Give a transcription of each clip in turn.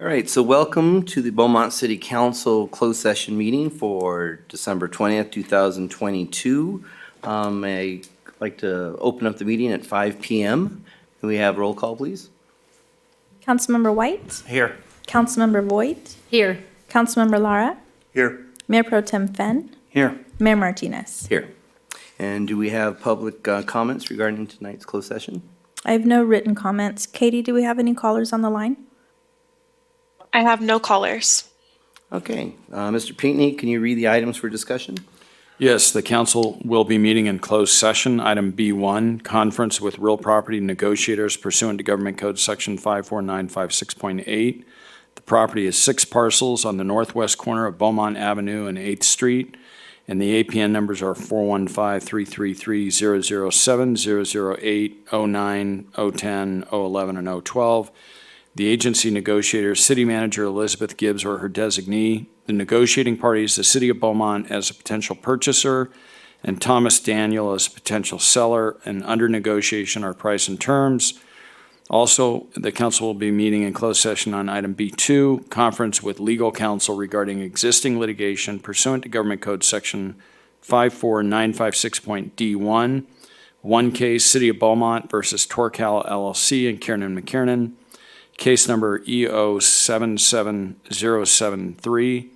All right, so welcome to the Beaumont City Council closed session meeting for December 20th, 2022. I'd like to open up the meeting at 5 p.m. Can we have roll call, please? Councilmember White, Here. Councilmember Voigt, Here. Councilmember Lara, Here. Mayor Pro Tem Fenn, Here. Mayor Martinez. Here. And do we have public comments regarding tonight's closed session? I have no written comments. Katie, do we have any callers on the line? I have no callers. Okay, Mr. Pinckney, can you read the items for discussion? Yes, the council will be meeting in closed session. Item B1, conference with real property negotiators pursuant to Government Code Section 54956.8. The property is 6 parcels on the northwest corner of Beaumont Avenue and 8th Street, and the APN numbers are 415-333-007, 008, 09, 010, 011, and 012. The agency negotiator, city manager Elizabeth Gibbs or her designee. The negotiating party is the city of Beaumont as a potential purchaser and Thomas Daniel as a potential seller, and under negotiation are price and terms. Also, the council will be meeting in closed session on item B2, conference with legal counsel regarding existing litigation pursuant to Government Code Section 54956.D1. One case, City of Beaumont versus Torcal LLC and Kiernan McKiernan. Case number EO77073,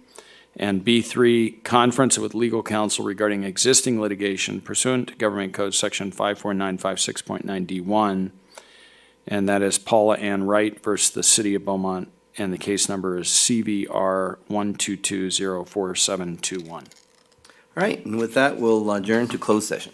and B3, conference with legal counsel regarding existing litigation pursuant to Government Code Section 54956.9D1, and that is Paula Ann Wright versus the City of Beaumont, and the case number is CVR 1220471. All right, and with that, we'll adjourn to closed session.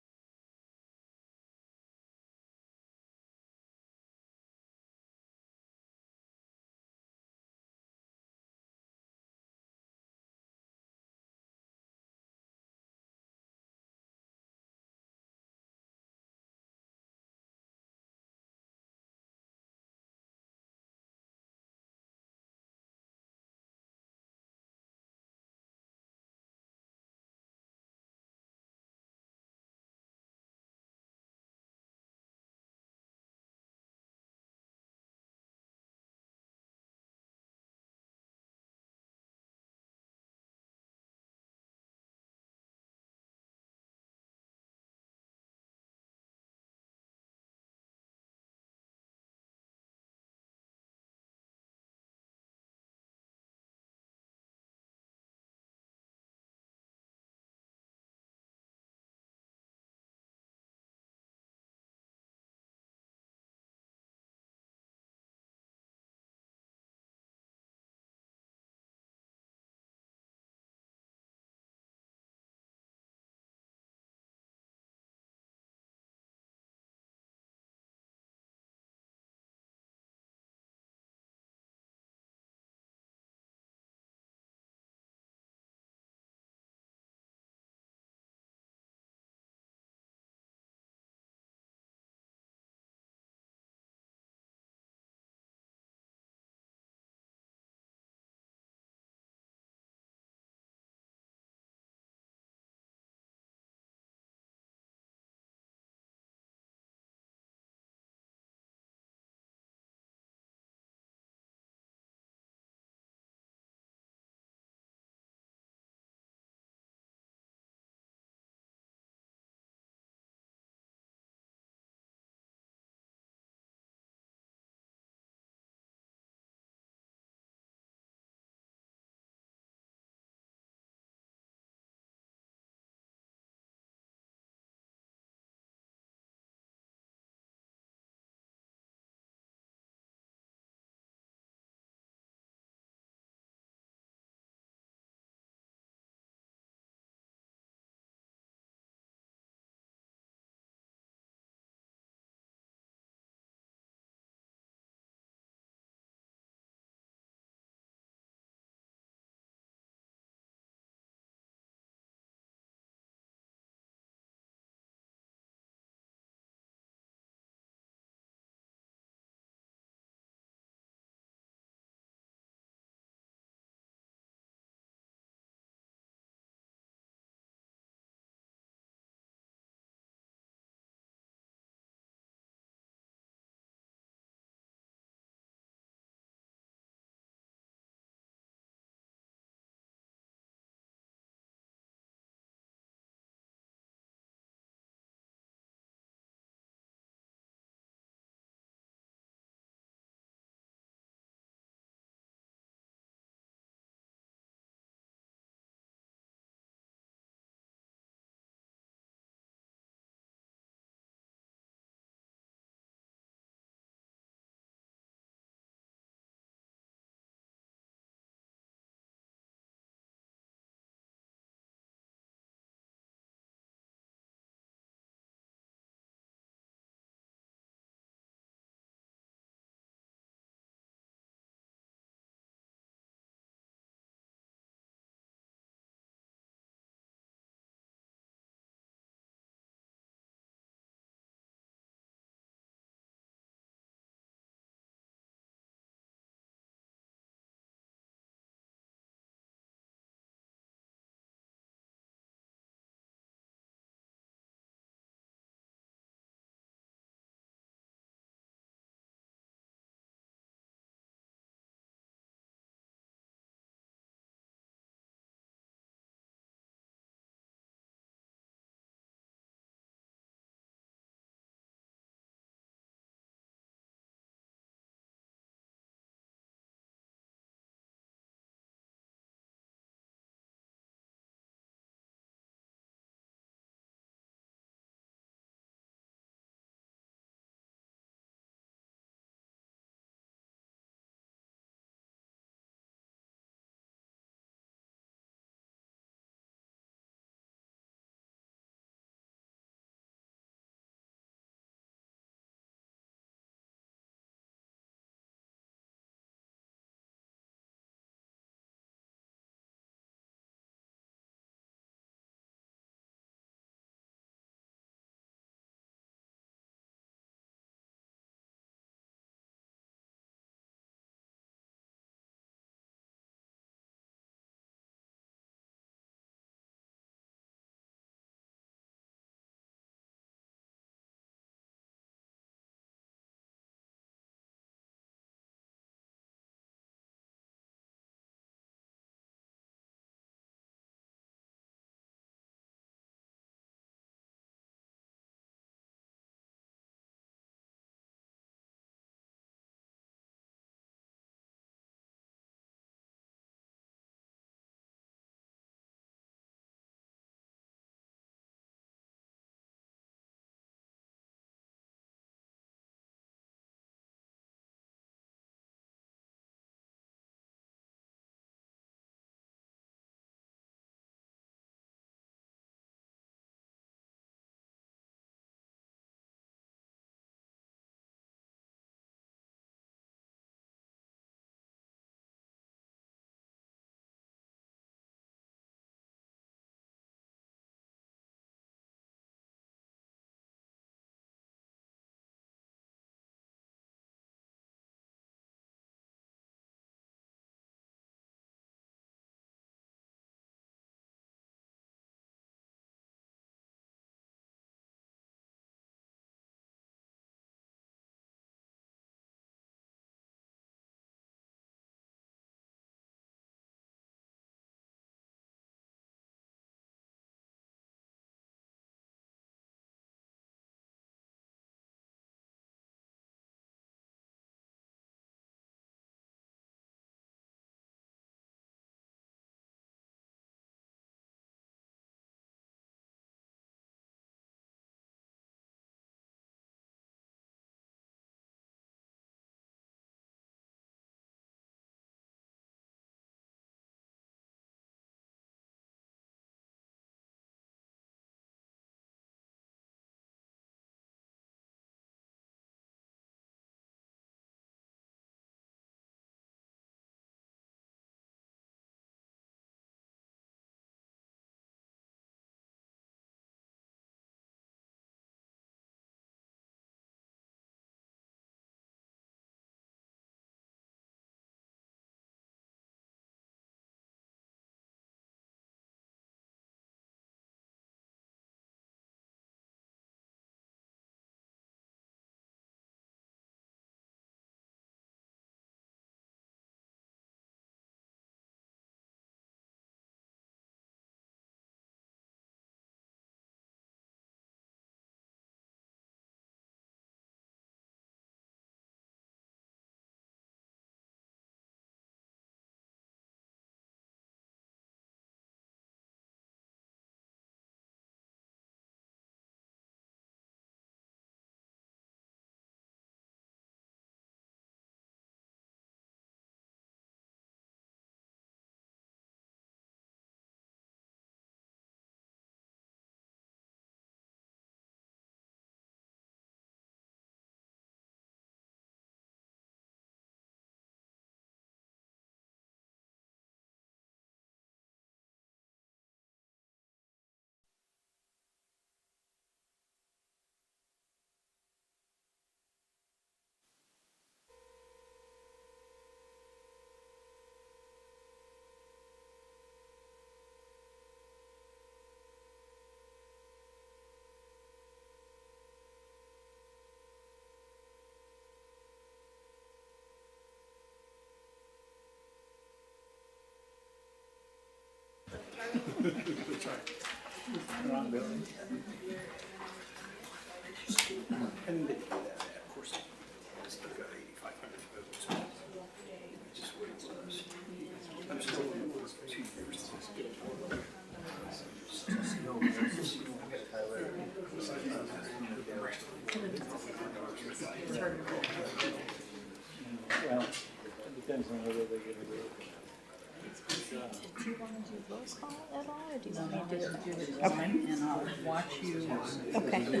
And I'll watch you. Okay.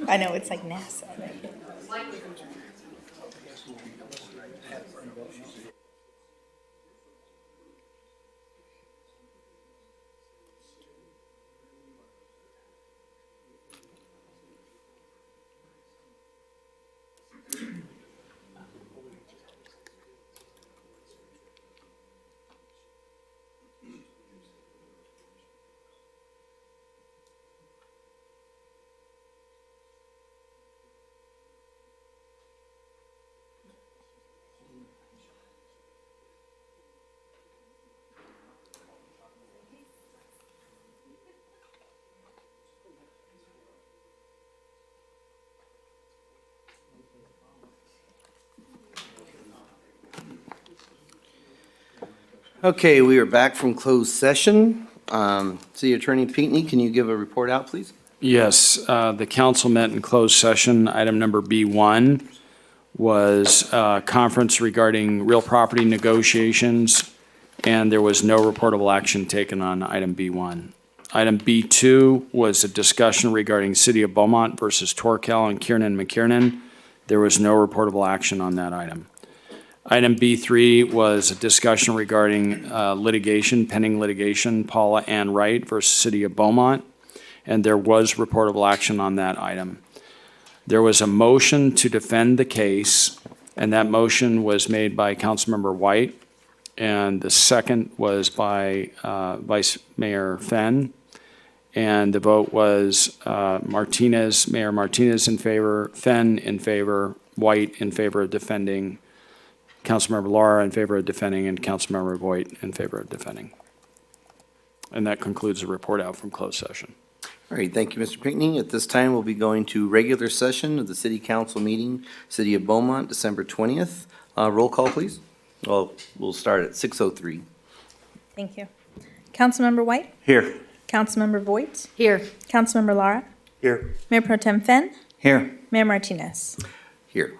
I know, it's like NASA. Okay, we are back from closed session. City Attorney Pinckney, can you give a report out, please? Yes, the council met in closed session. Item number B1 was a conference regarding real property negotiations, and there was no reportable action taken on item B1. Item B2 was a discussion regarding City of Beaumont versus Torkel and Kiernan McKiernan. There was no reportable action on that item. Item B3 was a discussion regarding pending litigation, Paula Ann Wright versus City of Beaumont, and there was reportable action on that item. There was a motion to defend the case, and that motion was made by Councilmember White, and the second was by Vice Mayor Fenn, and the vote was Mayor Martinez in favor, Fenn in favor, White in favor of defending, Councilmember Lara in favor of defending, and Councilmember Voigt in favor of defending. And that concludes the report out from closed session. All right, thank you, Mr. Pinckney. At this time, we'll be going to regular session of the City Council meeting, City of Beaumont, December 20th. Roll call, please. Well, we'll start at 6:03. Thank you. Councilmember White? Here. Councilmember Voigt? Here. Councilmember Lara? Here. Mayor Pro Tem Fenn? Here. Mayor Martinez? Here.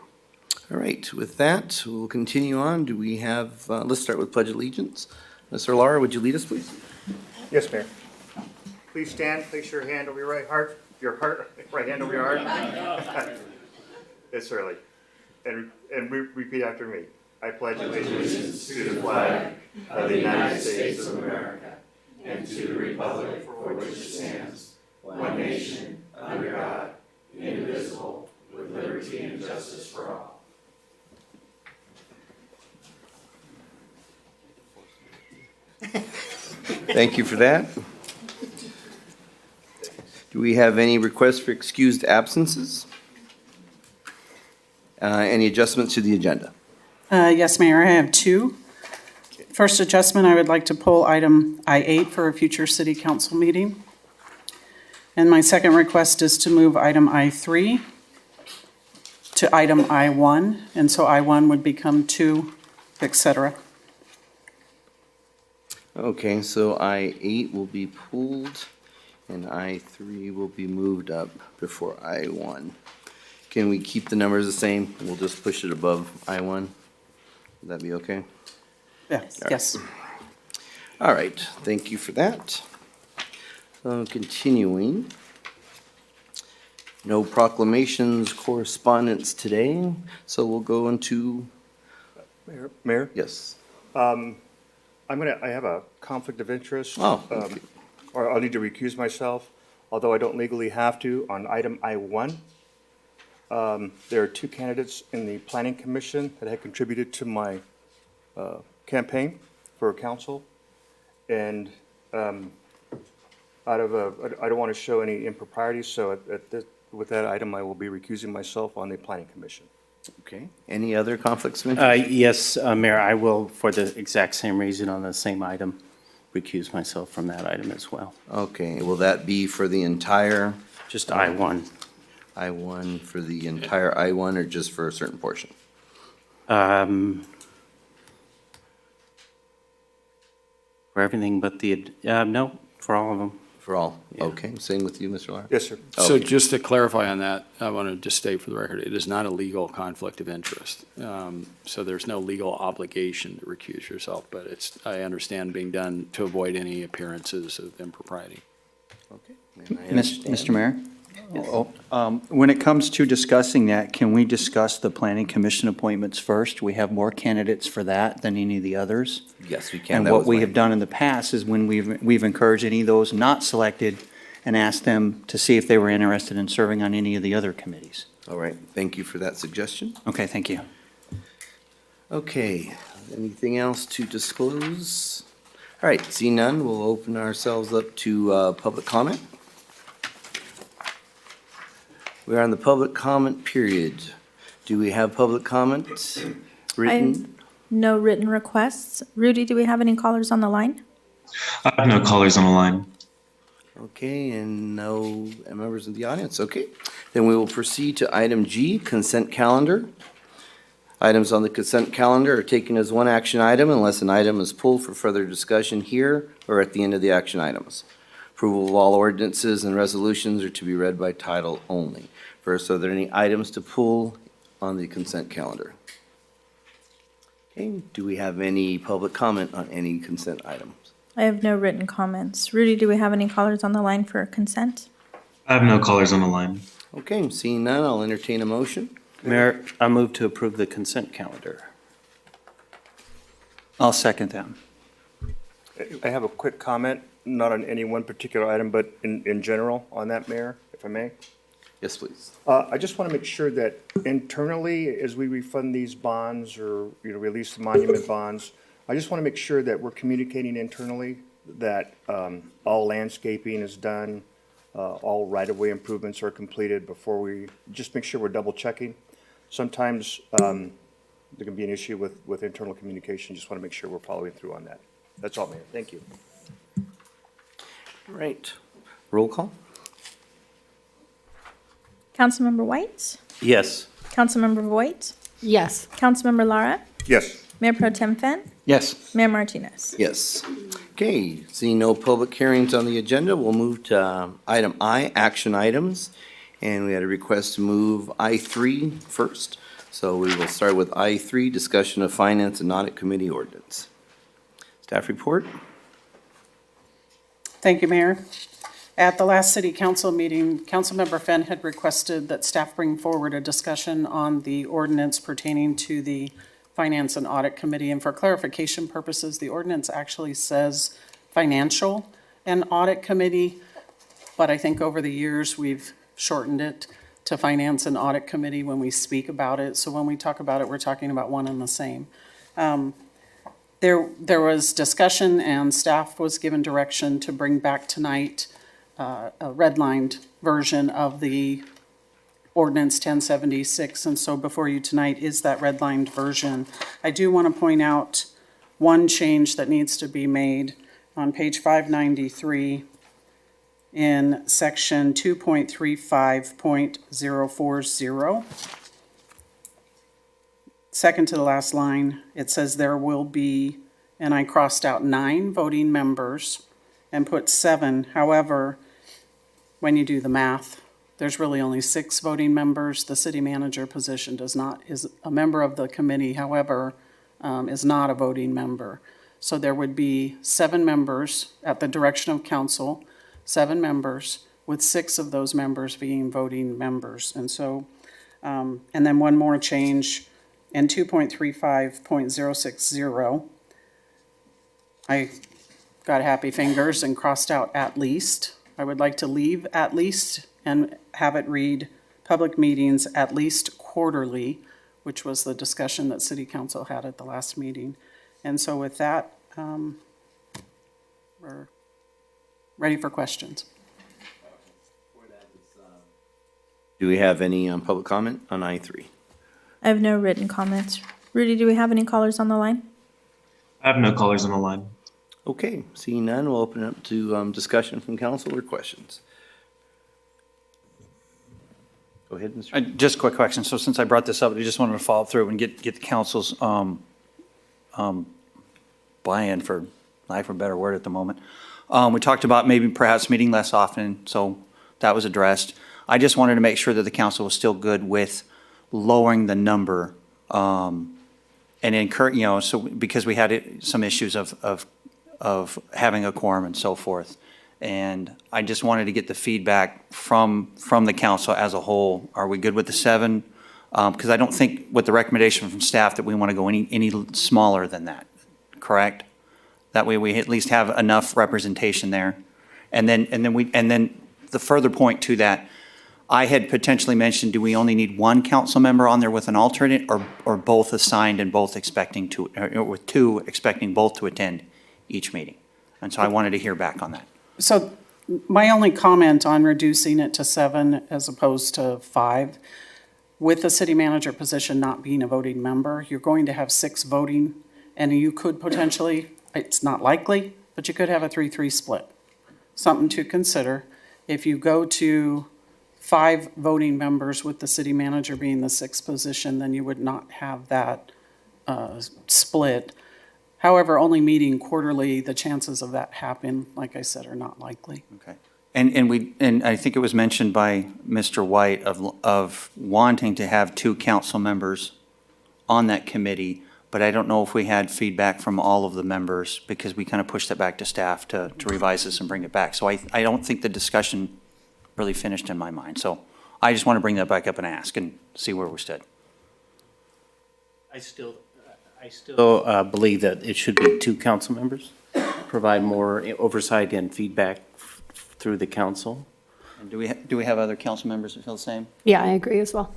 All right, with that, we'll continue on. Do we have, let's start with Pledge Allegiance. Mr. Lara, would you lead us, please? Yes, Mayor. Please stand, place your hand over your right hand over your heart. It's early. And repeat after me. I pledge allegiance to the flag of the United States of America and to the republic for which it stands, one nation, under God, indivisible, with liberty and justice for all. Thank you for that. Do we have any requests for excused absences? Any adjustments to the agenda? Yes, Mayor, I have two. First adjustment, I would like to pull item I-8 for a future city council meeting. And my second request is to move item I-3 to item I-1, and so I-1 would become 2, et cetera. Okay, so I-8 will be pulled, and I-3 will be moved up before I-1. Can we keep the numbers the same? We'll just push it above I-1? Would that be okay? Yes. All right, thank you for that. Continuing. No proclamations, correspondence today, so we'll go into, Mayor? yes. I have a conflict of interest. Oh, okay. Or I'll need to recuse myself, although I don't legally have to, on item I-1. There are two candidates in the Planning Commission that had contributed to my campaign for council. And I don't want to show any improprieties, so with that item, I will be recusing myself on the Planning Commission. Okay, any other conflicts of interest? Yes, Mayor, I will, for the exact same reason on the same item. recuse myself from that item as well. Okay, will that be for the entire Just I-1. I-1, for the entire I-1, or just for a certain portion? For everything but the, no, for all of them. For all? Okay, same with you, Mr. Lara? Yes, sir. So Okay. just to clarify on that, I want to just state for the record, it is not a legal conflict of interest. So there's no legal obligation to recuse yourself, but it's, I understand, being done to avoid any appearances of impropriety. Okay. and I understand. Mr. Mayor? When it comes to discussing that, can we discuss the planning commission appointments first? We have more candidates for that than any of the others. Yes, we can. And That what was we my- have done in the past is when we've encouraged any of those not selected and asked them to see if they were interested in serving on any of the other committees. All right, thank you for that suggestion. Okay, thank you. Okay, anything else to disclose? All right, see none, we'll open ourselves up to public comment. We're on the public comment period. Do we have public comments written? No written requests. Rudy, do we have any callers on the line? I have no callers on the line. Okay, and no members of the audience, okay. Then we will proceed to item G, consent calendar. Items on the consent calendar are taken as one action item unless an item is pulled for further discussion here or at the end of the action items. Approval of all ordinances and resolutions are to be read by title only. First, are there any items to pull on the consent calendar? Okay, do we have any public comment on any consent items? I have no written comments. Rudy, do we have any callers on the line for consent? I have no callers on the line. Okay, seeing none, I'll entertain a motion. Mayor, I move to approve the consent calendar. I'll second that. I have a quick comment, not on any one particular item, but in general on that, Mayor, if I may. Yes, please. I just want to make sure that internally, as we refund these bonds or, release the monument bonds, I just want to make sure that we're communicating internally that all landscaping is done, all right-of-way improvements are completed before we, just make sure we're double checking. Sometimes there can be an issue with internal communication, just want to make sure we're following through on that. That's all, Mayor. Thank you. All right, roll call? Councilmember White? Yes. Councilmember Voigt? Yes. Councilmember Lara? Yes. Mayor Pro Tem Fenn? Yes. Mayor Martinez? Yes. Okay, seeing no public hearings on the agenda, we'll move to item I, action items. And we had a request to move I3 first. So we will start with I3, discussion of Finance and Audit Committee ordinance. Staff report? Thank you, Mayor. At the last city council meeting, Councilmember Fenn had requested that staff bring forward a discussion on the ordinance pertaining to the Finance and Audit Committee. And for clarification purposes, the ordinance actually says Financial and Audit Committee, but I think over the years, we've shortened it to Finance and Audit Committee when we speak about it. So when we talk about it, we're talking about one and the same. There was discussion and staff was given direction to bring back tonight a redlined version of the ordinance 1076. And so before you tonight is that redlined version. I do want to point out one change that needs to be made on page 593 in section 2.35.040. Second to the last line, it says there will be, and I crossed out 9 voting members and put 7. However, when you do the math, there's really only 6 voting members. The city manager position is a member of the committee, however, is not a voting member. So there would be 7 members at the direction of council, 7 members, with 6 of those members being voting members. And so, and then one more change in 2.35.060. I got happy fingers and crossed out at least. I would like to leave at least and have it read public meetings at least quarterly, which was the discussion that city council had at the last meeting. And so with that, we're ready for questions. Do we have any public comment on I3? I have no written comments. Rudy, do we have any callers on the line? I have no callers on the line. Okay, seeing none, we'll open it up to discussion from council or questions. Go ahead, Mr. Just a quick question. So since I brought this up, I just wanted to follow through and get the council's buy-in, for lack of a better word at the moment. We talked about maybe perhaps meeting less often, so that was addressed. I just wanted to make sure that the council was still good with lowering the number, and so because we had some issues of having a quorum and so forth. And I just wanted to get the feedback from the council as a whole. Are we good with the 7? Because I don't think with the recommendation from staff that we want to go any smaller than that, correct? That way we at least have enough representation there. And then the further point to that, I had potentially mentioned, do we only need 1 council member on there with an alternate, or both assigned and both expecting to, or with 2 expecting both to attend each meeting? And so I wanted to hear back on that. So my only comment on reducing it to 7 as opposed to 5, with the city manager position not being a voting member, you're going to have 6 voting, and you could potentially, it's not likely, but you could have a 3-3 split. Something to consider. If you go to 5 voting members with the city manager being the 6th position, then you would not have that split. However, only meeting quarterly, the chances of that happen, like I said, are not likely. Okay. And I think it was mentioned by Mr. White of wanting to have 2 council members on that committee, but I don't know if we had feedback from all of the members, because we kind of pushed that back to staff to revise this and bring it back. So I don't think the discussion really finished in my mind. So I just want to bring that back up and ask and see where we stood. I still believe that it should be 2 council members, provide more oversight and feedback through the council. And do we have other council members that feel the same? Yeah, I agree as well.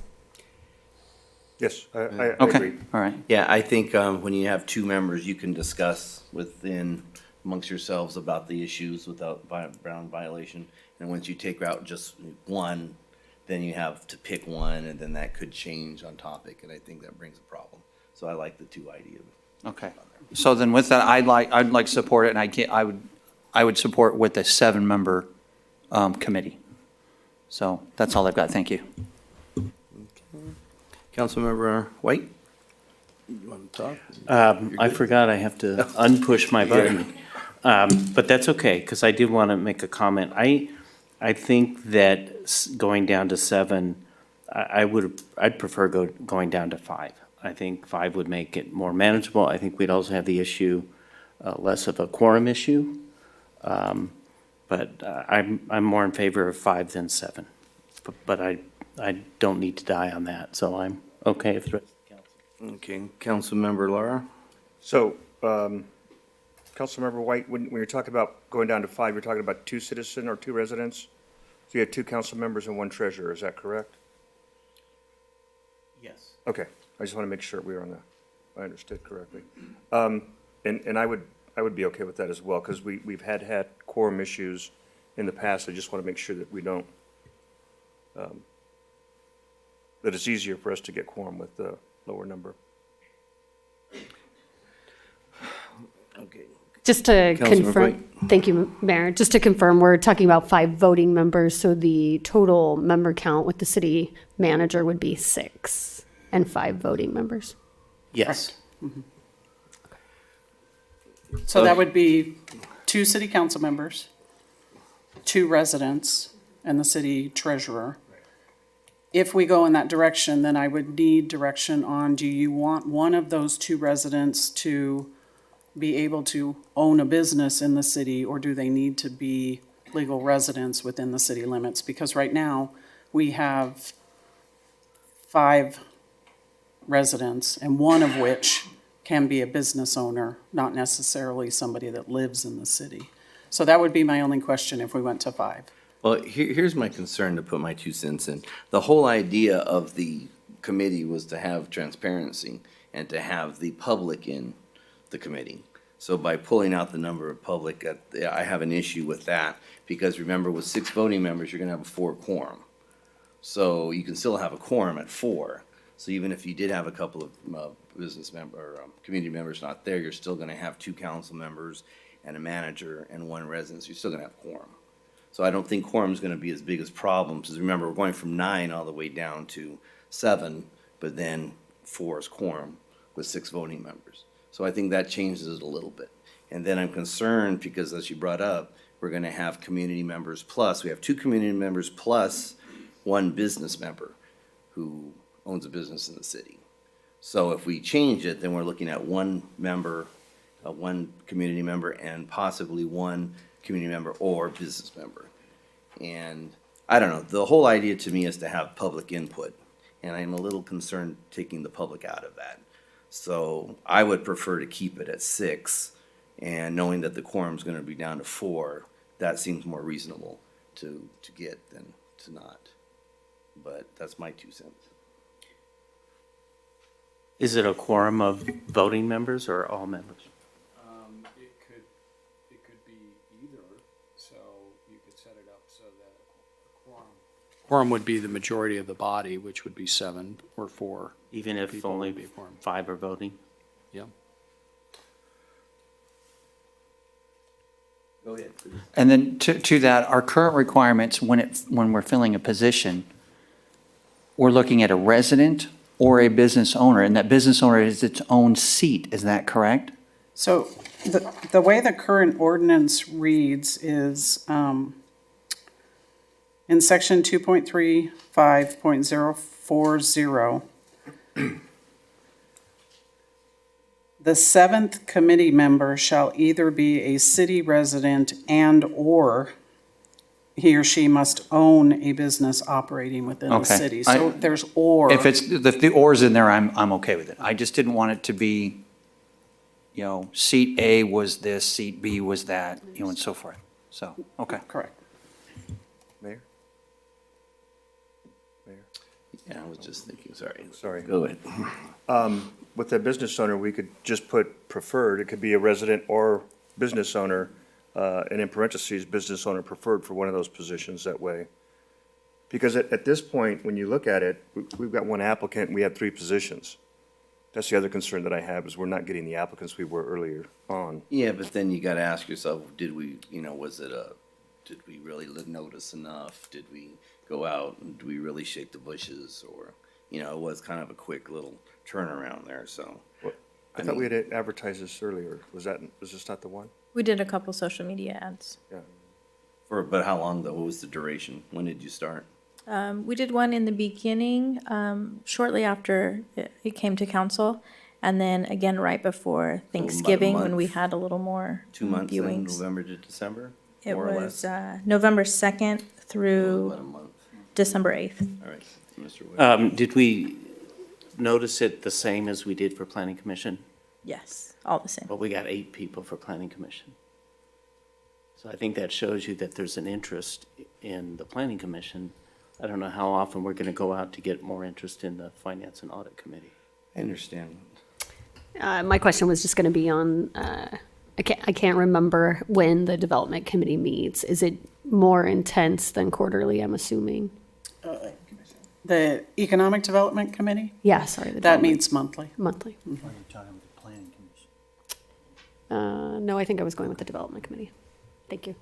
Yes, I Okay, agree. all right. Yeah, I think when you have 2 members, you can discuss amongst yourselves about the issues without Brown violation. And once you take out just 1, then you have to pick 1, and then that could change on topic, and I think that brings a problem. So I like the 2 ideas. Okay. So then with that, I'd like to support it, and I would support with the 7-member committee. So that's all I've got. Thank you. Councilmember White? You want to talk? I forgot I have to unpush my button. But that's okay, because I did want to make a comment. I think that going down to 7, I'd prefer going down to 5. I think 5 would make it more manageable. I think we'd also have the issue, less of a quorum issue. But I'm more in favor of 5 than 7. But I don't need to die on that, so I'm okay if the rest of the council. Okay, Councilmember Lara? So, Councilmember White, when you're talking about going down to 5, you're talking about 2 citizen or 2 residents? So you have 2 council members and 1 treasurer, is that correct? Yes. Okay, I just want to make sure I understood correctly. And I would be okay with that as well, because we've had quorum issues in the past. I just want to make sure that we don't, that it's easier for us to get quorum with the lower number. Okay. Just to Councilmember confirm, thank you, Mayor. Just to confirm, we're talking about 5 voting members, so the total member count with the city manager would be 6 and 5 voting members. Yes. So that would be 2 city council members, 2 residents, and the city treasurer. If we go in that direction, then I would need direction on, do you want one of those 2 residents to be able to own a business in the city, or do they need to be legal residents within the city limits? Because right now, we have 5 residents, and one of which can be a business owner, not necessarily somebody that lives in the city. So that would be my only question if we went to 5. Well, here's my concern, to put my 2 cents in. The whole idea of the committee was to have transparency and to have the public in the committee. So by pulling out the number of public, I have an issue with that, because remember, with 6 voting members, you're gonna have a 4 quorum. So you can still have a quorum at 4. So even if you did have a couple of business member or community members not there, you're still gonna have 2 council members. and a manager and one resident, so you're still gonna have quorum. So I don't think quorum is gonna be as big as problem, because remember, we're going from 9 all the way down to 7, but then 4 is quorum with 6 voting members. So I think that changes it a little bit. And then I'm concerned, because as you brought up, we're gonna have community members plus, we have 2 community members plus 1 business member who owns a business in the city. So if we change it, then we're looking at 1 member, 1 community member, and possibly 1 community member or business member. And I don't know, the whole idea to me is to have public input, and I'm a little concerned taking the public out of that. So I would prefer to keep it at 6, and knowing that the quorum's gonna be down to 4, that seems more reasonable to get than to not. But that's my 2 cents. Is it a quorum of voting members or all members? It could be either, so you could set it up so that a quorum would be the majority of the body, which would be 7 or 4. Even if People only would be a quorum. 5 are voting? Yeah. Go ahead, please. And then to that, our current requirements, when we're filling a position, we're looking at a resident or a business owner, and that business owner is its own seat, is that correct? So the way the current ordinance reads is, in section 2.35.040, the 7th committee member shall either be a city resident and/or he or she must own a business operating within the Okay. city. So there's or. If it's, if the or's in there, I'm okay with it. I just didn't want it to be, you know, seat A was this, seat B was that, you know, and so forth. So, okay. Correct. Mayor? Mayor? Yeah, I was just thinking, sorry. Sorry. Go ahead. With the business owner, we could just put preferred. It could be a resident or business owner, and in parentheses, business owner preferred for one of those positions that way. Because at this point, when you look at it, we've got 1 applicant, we have 3 positions. That's the other concern that I have, is we're not getting the applicants we were earlier on. Yeah, but then you gotta ask yourself, did we, did we really notice enough? Did we go out and do we really shake the bushes? Or, it was kind of a quick little turnaround there, so. I thought we had advertised this earlier. Was this not the one? We did a couple social media ads. Yeah. But how long though? What was the duration? When did you start? We did one in the beginning, shortly after it came to council, and then again right before Thanksgiving when we month. had a little more 2 months in viewings. November to December? It more or was less? November 2nd About a through month. December 8th. All right, Mr. Wood. Did we notice it the same as we did for planning commission? Yes, all the same. But we got 8 people for planning commission. So I think that shows you that there's an interest in the planning commission. I don't know how often we're gonna go out to get more interest in the finance and audit committee. I understand. My question was just going to be on, I can't remember when the development committee meets. Is it more intense than quarterly, I'm assuming? The Economic Development Committee, Yeah, sorry. the that development- meets monthly. Monthly. No, I think I was going with the development committee. Thank you.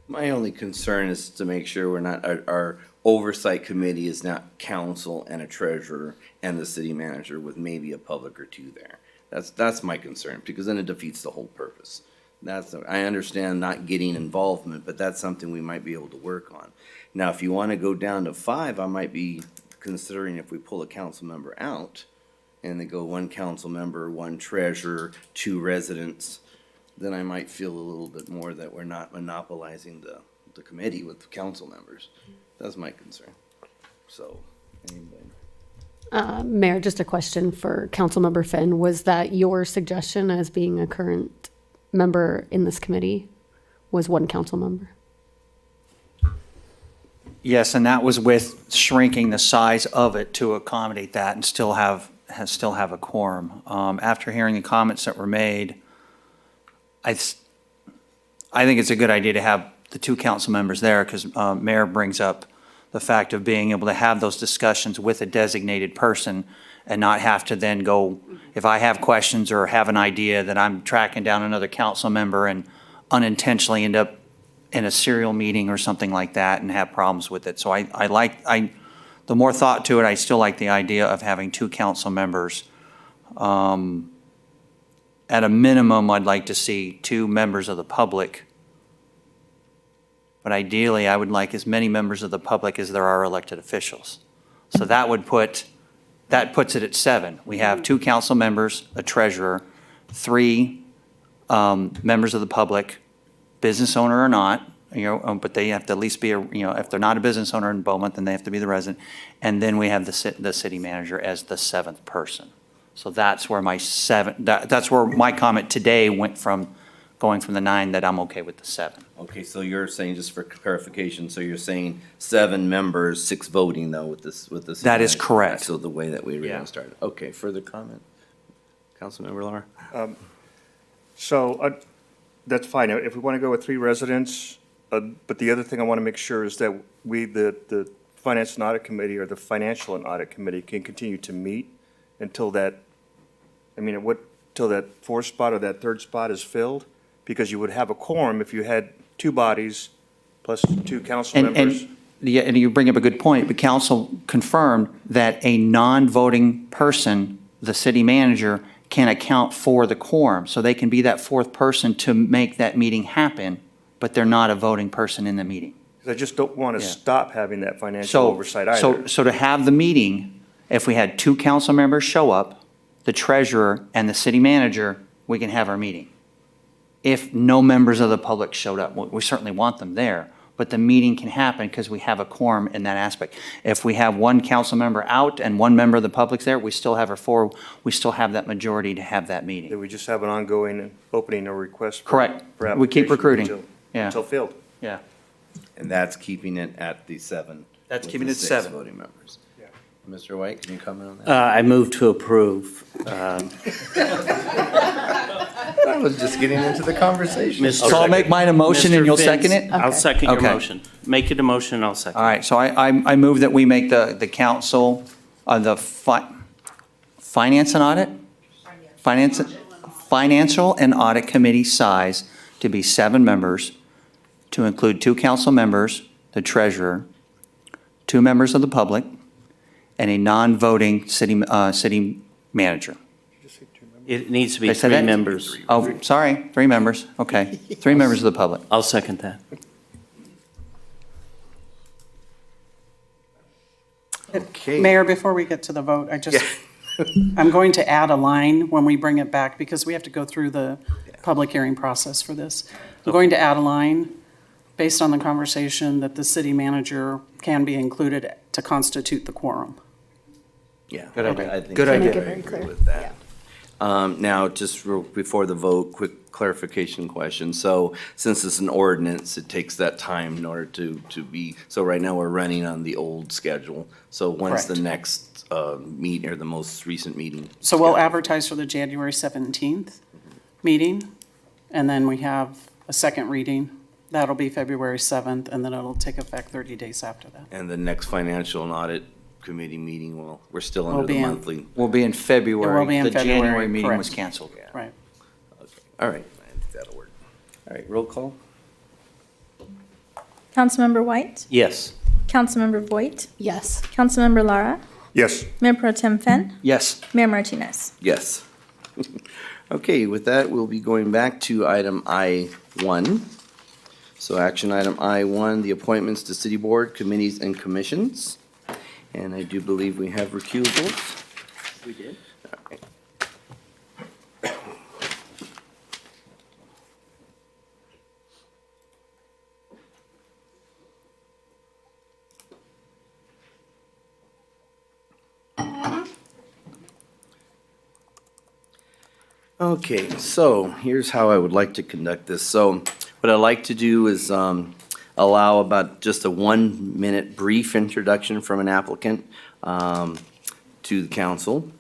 My only concern is to make sure we're not, our oversight committee is not council and a treasurer and the city manager with maybe a public or 2 there. That's my concern, because then it defeats the whole purpose. I understand not getting involvement, but that's something we might be able to work on. Now, if you want to go down to 5, I might be considering if we pull a council member out and they go 1 council member, 1 treasurer, 2 residents, then I might feel a little bit more that we're not monopolizing the committee with the council members. That's my concern. So, anybody? Mayor, just a question for Councilmember Finn. Was that your suggestion as being a current member in this committee? Was 1 council member? Yes, and that was with shrinking the size of it to accommodate that and still have a quorum. After hearing the comments that were made, I think it's a good idea to have the 2 council members there, because Mayor brings up the fact of being able to have those discussions with a designated person and not have to then go, if I have questions or have an idea that I'm tracking down another council member and unintentionally end up in a serial meeting or something like that and have problems with it. So the more thought to it, I still like the idea of having 2 council members. At a minimum, I'd like to see 2 members of the public. But ideally, I would like as many members of the public as there are elected officials. So that puts it at 7. We have 2 council members, a treasurer, 3 members of the public, business owner or not, but they have to at least be if they're not a business owner in Beaumont, then they have to be the resident. And then we have the city manager as the 7th person. So that's where that's where my comment today went from, going from the 9, that I'm okay with the 7. Okay, so you're saying, just for clarification, so you're saying 7 members, 6 voting though with this? That is correct. So the way that we Yeah. originally started. Okay, further comment? Councilmember Lara? So that's fine. If we want to go with 3 residents, but the other thing I want to make sure is that the Finance and Audit Committee or the Financial and Audit Committee can continue to meet until that, till that 4th spot or that 3rd spot is filled? Because you would have a quorum if you had 2 bodies plus 2 council members. And you bring up a good point, but council confirmed that a non-voting person, the city manager, can account for the quorum. So they can be that 4th person to make that meeting happen, but they're not a voting person in the meeting. I just don't want to Yeah. stop having that financial So, oversight either. so to have the meeting, if we had 2 council members show up, the treasurer and the city manager, we can have our meeting. If no members of the public showed up, we certainly want them there, but the meeting can happen because we have a quorum in that aspect. If we have 1 council member out and 1 member of the public's there, we still have we still have that majority to have that meeting. That we just have an ongoing opening or request. Correct. for We keep applications recruiting. until- Yeah. Until filled. Yeah. And that's keeping it at the 7? That's with keeping the it 6 7. voting members. Mr. White, can you comment on that? I move to approve. I was just getting into the conversation. So I'll make mine a motion and you'll second it? I'll second your Okay. motion. Make it a motion, and I'll second. All right, so I move that we make the council, Finance and Audit? Financial and Audit Committee size to be 7 members, to include 2 council members, the treasurer, 2 members of the public, and a non-voting city manager. It needs to Did be I say 3 that? members. Oh, sorry, 3 members, okay. 3 members of the public. I'll second that. Okay. Mayor, before we get to the vote, I'm going to add a line when we bring it back, because we have to go through the public hearing process for this. I'm going to add a line based on the conversation that the city manager can be included to constitute the quorum. Yeah. Good idea. I think Good I idea. Make it agree very clear. with that. Now, just before the vote, quick clarification question. So since it's an ordinance, it takes that time in order to be, so right now we're running on the old schedule. So when's the Correct. next meet, or the most recent meeting? So we'll advertise for the January 17th meeting, and then we have a second reading. That'll be February 7th, and then it'll take effect 30 days after that. And the next financial and audit committee meeting, well, we're still Will under the be in- monthly. Will be in February. It will be in The January February, meeting was correct. canceled. Right. All right, I think that'll work. All right, roll call? Councilmember White? Yes. Councilmember Voigt? Yes. Councilmember Lara? Yes. Mayor Pro Tem Fenn? Yes. Mayor Martinez? Yes. Okay, with that, we'll be going back to item I1. So action item I1, the appointments to city board, committees, and commissions. And I do believe we have recusals. We did. Okay, so here's how I would like to conduct this. So what I'd like to do is allow about just a 1-minute brief introduction from an applicant to the council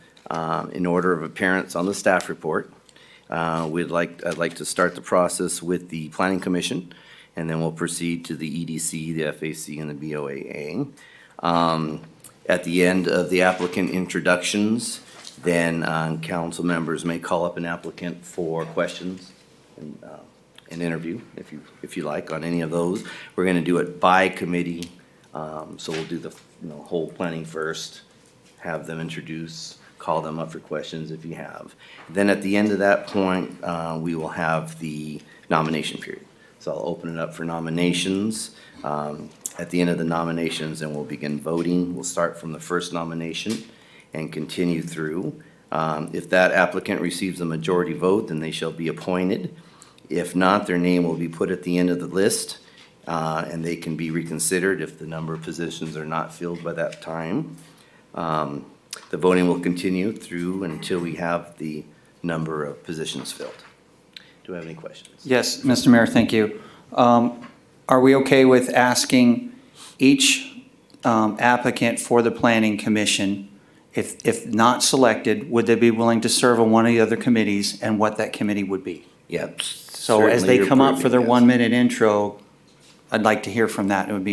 in order of appearance on the staff report. I'd like to start the process with the Planning Commission, and then we'll proceed to the EDC, the FAC, and the BOAA. At the end of the applicant introductions, then council members may call up an applicant for questions and an interview, if you like, on any of those. We're gonna do it by committee, so we'll do the, whole planning first, have them introduce, call them up for questions if you have. Then at the end of that point, we will have the nomination period. So I'll open it up for nominations. At the end of the nominations, then we'll begin voting. We'll start from the first nomination and continue through. If that applicant receives a majority vote, then they shall be appointed. If not, their name will be put at the end of the list, and they can be reconsidered if the number of positions are not filled by that time. The voting will continue through until we have the number of positions filled. Do I have any questions? Yes, Mr. Mayor, thank you. Are we okay with asking each applicant for the planning commission, if not selected, would they be willing to serve on one of the other committees and what that committee would be? Yep. So as they certainly come up for their approving, yes. 1-minute intro, I'd like to hear from that. It would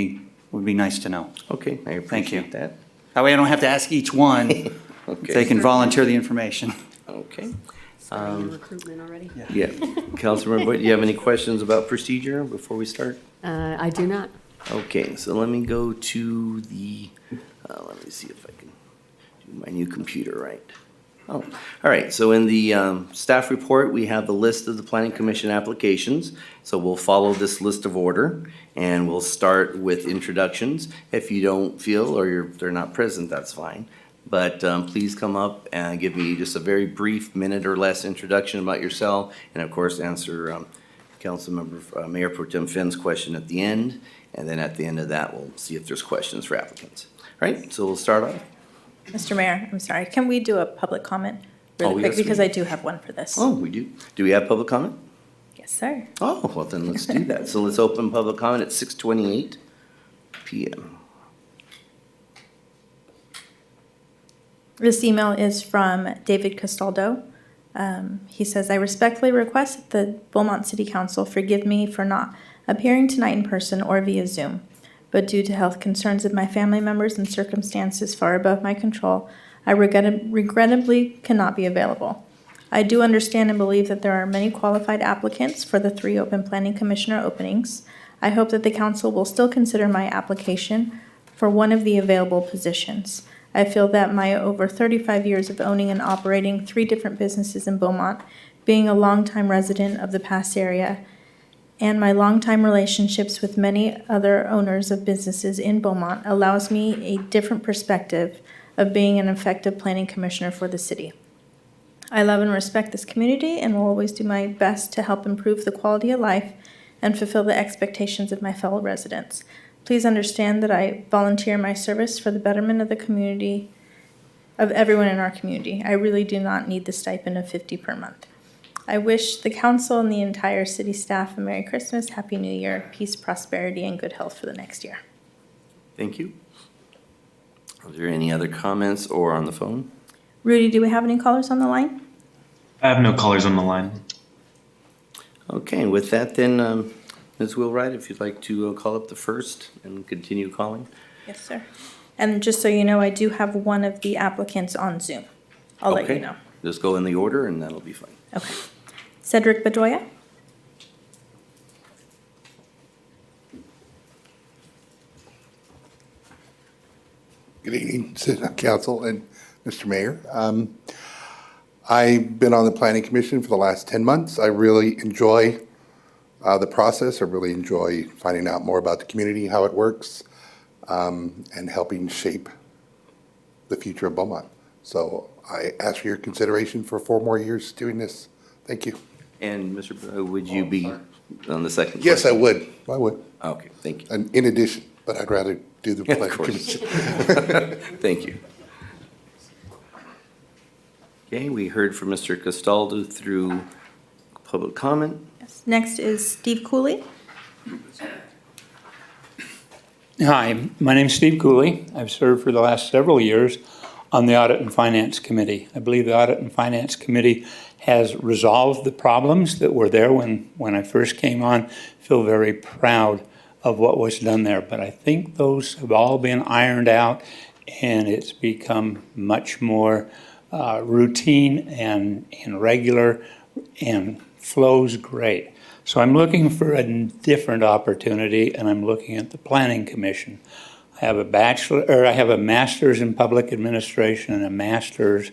be nice to know. Okay, I Thank you. appreciate that. That way I don't have to ask each one. If they Okay, can volunteer the information. okay. Recruitment already? Yeah, Councilmember Boyd, do you have any questions about procedure before we start? I do not. Okay, so let me go to the, let me see if I can do my new computer right. Oh, all right, so in the staff report, we have the list of the planning commission applications. So we'll follow this list of order, and we'll start with introductions. If you don't feel or they're not present, that's fine. But please come up and give me just a very brief minute or less introduction about yourself, and of course, answer Councilmember Mayor Pro Tem Finn's question at the end. And then at the end of that, we'll see if there's questions for applicants. All right, so we'll start off. Mr. Mayor, I'm sorry, can we do a public comment really Oh, quick? yes, we Because do. I do have one for this. Oh, we do. Do we have public comment? Yes, sir. Oh, well then let's do that. So let's open public comment at 6:28 PM. This email is from David Castaldo. He says, I respectfully request that the Beaumont City Council forgive me for not appearing tonight in person or via Zoom. But due to health concerns of my family members and circumstances far above my control, I regrettably cannot be available. I do understand and believe that there are many qualified applicants for the 3 open planning commissioner openings. I hope that the council will still consider my application for one of the available positions. I feel that my over 35 years of owning and operating 3 different businesses in Beaumont, being a longtime resident of the past area, and my longtime relationships with many other owners of businesses in Beaumont allows me a different perspective of being an effective planning commissioner for the city. I love and respect this community and will always do my best to help improve the quality of life and fulfill the expectations of my fellow residents. Please understand that I volunteer my service for the betterment of the community, of everyone in our community. I really do not need the stipend of $50 per month. I wish the council and the entire city staff a Merry Christmas, Happy New Year, peace, prosperity, and good health for the next year. Thank you. Are there any other comments or on the phone? Rudy, do we have any callers on the line? I have no callers on the line. Okay, with that then, Ms. Wheelwright, if you'd like to call up the first and continue calling. Yes, sir. And just so you know, I do have one of the applicants on Zoom. I'll let you Okay. know. Just go in the order and that'll be fine. Okay. Cedric Bedoya? Good evening, City Council and Mr. Mayor. I've been on the Planning Commission for the last 10 months. I really enjoy the process. I really enjoy finding out more about the community, how it works, and helping shape the future of Beaumont. So I ask for your consideration for 4 more years doing this. Thank you. And Mr. Would you be on the second? Yes, I question? would. I would. Okay, thank you. And in addition, but I'd rather do the Of Planning course. Commission. Thank you. Okay, we heard from Mr. Castaldo through public comment. Yes. Next is Steve Cooley. Hi, my name's Steve Cooley. I've served for the last several years on the Audit and Finance Committee. I believe the Audit and Finance Committee has resolved the problems that were there when I first came on. Feel very proud of what was done there, but I think those have all been ironed out and it's become much more routine and regular and flows great. So I'm looking for a different opportunity, and I'm looking at the Planning Commission. I have a master's in public administration and a master's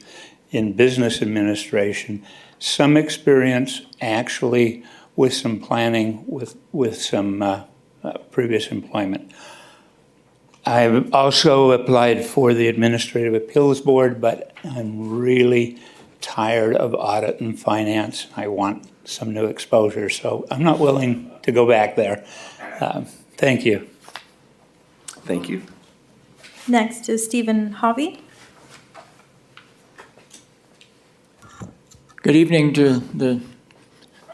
in business administration, some experience actually with some planning with some previous employment. I've also applied for the Administrative Appeals Board, but I'm really tired of audit and finance. I want some new exposure, so I'm not willing to go back there. Thank you. Thank you. Next is Stephen Hobby. Good evening to the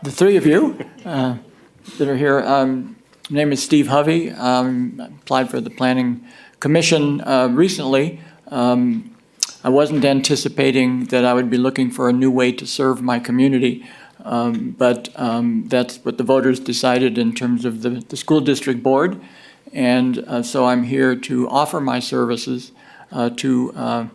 three of you that are here. My name is Steve Hovey. I applied for the Planning Commission recently. I wasn't anticipating that I would be looking for a new way to serve my community, but that's what the voters decided in terms of the school district board. And so I'm here to offer my services in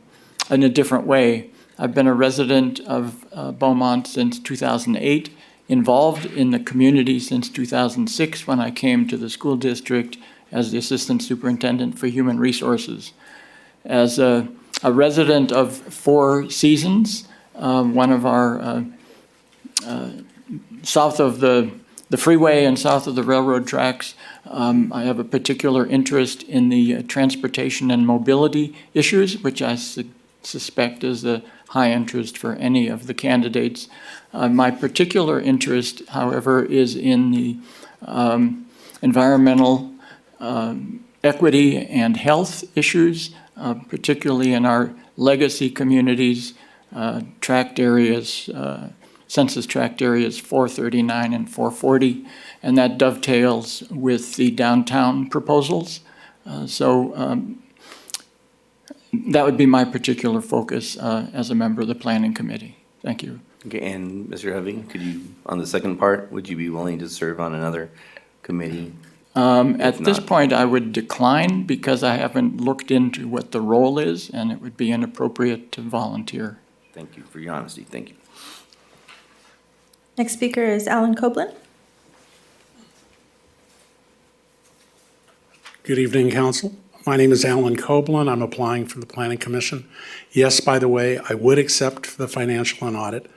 a different way. I've been a resident of Beaumont since 2008, involved in the community since 2006 when I came to the school district as the Assistant Superintendent for Human Resources. As a resident of Four Seasons, one of our south of the freeway and south of the railroad tracks, I have a particular interest in the transportation and mobility issues, which I suspect is a high interest for any of the candidates. My particular interest, however, is in the environmental equity and health issues, particularly in our legacy communities, tract areas, census tract areas 439 and 440, and that dovetails with the downtown proposals. That would be my particular focus as a member of the Planning Committee. Thank you. Okay, and Mr. Hovey, could you, on the second part, would you be willing to serve on another committee? At this point, I would decline because I haven't looked into what the role is, and it would be inappropriate to volunteer. Thank you for your honesty. Thank you. Next speaker is Alan Copeland. Good evening, Council. My name is Alan Copeland. I'm applying for the Planning Commission. Yes, by the way, I would accept the financial and audit.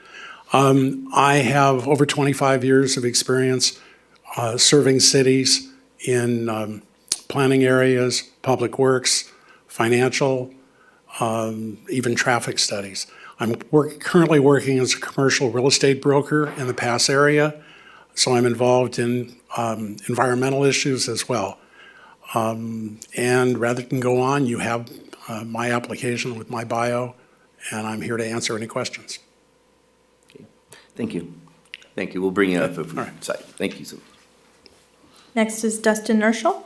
I have over 25 years of experience serving cities in planning areas, public works, financial, even traffic studies. I'm currently working as a commercial real estate broker in the Pass area, so I'm involved in environmental issues as well. And rather than go on, you have my application with my bio, and I'm here to answer any questions. Okay. Thank you. Thank you. We'll bring you up if we decide. Thank you so much. Next is Dustin Nerschel.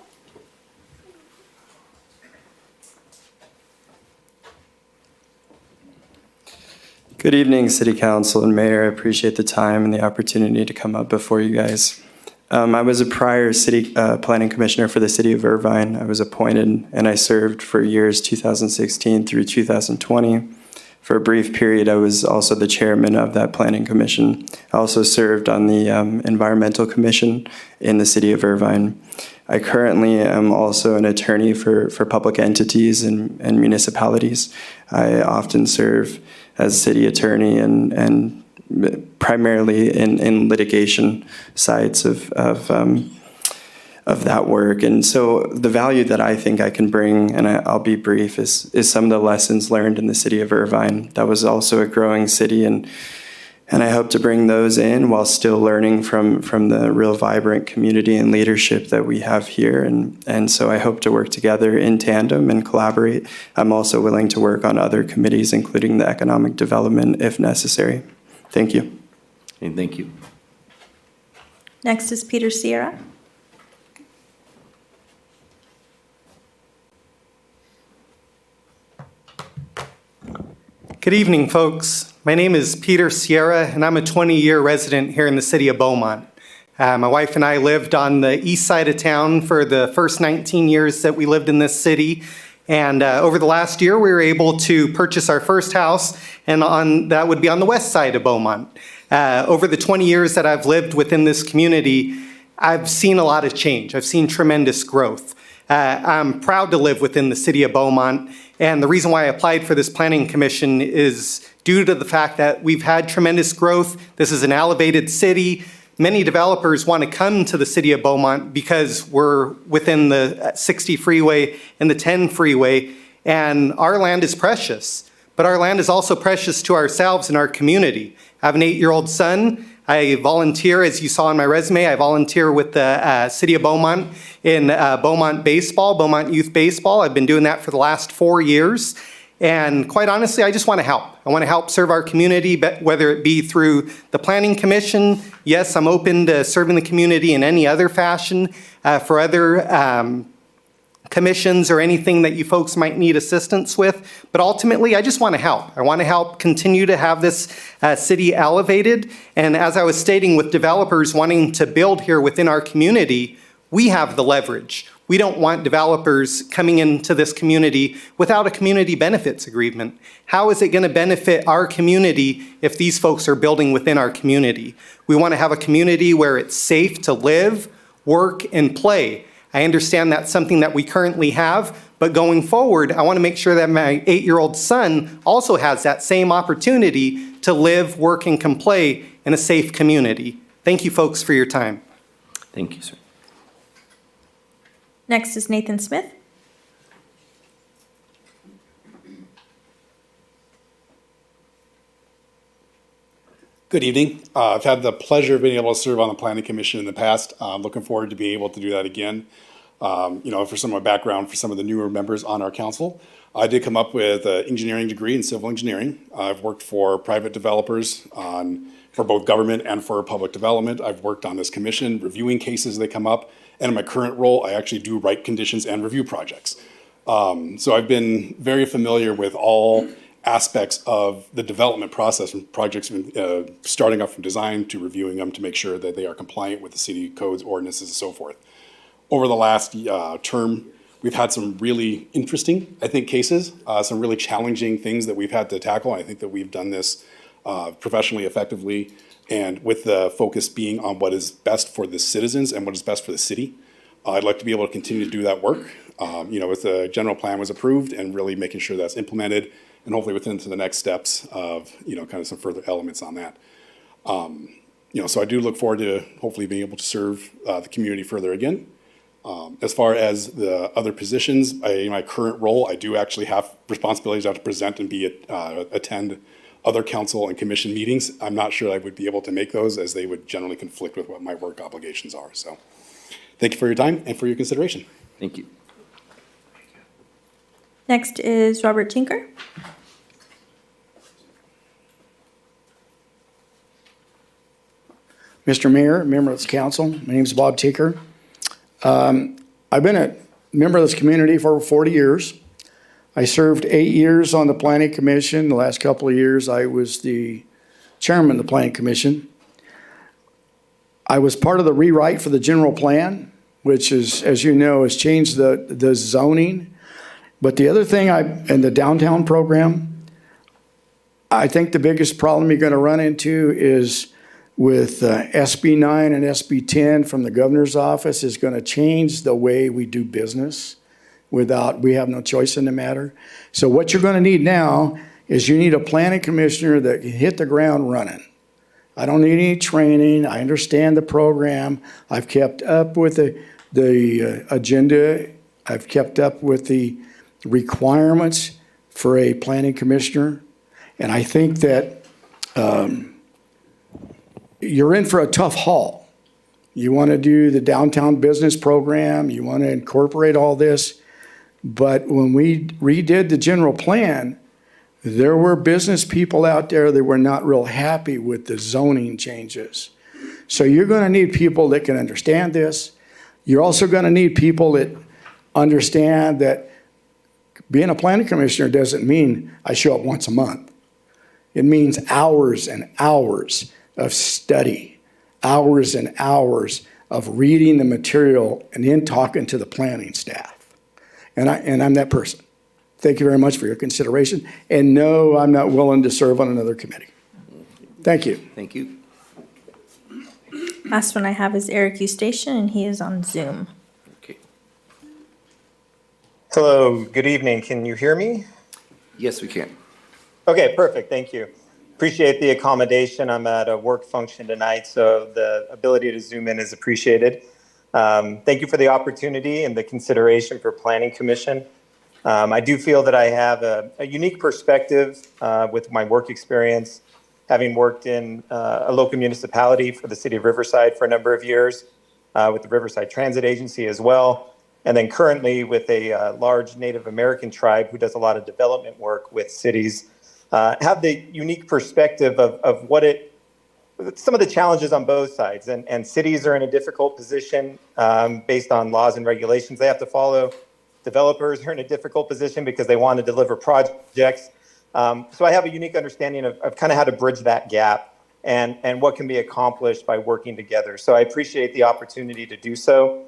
Good evening, City Council and Mayor. I appreciate the time and the opportunity to come up before you guys. I was a prior city planning commissioner for the city of Irvine. I was appointed and I served for years 2016 through 2020. For a brief period, I was also the chairman of that planning commission. I also served on the environmental commission in the city of Irvine. I currently am also an attorney for public entities and municipalities. I often serve as city attorney and primarily in litigation sides of that work. And so the value that I think I can bring, and I'll be brief, is some of the lessons learned in the city of Irvine. That was also a growing city, and I hope to bring those in while still learning from the real vibrant community and leadership that we have here. And so I hope to work together in tandem and collaborate. I'm also willing to work on other committees, including the economic development, if necessary. Thank you. And thank you. Next is Peter Sierra. Good evening, folks. My name is Peter Sierra, and I'm a 20-year resident here in the city of Beaumont. My wife and I lived on the east side of town for the first 19 years that we lived in this city. And over the last year, we were able to purchase our first house, and that would be on the west side of Beaumont. Over the 20 years that I've lived within this community, I've seen a lot of change. I've seen tremendous growth. I'm proud to live within the city of Beaumont, and the reason why I applied for this planning commission is due to the fact that we've had tremendous growth. This is an elevated city. Many developers want to come to the city of Beaumont because we're within the 60 freeway and the 10 freeway, and our land is precious. But our land is also precious to ourselves and our community. I have an 8-year-old son. I volunteer, as you saw in my resume, I volunteer with the city of Beaumont in Beaumont baseball, Beaumont youth baseball. I've been doing that for the last 4 years. And quite honestly, I just want to help. I want to help serve our community, whether it be through the Planning Commission. Yes, I'm open to serving the community in any other fashion for other commissions or anything that you folks might need assistance with. But ultimately, I just want to help. I want to help continue to have this city elevated. And as I was stating, with developers wanting to build here within our community, we have the leverage. We don't want developers coming into this community without a community benefits agreement. How is it going to benefit our community if these folks are building within our community? We want to have a community where it's safe to live, work, and play. I understand that's something that we currently have, but going forward, I want to make sure that my 8-year-old son also has that same opportunity to live, work, and can play in a safe community. Thank you, folks, for your time. Thank you, sir. Next is Nathan Smith. Good evening. I've had the pleasure of being able to serve on the Planning Commission in the past. I'm looking forward to being able to do that again. For some of my background, for some of the newer members on our council, I did come up with an engineering degree in civil engineering. I've worked for private developers for both government and for public development. I've worked on this commission, reviewing cases that come up. And in my current role, I actually do write conditions and review projects. So I've been very familiar with all aspects of the development process from projects, starting up from design to reviewing them to make sure that they are compliant with the city codes, ordinances, and so forth. Over the last term, we've had some really interesting, I think, cases, some really challenging things that we've had to tackle. I think that we've done this professionally, effectively, and with the focus being on what is best for the citizens and what is best for the city. I'd like to be able to continue to do that work, with the general plan was approved and really making sure that's implemented and hopefully within to the next steps of, kind of some further elements on that. So I do look forward to hopefully being able to serve the community further again. As far as the other positions, in my current role, I do actually have responsibilities I have to present and attend other council and commission meetings. I'm not sure I would be able to make those as they would generally conflict with what my work obligations are. So thank you for your time and for your consideration. Thank you. Next is Robert Tinker. Mr. Mayor, member of this council, my name is Bob Tinker. I've been a member of this community for over 40 years. I served 8 years on the Planning Commission. The last couple of years, I was the chairman of the Planning Commission. I was part of the rewrite for the general plan, which is, as you know, has changed the zoning. But the other thing, in the downtown program, I think the biggest problem you're going to run into is with SB 9 and SB 10 from the governor's office is going to change the way we do business. We have no choice in the matter. So what you're going to need now is you need a planning commissioner that can hit the ground running. I don't need any training. I understand the program. I've kept up with the agenda. I've kept up with the requirements for a planning commissioner. And I think that you're in for a tough haul. You want to do the downtown business program. You want to incorporate all this. But when we redid the general plan, there were business people out there that were not real happy with the zoning changes. So you're going to need people that can understand this. You're also going to need people that understand that being a planning commissioner doesn't mean I show up once a month. It means hours and hours of study, hours and hours of reading the material and then talking to the planning staff. And I'm that person. Thank you very much for your consideration. And no, I'm not willing to serve on another committee. Thank you. Thank you. Last one I have is Eric Eustachian, and he is on Zoom. Hello, good evening. Can you hear me? Yes, we can. Okay, perfect. Thank you. Appreciate the accommodation. I'm at a work function tonight, so the ability to Zoom in is appreciated. Thank you for the opportunity and the consideration for Planning Commission. I do feel that I have a unique perspective with my work experience, having worked in a local municipality for the city of Riverside for a number of years, with the Riverside Transit Agency as well, and then currently with a large Native American tribe who does a lot of development work with cities. Have the unique perspective of some of the challenges on both sides. And cities are in a difficult position based on laws and regulations they have to follow. Developers are in a difficult position because they want to deliver projects. So I have a unique understanding of kind of how to bridge that gap and what can be accomplished by working together. So I appreciate the opportunity to do so.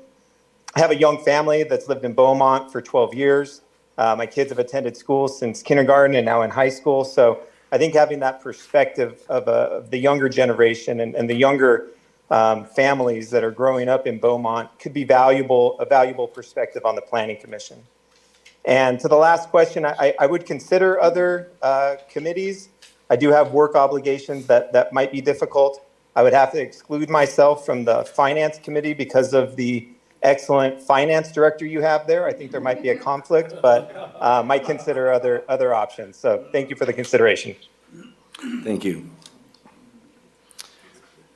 I have a young family that's lived in Beaumont for 12 years. My kids have attended school since kindergarten and now in high school. So I think having that perspective of the younger generation and the younger families that are growing up in Beaumont could be a valuable perspective on the Planning Commission. And to the last question, I would consider other committees. I do have work obligations that might be difficult. I would have to exclude myself from the Finance Committee because of the excellent finance director you have there. I think there might be a conflict, but might consider other options. So thank you for the consideration. Thank you.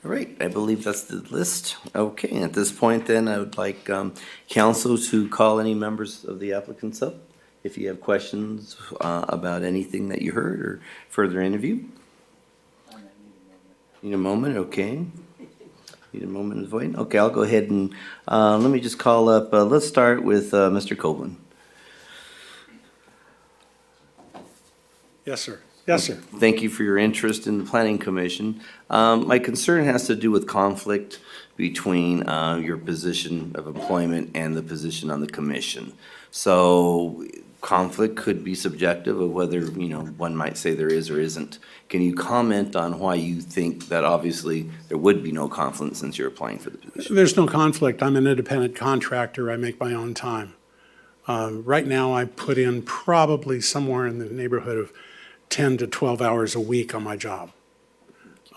All right, I believe that's the list. Okay, at this point then, I would like council to call any members of the applicants up if you have questions about anything that you heard or further interview. Need a moment, okay. Need a moment of waiting. Okay, I'll go ahead and let me just call up, let's start with Mr. Copeland. Yes, sir. Yes, sir. Thank you for your interest in the Planning Commission. My concern has to do with conflict between your position of employment and the position on the commission. So conflict could be subjective of whether, one might say there is or isn't. Can you comment on why you think that obviously there would be no conflict since you're applying for the position? There's no conflict. I'm an independent contractor. I make my own time. Right now, I put in probably somewhere in the neighborhood of 10 to 12 hours a week on my job.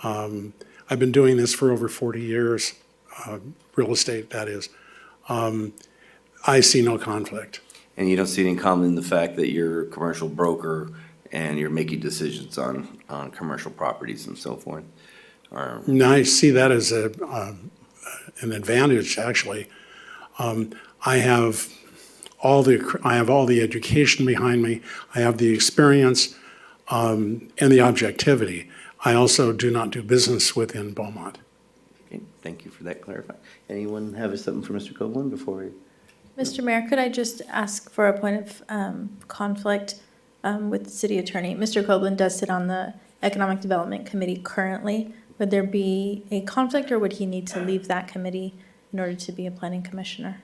I've been doing this for over 40 years, real estate, that is. I see no conflict. And you don't see any conflict in the fact that you're a commercial broker and you're making decisions on commercial properties and so forth? No, I see that as an advantage, actually. I have all the education behind me. I have the experience and the objectivity. I also do not do business within Beaumont. Okay, thank you for that clarifying. Anyone have something for Mr. Copeland before we? Mr. Mayor, could I just ask for a point of conflict with the city attorney? Mr. Copeland does sit on the Economic Development Committee currently. Would there be a conflict, or would he need to leave that committee in order to be a planning commissioner?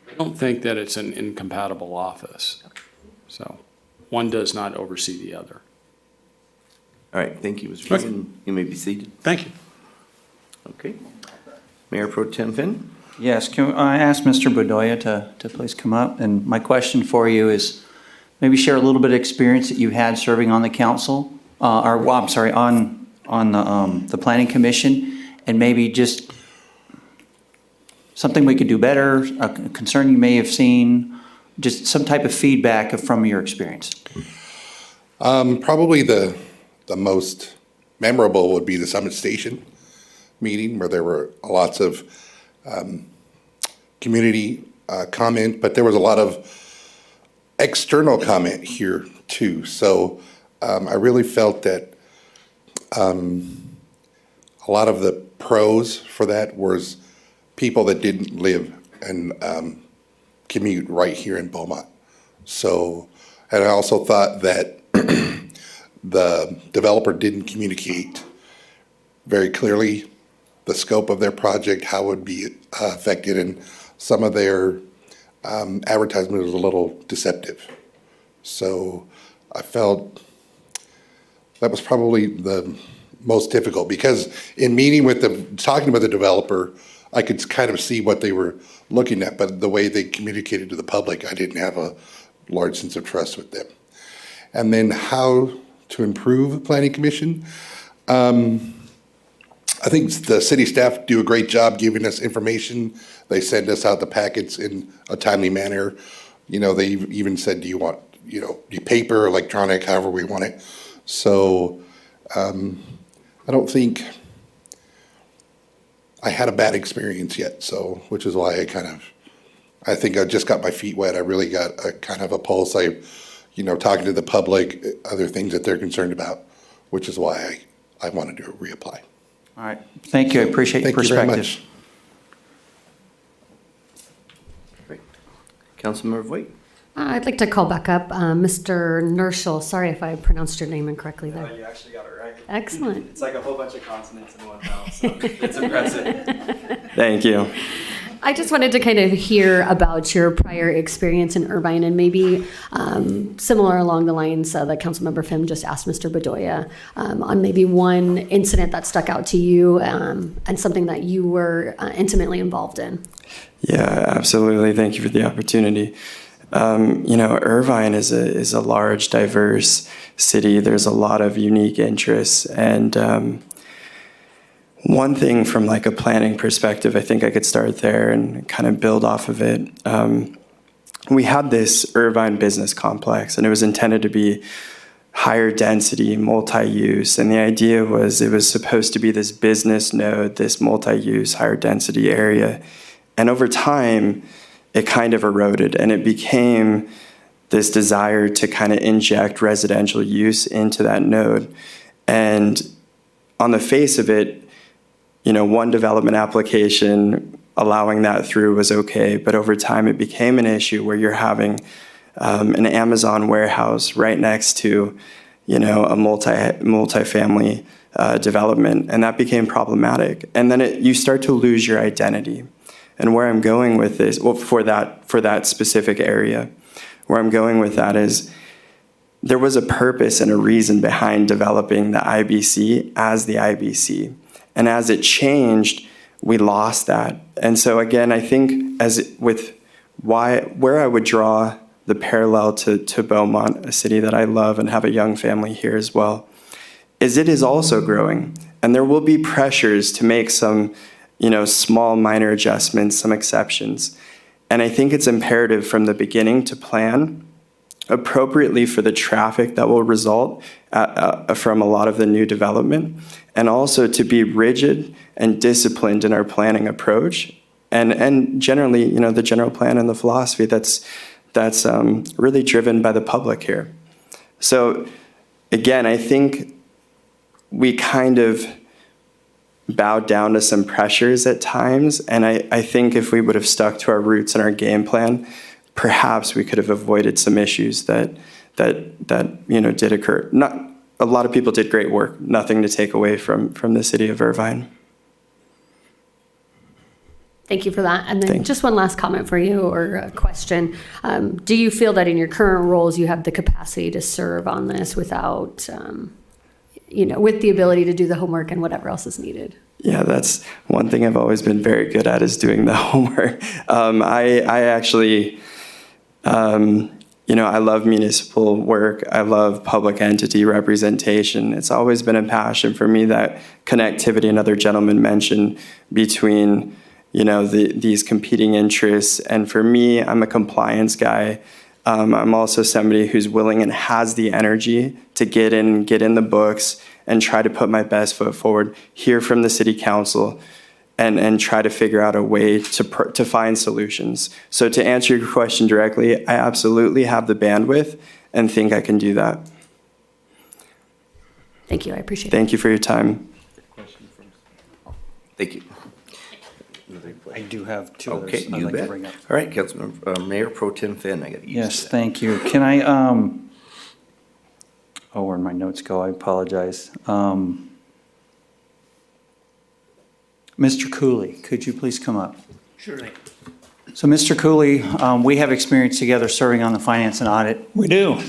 I don't think that it's an incompatible office. So one does not oversee the other. All right, thank you, Mr. Copeland. You may be seated. Thank you. Okay. Mayor Pro Tem Finn? Yes, can I ask Mr. Bedoya to please come up? And my question for you is maybe share a little bit of experience that you had serving on the council, on the Planning Commission, and maybe just something we could do better, a concern you may have seen, just some type of feedback from your experience. Probably the most memorable would be the Summit Station meeting, where there were lots of community comment, but there was a lot of external comment here too. So I really felt that a lot of the pros for that was people that didn't live and commute right here in Beaumont. So, and I also thought that the developer didn't communicate very clearly the scope of their project, how it would be affected, and some of their advertisement was a little deceptive. So I felt that was probably the most difficult because in meeting with talking with the developer, I could kind of see what they were looking at, but the way they communicated to the public, I didn't have a large sense of trust with them. And then how to improve the planning commission. I think the city staff do a great job giving us information. They send us out the packets in a timely manner. You know, they even said, do you want, you know, paper, electronic, however we want it. So I don't think I had a bad experience yet, so, which is why I think I just got my feet wet. I really got a kind of a pulse. Talking to the public, other things that they're concerned about, which is why I wanted to reapply. All right, thank you, I appreciate your Thank you very perspective. much. Great. Councilmember Voigt. I'd like to call back up Mr. Nerschel. Sorry if I pronounced your name incorrectly there. You actually got it right. Excellent. It's like a whole bunch of consonants in one vowel, so it's impressive. Thank you. I just wanted to kind of hear about your prior experience in Irvine and maybe similar along the lines that Councilmember Pham just asked Mr. Bedoya on maybe one incident that stuck out to you and something that you were intimately involved in. Yeah, absolutely. Thank you for the opportunity. Irvine is a large, diverse city. There's a lot of unique interests. And one thing from like a planning perspective, I think I could start there and kind of build off of it. We had this Irvine business complex, and it was intended to be higher density, multi-use. And the idea was it was supposed to be this business node, this multi-use, higher density area. And over time, it kind of eroded, and it became this desire to kind of inject residential use into that node. And on the face of it, one development application allowing that through was okay, but over time it became an issue where you're having an Amazon warehouse right next to, a multi-family development, and that became problematic. And then you start to lose your identity. And where I'm going with this, well, for that specific area, where I'm going with that is there was a purpose and a reason behind developing the IBC as the IBC. And as it changed, we lost that. And so again, I think where I would draw the parallel to Beaumont, a city that I love and have a young family here as well, is it is also growing. And there will be pressures to make some small minor adjustments, some exceptions. And I think it's imperative from the beginning to plan appropriately for the traffic that will result from a lot of the new development, and also to be rigid and disciplined in our planning approach. And generally, the general plan and the philosophy that's really driven by the public here. So again, I think we kind of bowed down to some pressures at times. And I think if we would have stuck to our roots and our game plan, perhaps we could have avoided some issues that did occur. Not a lot of people did great work, nothing to take away from the city of Irvine. Thank you for that. And then just one last comment for you or a question. Do you feel that in your current roles you have the capacity to serve on this without with the ability to do the homework and whatever else is needed? Yeah, that's one thing I've always been very good at is doing the homework. I actually, I love municipal work. I love public entity representation. It's always been a passion for me, that connectivity another gentleman mentioned between, these competing interests. And for me, I'm a compliance guy. I'm also somebody who's willing and has the energy to get in the books and try to put my best foot forward, hear from the city council, and try to figure out a way to find solutions. So to answer your question directly, I absolutely have the bandwidth and think I can do that. Thank you, I appreciate it. Thank you for your time. Thank you. I do have two others Okay, I'd you like to bet. bring up. All right, Councilmember, Mayor Pro Tem Finn, I got to use Yes, that. thank you. Can I, where'd my notes go? I apologize. Mr. Cooley, could you please come up? Surely. So, Mr. Cooley, we have experience together serving on the Finance and Audit. We do.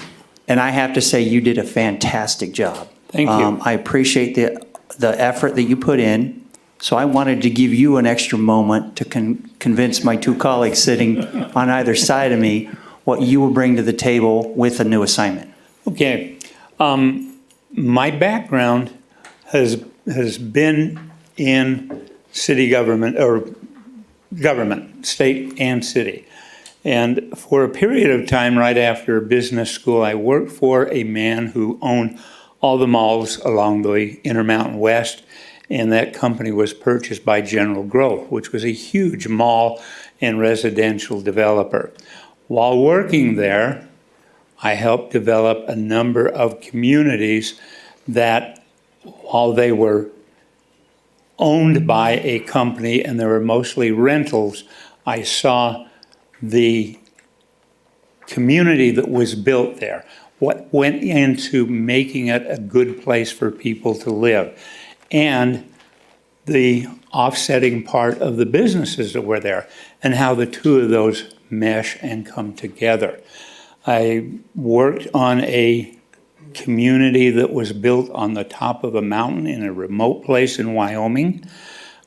And I have to say, you did a fantastic job. Thank you. I appreciate the effort that you put in. So I wanted to give you an extra moment to convince my two colleagues sitting on either side of me what you will bring to the table with a new assignment. Okay. My background has been in city government, or government, state and city. And for a period of time right after business school, I worked for a man who owned all the malls along the Intermountain West, and that company was purchased by General Growth, which was a huge mall and residential developer. While working there, I helped develop a number of communities that, while they were owned by a company and they were mostly rentals, I saw the community that was built there, what went into making it a good place for people to live, and the offsetting part of the businesses that were there, and how the two of those mesh and come together. I worked on a community that was built on the top of a mountain in a remote place in Wyoming.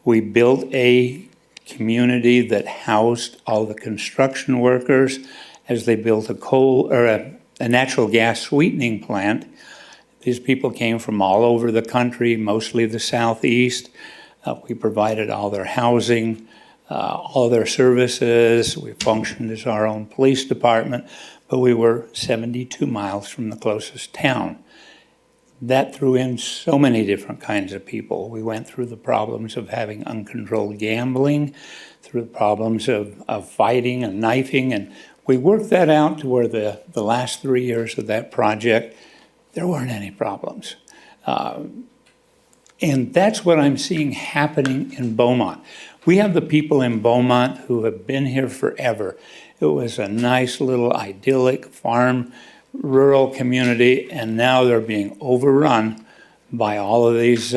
We built a community that housed all the construction workers as they built a coal or a natural gas sweetening plant. These people came from all over the country, mostly the southeast. We provided all their housing, all their services. We functioned as our own police department, but we were 72 miles from the closest town. That threw in so many different kinds of people. We went through the problems of having uncontrolled gambling, through the problems of fighting and knifing, and we worked that out to where the last 3 years of that project, there weren't any problems. And that's what I'm seeing happening in Beaumont. We have the people in Beaumont who have been here forever. It was a nice little idyllic farm, rural community, and now they're being overrun by all of these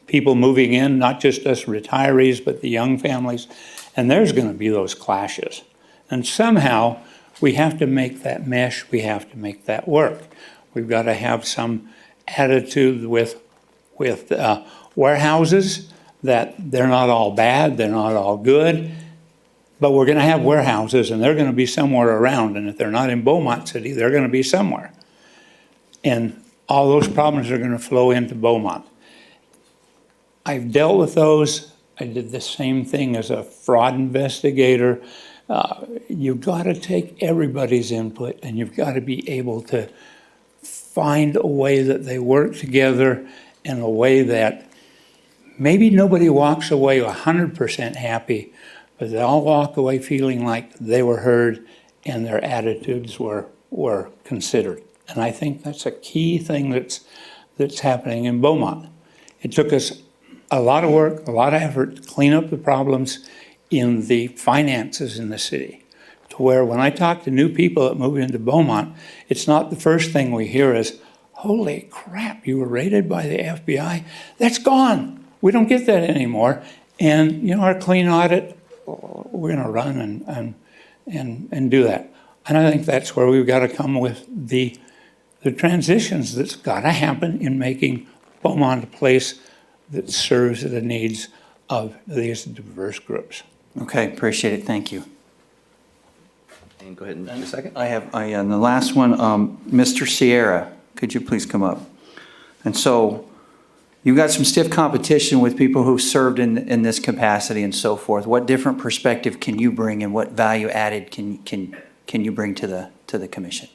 people moving in, not just us retirees, but the young families. And there's going to be those clashes. And somehow we have to make that mesh, we have to make that work. We've got to have some attitude with warehouses, that they're not all bad, they're not all good, but we're going to have warehouses and they're going to be somewhere around. And if they're not in Beaumont City, they're going to be somewhere. And all those problems are going to flow into Beaumont. I've dealt with those. I did the same thing as a fraud investigator. You've got to take everybody's input and you've got to be able to find a way that they work together in a way that maybe nobody walks away 100% happy, but they all walk away feeling like they were heard and their attitudes were considered. And I think that's a key thing that's happening in Beaumont. It took us a lot of work, a lot of effort to clean up the problems in the finances in the city, to where when I talk to new people that move into Beaumont, it's not the first thing we hear is, holy crap, you were raided by the FBI? That's gone. We don't get that anymore. And, you know, our clean audit, we're going to run and do that. And I think that's where we've got to come with the transitions that's got to happen in making Beaumont a place that serves the needs of these diverse groups. Okay, appreciate it. Thank you. And go ahead and a second. And the last one, Mr. Sierra, could you please come up? And so you've got some stiff competition with people who served in this capacity and so forth. What different perspective can you bring and what value added can you bring to the commission?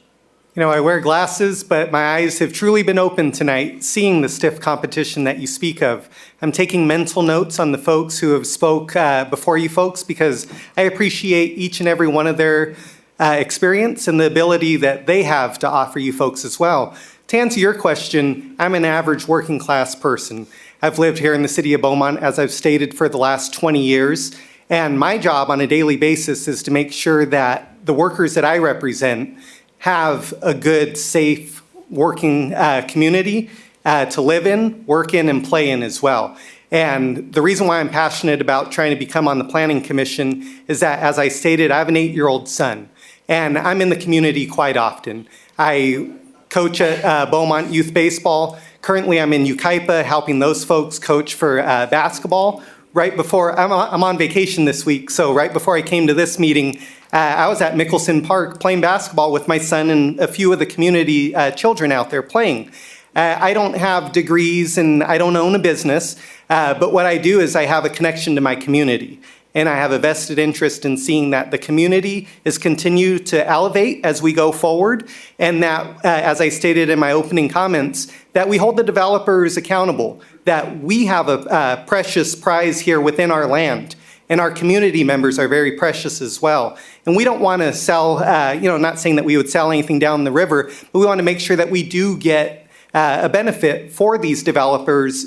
You know, I wear glasses, but my eyes have truly been opened tonight, seeing the stiff competition that you speak of. I'm taking mental notes on the folks who have spoke before you folks, because I appreciate each and every one of their experience and the ability that they have to offer you folks as well. To answer your question, I'm an average working class person. I've lived here in the city of Beaumont, as I've stated, for the last 20 years. And my job on a daily basis is to make sure that the workers that I represent have a good, safe, working community to live in, work in, and play in as well. And the reason why I'm passionate about trying to become on the Planning Commission is that, as I stated, I have an 8-year-old son, and I'm in the community quite often. I coach at Beaumont Youth Baseball. Currently, I'm in Yucaipa helping those folks coach for basketball. Right before, I'm on vacation this week, so right before I came to this meeting, I was at Mickelson Park playing basketball with my son and a few of the community children out there playing. I don't have degrees and I don't own a business, but what I do is I have a connection to my community. And I have a vested interest in seeing that the community is continue to elevate as we go forward. And that, as I stated in my opening comments, that we hold the developers accountable, that we have a precious prize here within our land. And our community members are very precious as well. And we don't want to sell, not saying that we would sell anything down the river, but we want to make sure that we do get a benefit for these developers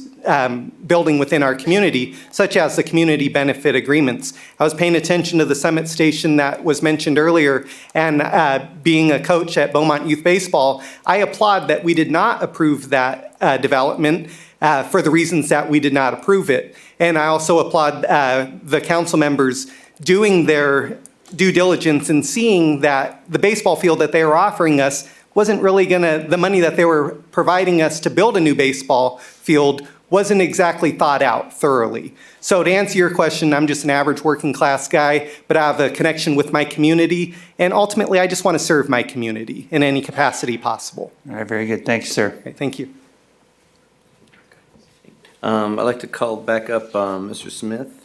building within our community, such as the community benefit agreements. I was paying attention to the Summit Station that was mentioned earlier, and being a coach at Beaumont Youth Baseball, I applaud that we did not approve that development for the reasons that we did not approve it. And I also applaud the council members doing their due diligence and seeing that the baseball field that they were offering us wasn't really the money that they were providing us to build a new baseball field wasn't exactly thought out thoroughly. So to answer your question, I'm just an average working class guy, but I have a connection with my community, and ultimately I just want to serve my community in any capacity possible. All right, very good. Thanks, sir. Okay, thank you. I'd like to call back up Mr. Smith.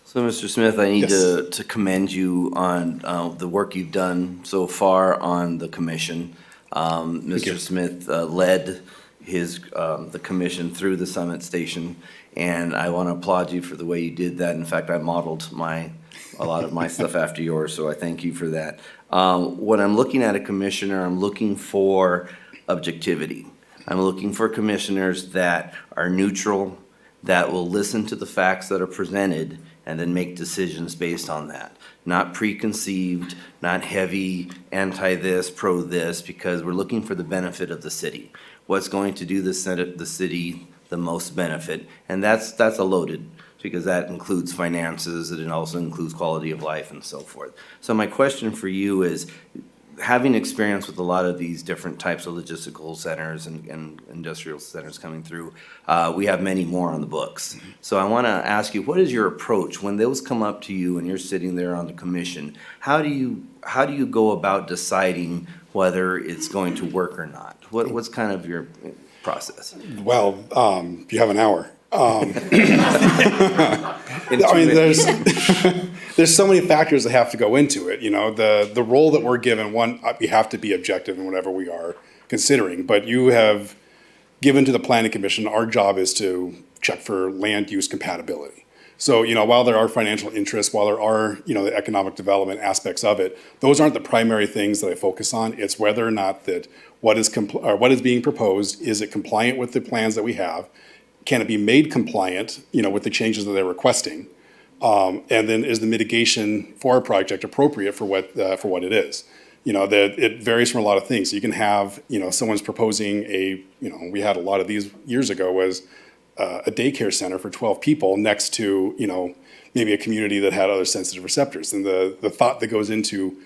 So, Mr. Smith, I need to commend you on the work you've done so far on the commission. Mr. Smith led the commission through the Summit Station, and I want to applaud you for the way you did that. In fact, I modeled a lot of my stuff after yours, so I thank you for that. When I'm looking at a commissioner, I'm looking for objectivity. I'm looking for commissioners that are neutral, that will listen to the facts that are presented, and then make decisions based on that. Not preconceived, not heavy, anti-this, pro-this, because we're looking for the benefit of the city. What's going to do the city the most benefit? And that's a loaded, because that includes finances, and it also includes quality of life and so forth. So my question for you is, having experience with a lot of these different types of logistical centers and industrial centers coming through, we have many more on the books. So I want to ask you, what is your approach when those come up to you and you're sitting there on the commission? How do you go about deciding whether it's going to work or not? What's kind of your process? Well, you have an hour. I mean, there's so many factors that have to go into it. You know, the role that we're given, we have to be objective in whatever we are considering. But you have given to the Planning Commission, our job is to check for land use compatibility. So, you know, while there are financial interests, while there are, you know, the economic development aspects of it, those aren't the primary things that I focus on. It's whether or not that what is being proposed, is it compliant with the plans that we have? Can it be made compliant, you know, with the changes that they're requesting? And then is the mitigation for a project appropriate for what it is? You know, that it varies from a lot of things. So you can have, you know, someone's proposing we had a lot of these years ago, was a daycare center for 12 people next to, you know, maybe a community that had other sensitive receptors. And the thought that goes into,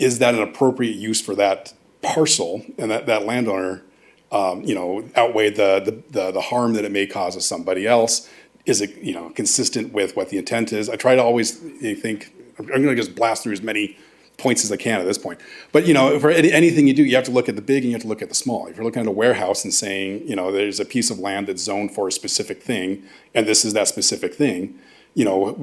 is that an appropriate use for that parcel and that landowner, you know, outweigh the harm that it may cause of somebody else? Is it, you know, consistent with what the intent is? I try to always think, I'm going to just blast through as many points as I can at this point. But, you know, for anything you do, you have to look at the big and you have to look at the small. If you're looking at a warehouse and saying, you know, there's a piece of land that's zoned for a specific thing, and this is that specific thing, you know,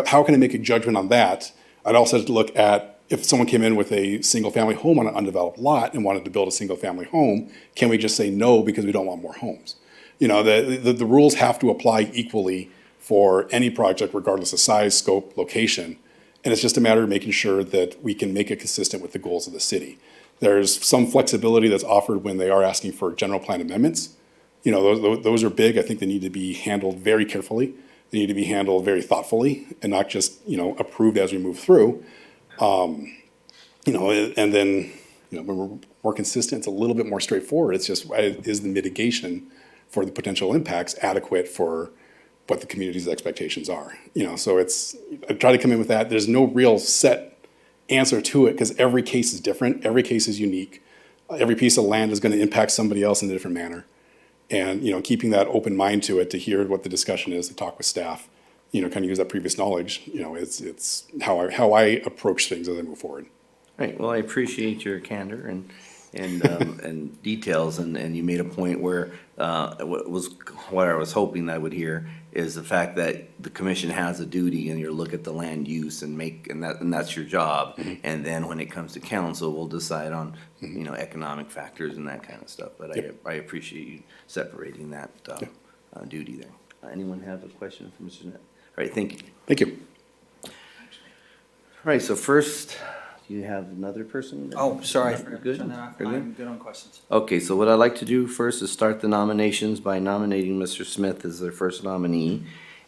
how can I make a judgment on that? I'd also have to look at, if someone came in with a single-family home on an undeveloped lot and wanted to build a single-family home, can we just say no because we don't want more homes? You know, the rules have to apply equally for any project, regardless of size, scope, location. And it's just a matter of making sure that we can make it consistent with the goals of the city. There's some flexibility that's offered when they are asking for general plan amendments. You know, those are big. I think they need to be handled very carefully. They need to be handled very thoughtfully and not just, you know, approved as we move through. You know, and then, you know, when we're more consistent, it's a little bit more straightforward. It's just, is the mitigation for the potential impacts adequate for what the community's expectations are. So I try to come in with that. There's no real set answer to it because every case is different. Every case is unique. Every piece of land is going to impact somebody else in a different manner. And, keeping that open mind to it, to hear what the discussion is, to talk with staff, kind of use that previous knowledge, it's how I approach things as I move forward. Right, well, I appreciate your candor and and details, and you made a point where what I was hoping I would hear is the fact that the commission has a duty and you look at the land use and that's your job. And then when it comes to council, we'll decide on, economic factors and that kind of stuff. But I appreciate you separating that duty there. Anyone have a question for Mr. Smith? All right, thank you. Thank you. All right, so first, do you have another person? Oh, sorry. You're good? I'm You're good? good on questions. Okay, so what I'd like to do first is start the nominations by nominating Mr. Smith as their first nominee.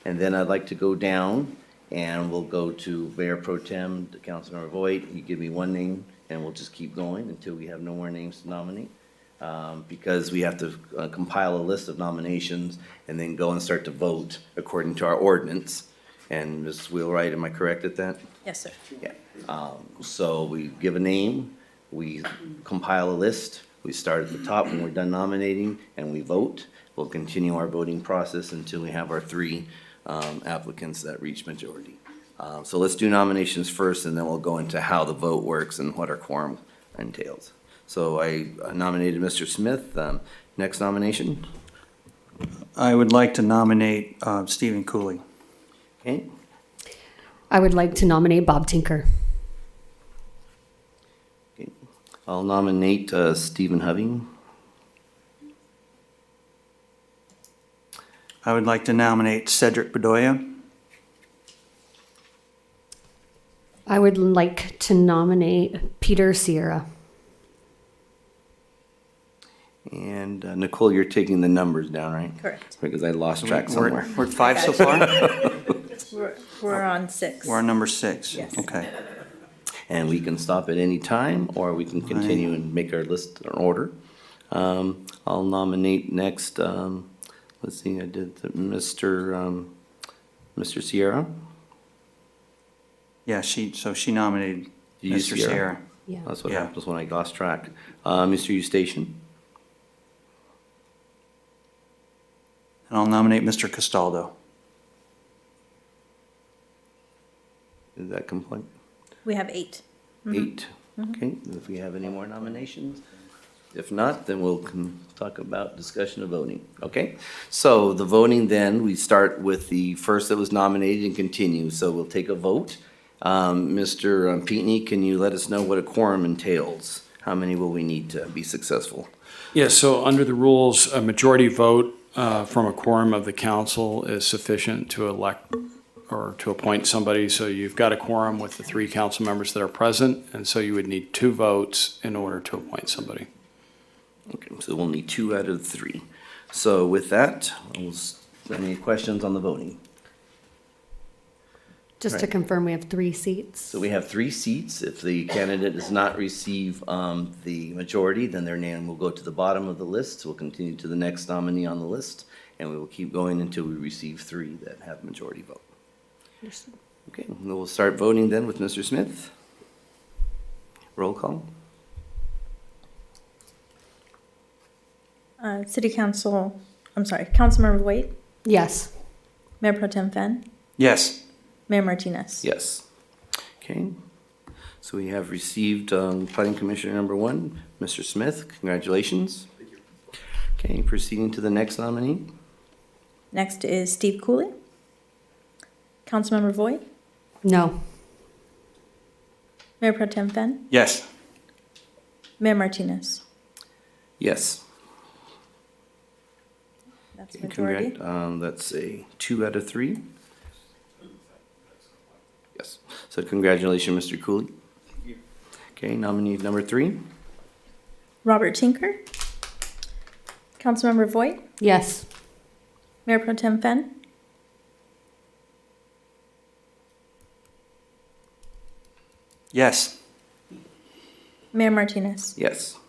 And then I'd like to go down and we'll go to Mayor Pro Tem, to Councilmember Voigt. You give me one name and we'll just keep going until we have no more names to nominate. Because we have to compile a list of nominations and then go and start to vote according to our ordinance. And Ms. Wheelwright, am I correct at that? Yes, sir. Yeah. So we give a name, we compile a list, we start at the top when we're done nominating, and we vote. We'll continue our voting process until we have our three applicants that reach majority. So let's do nominations first, and then we'll go into how the vote works and what our quorum entails. So I nominated Mr. Smith. Next nomination? I would like to nominate Stephen Cooley. Okay. I would like to nominate Bob Tinker. I'll nominate Stephen Hovey. I would like to nominate Cedric Bedoya. I would like to nominate Peter Sierra. And Nicole, you're taking the numbers down, right? Correct. Because I lost track somewhere. We're at 5 so far? We're on 6. We're on number 6. Yes. Okay. And we can stop at any time, or we can continue and make our list in order. I'll nominate next, let's see, I did Mr. Sierra. Yeah, she nominated You Mr. Sierra? Sierra. Yeah. That's what Yeah. happens when I lost track. Mr. Eustachian, And I'll nominate Mr. Castaldo. is that complete? We have 8. 8, okay, if we have any more nominations. If not, then we'll talk about discussion of voting, okay? So the voting then, we start with the first that was nominated and continue, so we'll take a vote. Mr. Peatney, can you let us know what a quorum entails? How many will we need to be successful? Yes, so under the rules, a majority vote from a quorum of the council is sufficient to elect or to appoint somebody. So you've got a quorum with the 3 council members that are present, and so you would need 2 votes in order to appoint somebody. Okay, so we'll need 2 out of 3. So with that, any questions on the voting? Just to Right. confirm, we have 3 seats. So we have 3 seats. If the candidate does not receive the majority, then their name will go to the bottom of the list. We'll continue to the next nominee on the list, and we will keep going until we receive 3 that have majority vote. Understood. Okay, and we'll start voting then with Mr. Smith. Roll call. Councilmember Voigt, Yes. Mayor Pro Tem Fenn, Yes. Mayor Martinez. Yes. Okay, so we have received Planning Commissioner number 1, Mr. Smith. Congratulations. Okay, proceeding to the next nominee. Next is Steve Cooley. Councilmember Voigt, No. Mayor Pro Tem Fenn, Yes. Mayor Martinez. Yes. That's Okay, majority. That's a 2 out of 3. Yes. So congratulations, Mr. Cooley. Okay, nominee number 3. Robert Tinker. Councilmember Voigt, Yes. Mayor Pro Tem Fenn, Yes. Mayor Martinez. Yes.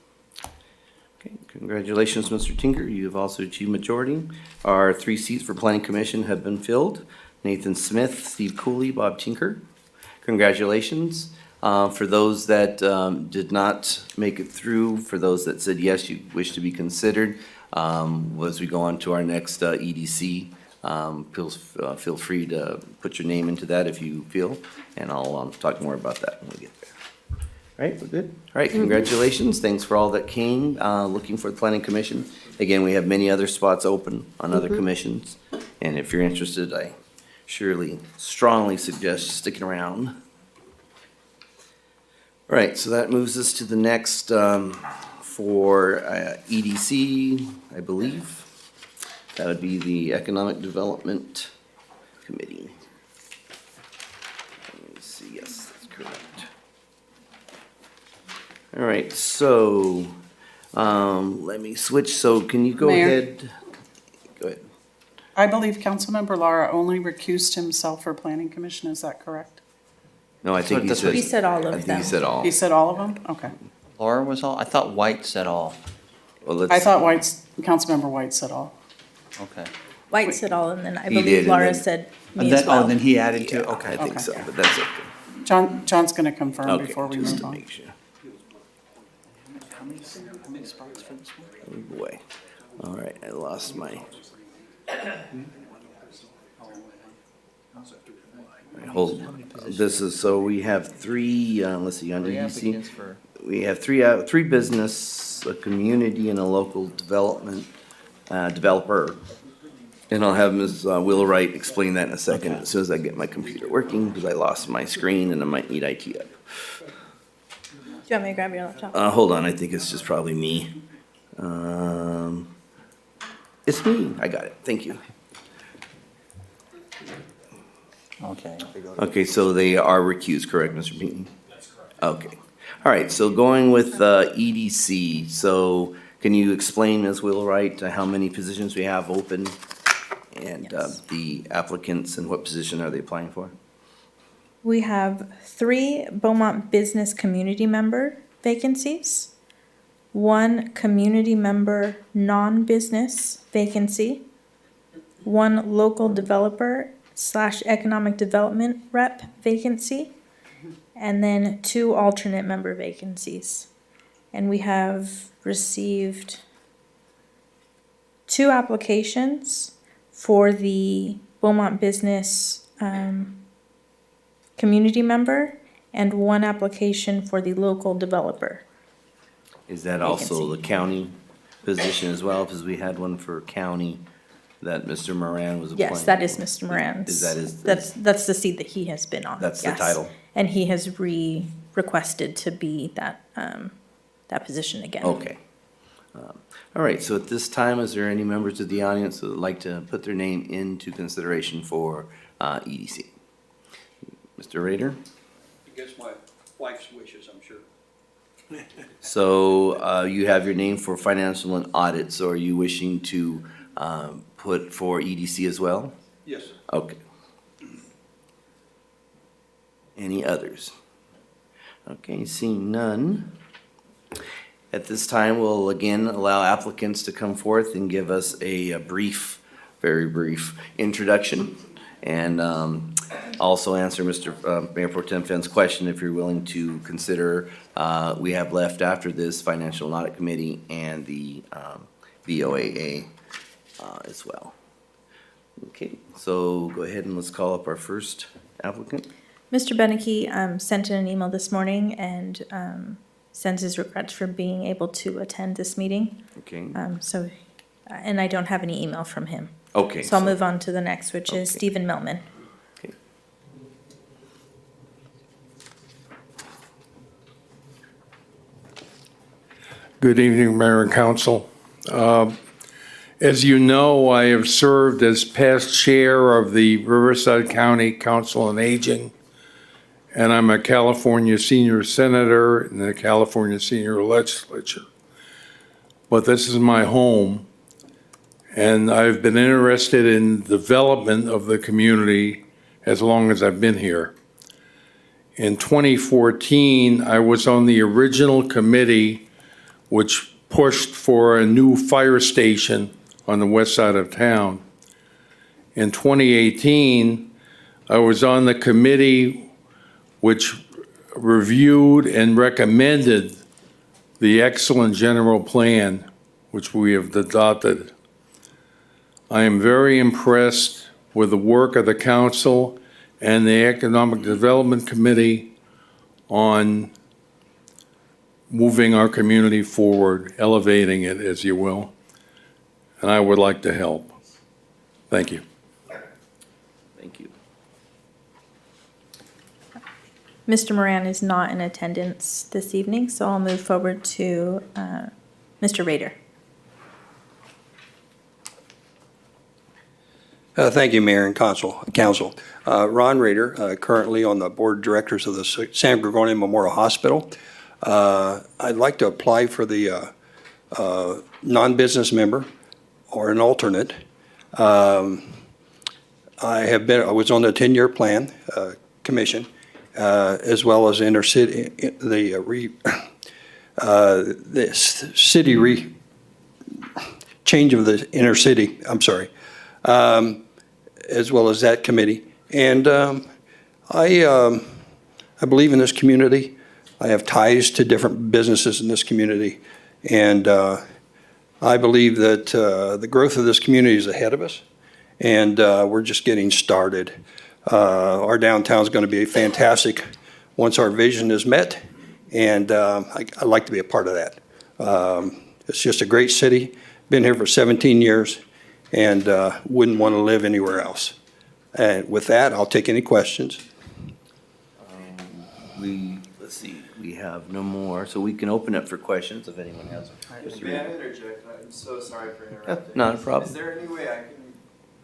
Okay, Congratulations, Mr. Tinker. You have also achieved majority. Our 3 seats for Planning Commission have been filled. Nathan Smith, Steve Cooley, Bob Tinker. Congratulations. For those that did not make it through, for those that said yes, you wish to be considered, as we go on to our next EDC, feel free to put your name into that if you feel, and I'll talk more about that when we get there. All right, we're good. All right, congratulations. Thanks for all that came, looking for the Planning Commission. Again, we have many other spots open on other commissions, and if you're interested, I surely, strongly suggest sticking around. All right, so that moves us to the next for EDC, I believe. That would be the Economic Development Committee. Let me see, yes, that's correct. All right, so let me switch. So can you go Mayor? ahead? Go ahead. I believe Councilmember Lara only recused himself for Planning Commission, is that correct? No, I think he said. He said all of I think them. he said all. He said all of them? Okay. Laura was all, I thought White said all. Well, I thought Councilmember White said all. Okay. White said all, and then I He did, believe and Laura then- said And me then, as well. oh, then he added to, okay. I think Okay. so, but that's okay. John's going to confirm Okay, before we just move to on. make sure. How many spots for this one? Oh, boy. All right, I lost my. All right, hold, this is, so we have 3, let's see, under EDC. We have three business, a community, and a local development, developer. And I'll have Ms. Wheelwright explain that in a second, as soon as I get my computer working, because I lost my screen and I might need IT up. Do you want me to grab your laptop? Hold on, I think it's just probably me. It's me, I got it, thank you. Okay. Okay, so they are recused, correct, Mr. Beaton? That's correct. Okay. All right, so going with EDC, so can you explain, Ms. Wheelwright, how many positions we have open? And the applicants and what position are they applying for? We have 3 Beaumont Business Community Member vacancies, 1 Community Member Non-Business vacancy, 1 Local Developer / Economic Development Rep vacancy, and then 2 alternate member vacancies. And we have received 2 applications for the Beaumont Business Community Member and 1 application for the Local Developer. Is that also the county position as well? Because we had one for county that Mr. Moran was applying. Yes, that is Mr. Moran's. Is that his? That's the seat that he has been on. That's the yes. title. And he has requested to be that position again. Okay. All right, so at this time, is there any members of the audience that would like to put their name into consideration for EDC? Mr. Rader? Against my wife's wishes, I'm sure. So you have your name for financial and audit, so are you wishing to put for EDC as well? Yes, sir. Okay. Any others? Okay, seeing none. At this time, we'll again allow applicants to come forth and give us a brief, very brief introduction. And also answer Mr. Mayor Pro Tem Fenn's question, if you're willing to consider, we have left after this Financial and Audit Committee and the VOAA as well. Okay, so go ahead and let's call up our first applicant. Mr. Beneke sent in an email this morning and sends his regrets for being able to attend this meeting. Okay. And I don't have any email from him. Okay. So I'll move on to the next, which is Stephen Millman. Okay. Good evening, Mayor and Council. As you know, I have served as past chair of the Riverside County Council on Aging, and I'm a California senior senator in the California Senior Legislature. But this is my home, and I've been interested in development of the community as long as I've been here. In 2014, I was on the original committee which pushed for a new fire station on the west side of town. In 2018, I was on the committee which reviewed and recommended the excellent general plan which we have adopted. I am very impressed with the work of the council and the Economic Development Committee on moving our community forward, elevating it, as you will. And I would like to help. Thank you. Thank you. Mr. Moran is not in attendance this evening, so I'll move forward to Mr. Rader. Thank you, Mayor and Council. Ron Rader, currently on the Board of Directors of the San Gregorio Memorial Hospital. I'd like to apply for the non-business member or an alternate. I was on the 10-year plan commission, as well as intercity, change of the inner city, I'm sorry, as well as that committee. And I believe in this community. I have ties to different businesses in this community. And I believe that the growth of this community is ahead of us. And we're just getting started. Our downtown is going to be fantastic once our vision is met. And I'd like to be a part of that. It's just a great city. Been here for 17 years and wouldn't want to live anywhere else. And with that, I'll take any questions. Let's see, we have no more, so we can open up for questions if anyone has. May I interject? I'm so sorry for interrupting. Not a problem. Is there any way I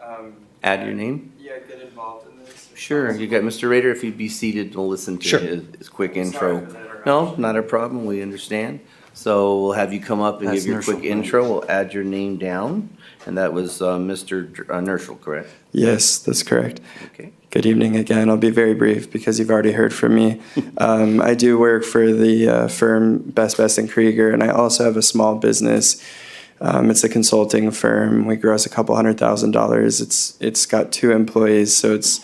can Add your name? yeah, get involved in this? Sure, you got Mr. Rader, if you'd be seated, we'll listen to Sure. his quick Sorry intro. for that interruption. No, not a problem, we understand. So we'll have you come up and That's give your quick Nerschel. intro, we'll add your name down, and that was Mr. Nerschel, correct? Yes, that's correct. Okay. Good evening again. I'll be very brief because you've already heard from me. I do work for the firm Best and Krieger, and I also have a small business. It's a consulting firm. We gross a couple $100,000. It's got 2 employees, so it's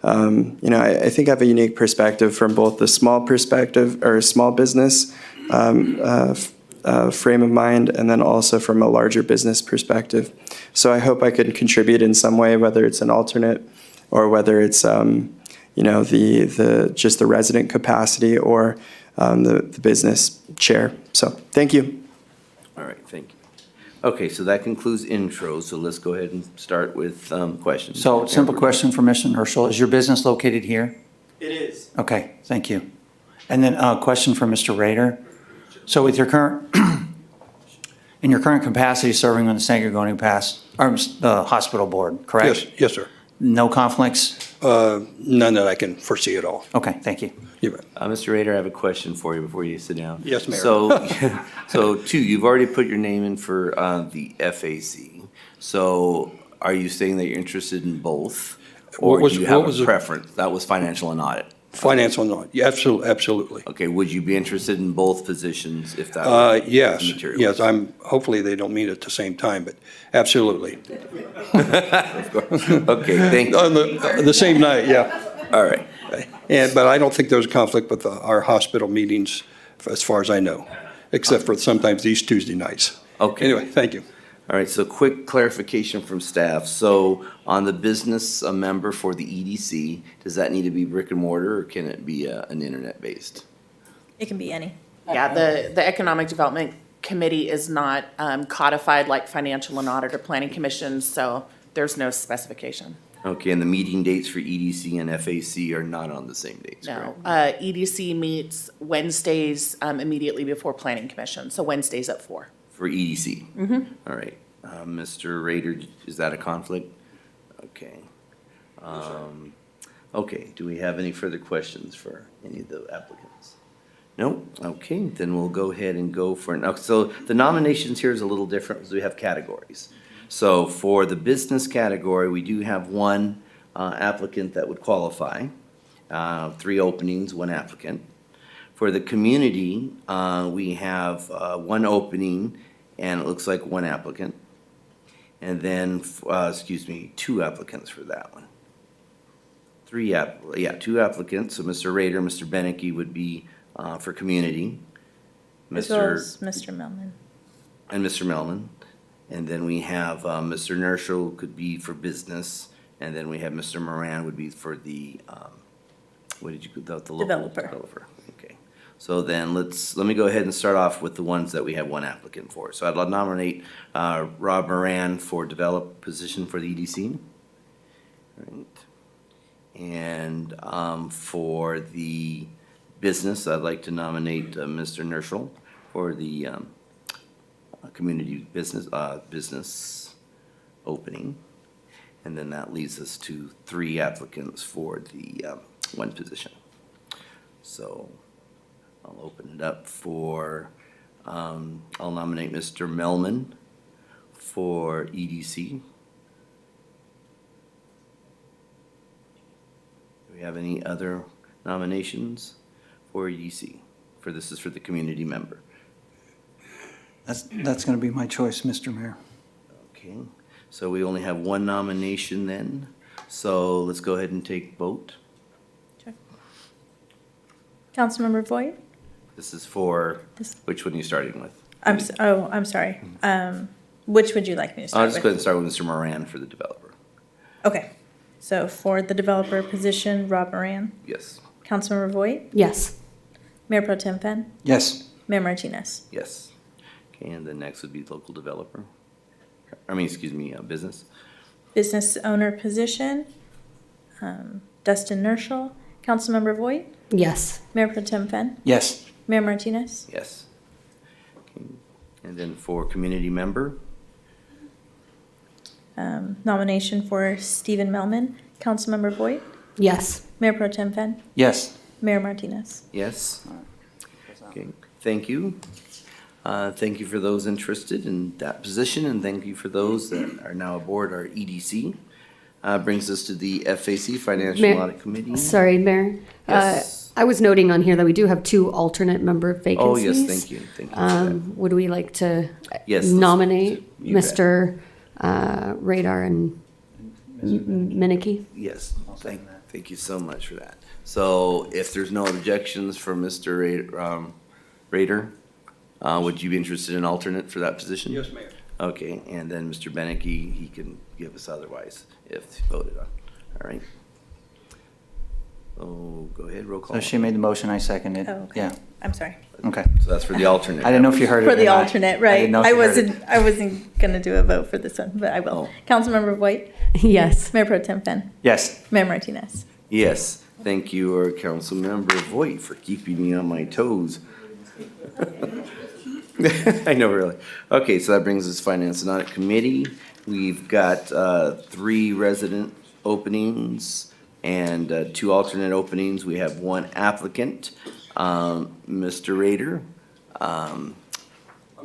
I think I have a unique perspective from both the small perspective or small business frame of mind, and then also from a larger business perspective. So I hope I could contribute in some way, whether it's an alternate or whether it's the just the resident capacity or the business chair. So thank you. All right, thank you. Okay, so that concludes intros, so let's go ahead and start with questions. So, simple question for Mr. Herschel. Is your business located here? It is. Okay, thank you. And then a question for Mr. Rader. So with your current, in your current capacity serving on the San Gregorio the hospital board, correct? Yes, yes, sir. No conflicts? None that I can foresee at all. Okay, thank you. You bet. Mr. Rader, I have a question for you before you sit down. Yes, Mayor. So 2, you've already put your name in for the FAC. So are you saying that you're interested in both? Or What was- do you have what was a the- preference? That was financial and audit. Financial and audit, yeah, absolutely. Okay, would you be interested in both positions if that were Yes, materials? yes, hopefully they don't meet at the same time, but absolutely. Okay, thank you. On the same night, yeah. All right. But I don't think there's a conflict with our hospital meetings, as far as I know, except for sometimes these Tuesday nights. Okay. Anyway, thank you. All right, so quick clarification from staff. So on the business member for the EDC, does that need to be brick and mortar or can it be an internet-based? It can be any. Yeah, the Economic Development Committee is not codified like Financial and Audit or Planning Commission, so there's no specification. Okay, and the meeting dates for EDC and FAC are not on the same dates, No, correct? EDC meets Wednesdays immediately before Planning Commission, so Wednesdays at 4. For EDC? Mhm. All right. Mr. Rader, is that a conflict? Okay. Okay, do we have any further questions for any of the applicants? No? Okay, then we'll go ahead and go for, now, so the nominations here is a little different because we have categories. So for the business category, we do have one applicant that would qualify, 3 openings, 1 applicant. For the community, we have 1 opening and it looks like one applicant. And then, two applicants for that one. Two applicants, so Mr. Rader, Mr. Beneke would be for community. As well as Mr. Melman. And Mr. Melman. And then we have Mr. Nerschel could be for business, and then we have Mr. Moran would be for the, what did you, the local? Developer. Okay. So then let me go ahead and start off with the ones that we have one applicant for. So I'd nominate Rob Moran for develop position for the EDC. Right. And for the business, I'd like to nominate Mr. Nerschel for the community business opening. And then that leads us to 3 applicants for the one position. So I'll open it up for, I'll nominate Mr. Melman for EDC. Do we have any other nominations for EDC? This is for the community member. That's going to be my choice, Mr. Mayor. Okay, so we only have one nomination then. So let's go ahead and take vote. Councilmember Voigt? This is for, which one are you starting with? I'm sorry. Which would you like me to I'll start just with? go ahead and start with Mr. Moran for the developer. Okay, so for the developer position, Rob Moran. Yes. Councilmember Voigt? Yes. Mayor Pro Tem Fenn? Yes. Mayor Martinez? Yes. Okay, and the next would be local developer. Business. Business owner position, Dustin Nerschel. Councilmember Voigt? Yes. Mayor Pro Tem Fenn? Yes. Mayor Martinez? Yes. Okay. And then for community member, Nomination for Stephen Melman. Councilmember Voigt? Yes. Mayor Pro Tem Fenn? Yes. Mayor Martinez? yes. Okay, thank you. Thank you for those interested in that position, and thank you for those that are now aboard our EDC. Brings us to the FAC, Financial Mayor- Audit Committee. Sorry, Mayor. Yes. I was noting on here that we do have 2 alternate member vacancies. Oh, yes, thank you. Thank you for that. Would we like to Yes, let's- nominate you bet. Mr. Radar and Menike? Yes, thank you so much for that. So if there's no objections from Mr. Rader, would you be interested in alternate for that position? Yes, Mayor. Okay, and then Mr. Beneke, he can give us otherwise if voted on. All right. Oh, go ahead, roll call. So she made the motion, I seconded. Oh, okay. Yeah, I'm sorry. okay. So that's for the alternate. I didn't know if you heard it For or the not. alternate, I right. didn't know if you heard it. I wasn't gonna do a vote for this one, but I will. Councilmember Voigt? Yes. Mayor Pro Tem Fenn? Yes. Mayor Martinez? Yes, thank you, Councilmember Voigt, for keeping me on my toes. I know, really. Okay, so that brings us Finance and Audit Committee. We've got 3 resident openings and 2 alternate openings. We have 1 applicant, Mr. Rader. I'm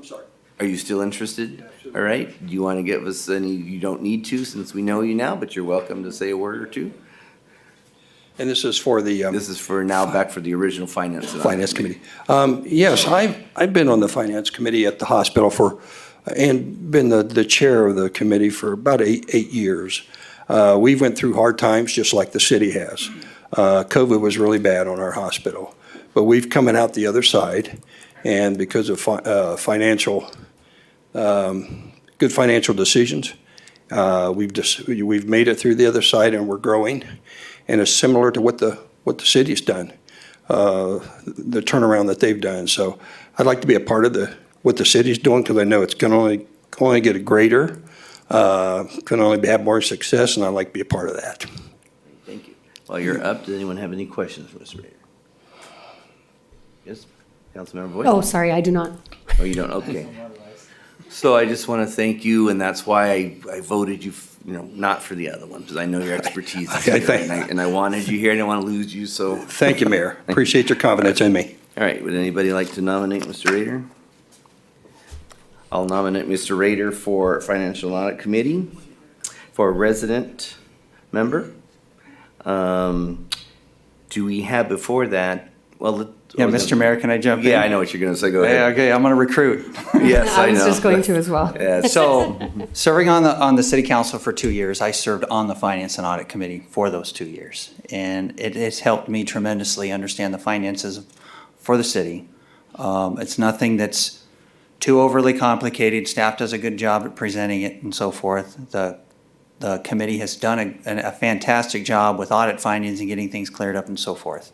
sorry. Are you still interested? All right, do you want to give us any, you don't need to since we know you now, but you're welcome to say a word or two. And this is for the This is for now back for the original Finance and Audit Finance Committee. Yes, I've been on the Finance Committee at the hospital and been the chair of the committee for about eight years. We went through hard times just like the city has. COVID was really bad on our hospital, but we've coming out the other side, and because of good financial decisions, we've made it through the other side, and we're growing. And it's similar to what the city's done, the turnaround that they've done. So I'd like to be a part of what the city's doing, because I know it's going to only get greater, can only have more success, and I'd like to be a part of that. Thank you. While you're up, does anyone have any questions for Mr. Rader? Yes, Councilmember Boyd? Oh, sorry, I do not. Oh, you don't, okay. So I just want to thank you, and that's why I voted you, not for the other one, because I know your expertise is here, and I wanted you here, and I didn't want to lose you, so. Thank you, Mayor. Appreciate your confidence in me. All right, would anybody like to nominate Mr. Rader? I'll nominate Mr. Rader for Financial Audit Committee for a resident member. Do we have before that, Well, Yeah, Mr. Mayor, can I jump in? Yeah, I know what you're going to say. Go Yeah, ahead. okay, I'm going to recruit. Yes, I know. I was just going to as well. Yes. So, serving on the city council for 2 years, I served on the Finance and Audit Committee for those 2 years. And it has helped me tremendously understand the finances for the city. It's nothing that's too overly complicated. Staff does a good job at presenting it and so forth. The committee has done a fantastic job with audit findings and getting things cleared up and so forth.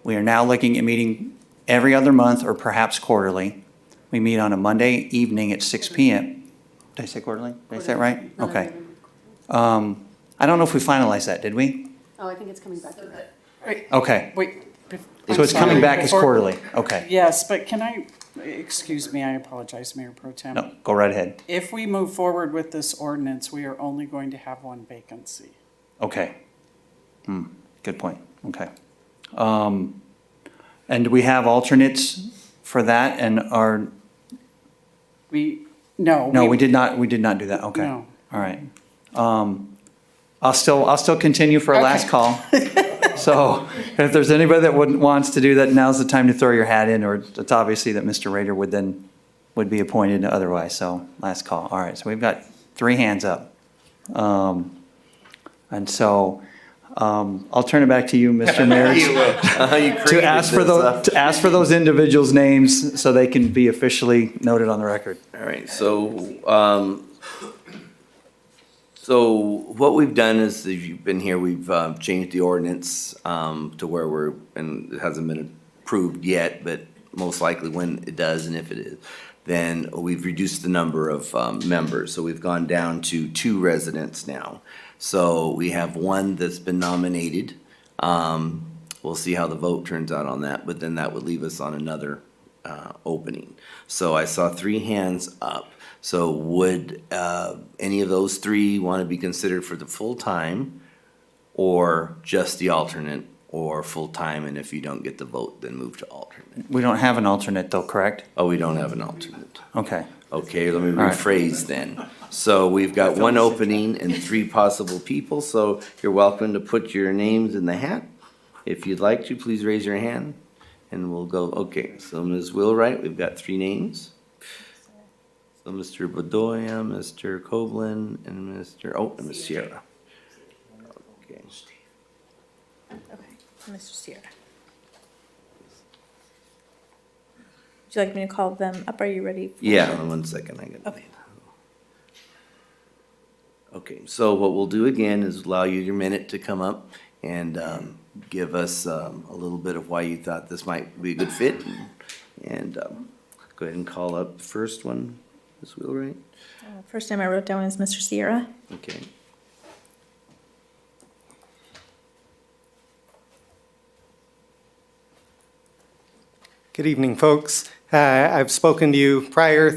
We are now looking at meeting every other month or perhaps quarterly. We meet on a Monday evening at 6 p.m. Did I say quarterly? Did I say that right? Okay. I don't know if we finalized that, did we? Oh, I think it's coming back to that. Wait. Okay. I'm So it's sorry, coming back as before- quarterly? Okay. Yes, but can I, excuse me, I apologize, Mayor Pro Tem. No, go right ahead. If we move forward with this ordinance, we are only going to have one vacancy. Okay. Good point. Okay. And do we have alternates for that and are, No, we did not do that. Okay. No. All right. I'll still continue for a last call. So if there's anybody that wants to do that, now's the time to throw your hat in, or it's obviously that Mr. Rader would be appointed otherwise. So last call. All right. So we've got 3 hands up. And so I'll turn it back to you, Mr. Mayor, to ask for those individuals' names so they can be officially noted on the record. All right, so what we've done is, if you've been here, we've changed the ordinance to where and it hasn't been approved yet, but most likely when it does, and if it is, then we've reduced the number of members. So we've gone down to 2 residents now. So we have 1 that's been nominated. We'll see how the vote turns out on that, but then that would leave us on another opening. So I saw 3 hands up. So would any of those 3 want to be considered for the full-time, or just the alternate, or full-time, and if you don't get the vote, then move to alternate? We don't have an alternate though, correct? Oh, we don't have an alternate. Okay. Okay, let me All right. rephrase then. So we've got 1 opening and 3 possible people, so you're welcome to put your names in the hat. If you'd like to, please raise your hand, and we'll go, okay, so Ms. Wheelwright, we've got 3 names. So Mr. Bedoya, Mr. Coblin, and and Ms. Sierra. Okay. Okay, Mr. Sierra. Would you like me to call them up? Are you ready? Yeah, hold on 1 second, I got Okay. Okay, so what we'll do again is allow you your minute to come up and give us a little bit of why you thought this might be a good fit. And go ahead and call up the first one, Ms. Wheelwright. First name I wrote down is Mr. Sierra. Okay. Good evening, folks. I've spoken to you prior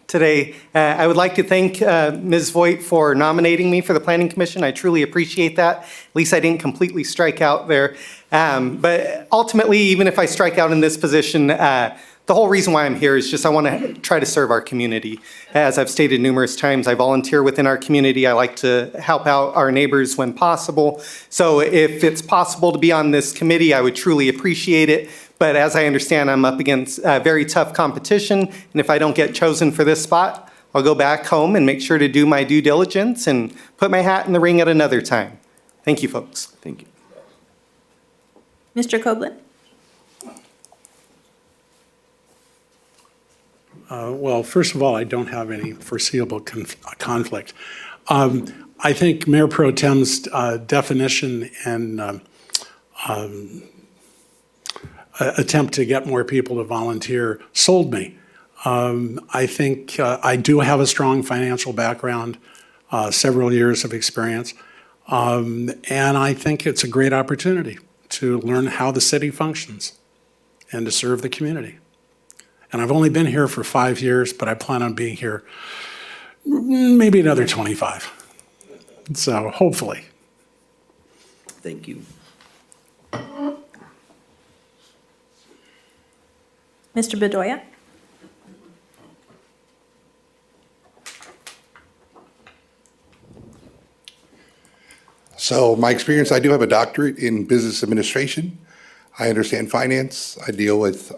today. I would like to thank Ms. Voigt for nominating me for the Planning Commission. I truly appreciate that. At least I didn't completely strike out there. But ultimately, even if I strike out in this position, the whole reason why I'm here is just I want to try to serve our community. As I've stated numerous times, I volunteer within our community. I like to help out our neighbors when possible. So if it's possible to be on this committee, I would truly appreciate it. But as I understand, I'm up against very tough competition. And if I don't get chosen for this spot, I'll go back home and make sure to do my due diligence and put my hat in the ring at another time. Thank you, folks. Thank you. Mr. Coblin? Well, first of all, I don't have any foreseeable conflict. I think Mayor Pro Tem's definition and attempt to get more people to volunteer sold me. I think I do have a strong financial background, several years of experience, and I think it's a great opportunity to learn how the city functions and to serve the community. And I've only been here for 5 years, but I plan on being here maybe another 25. So hopefully. Thank you. Mr. Bedoya? So my experience, I do have a doctorate in business administration. I understand finance. I deal with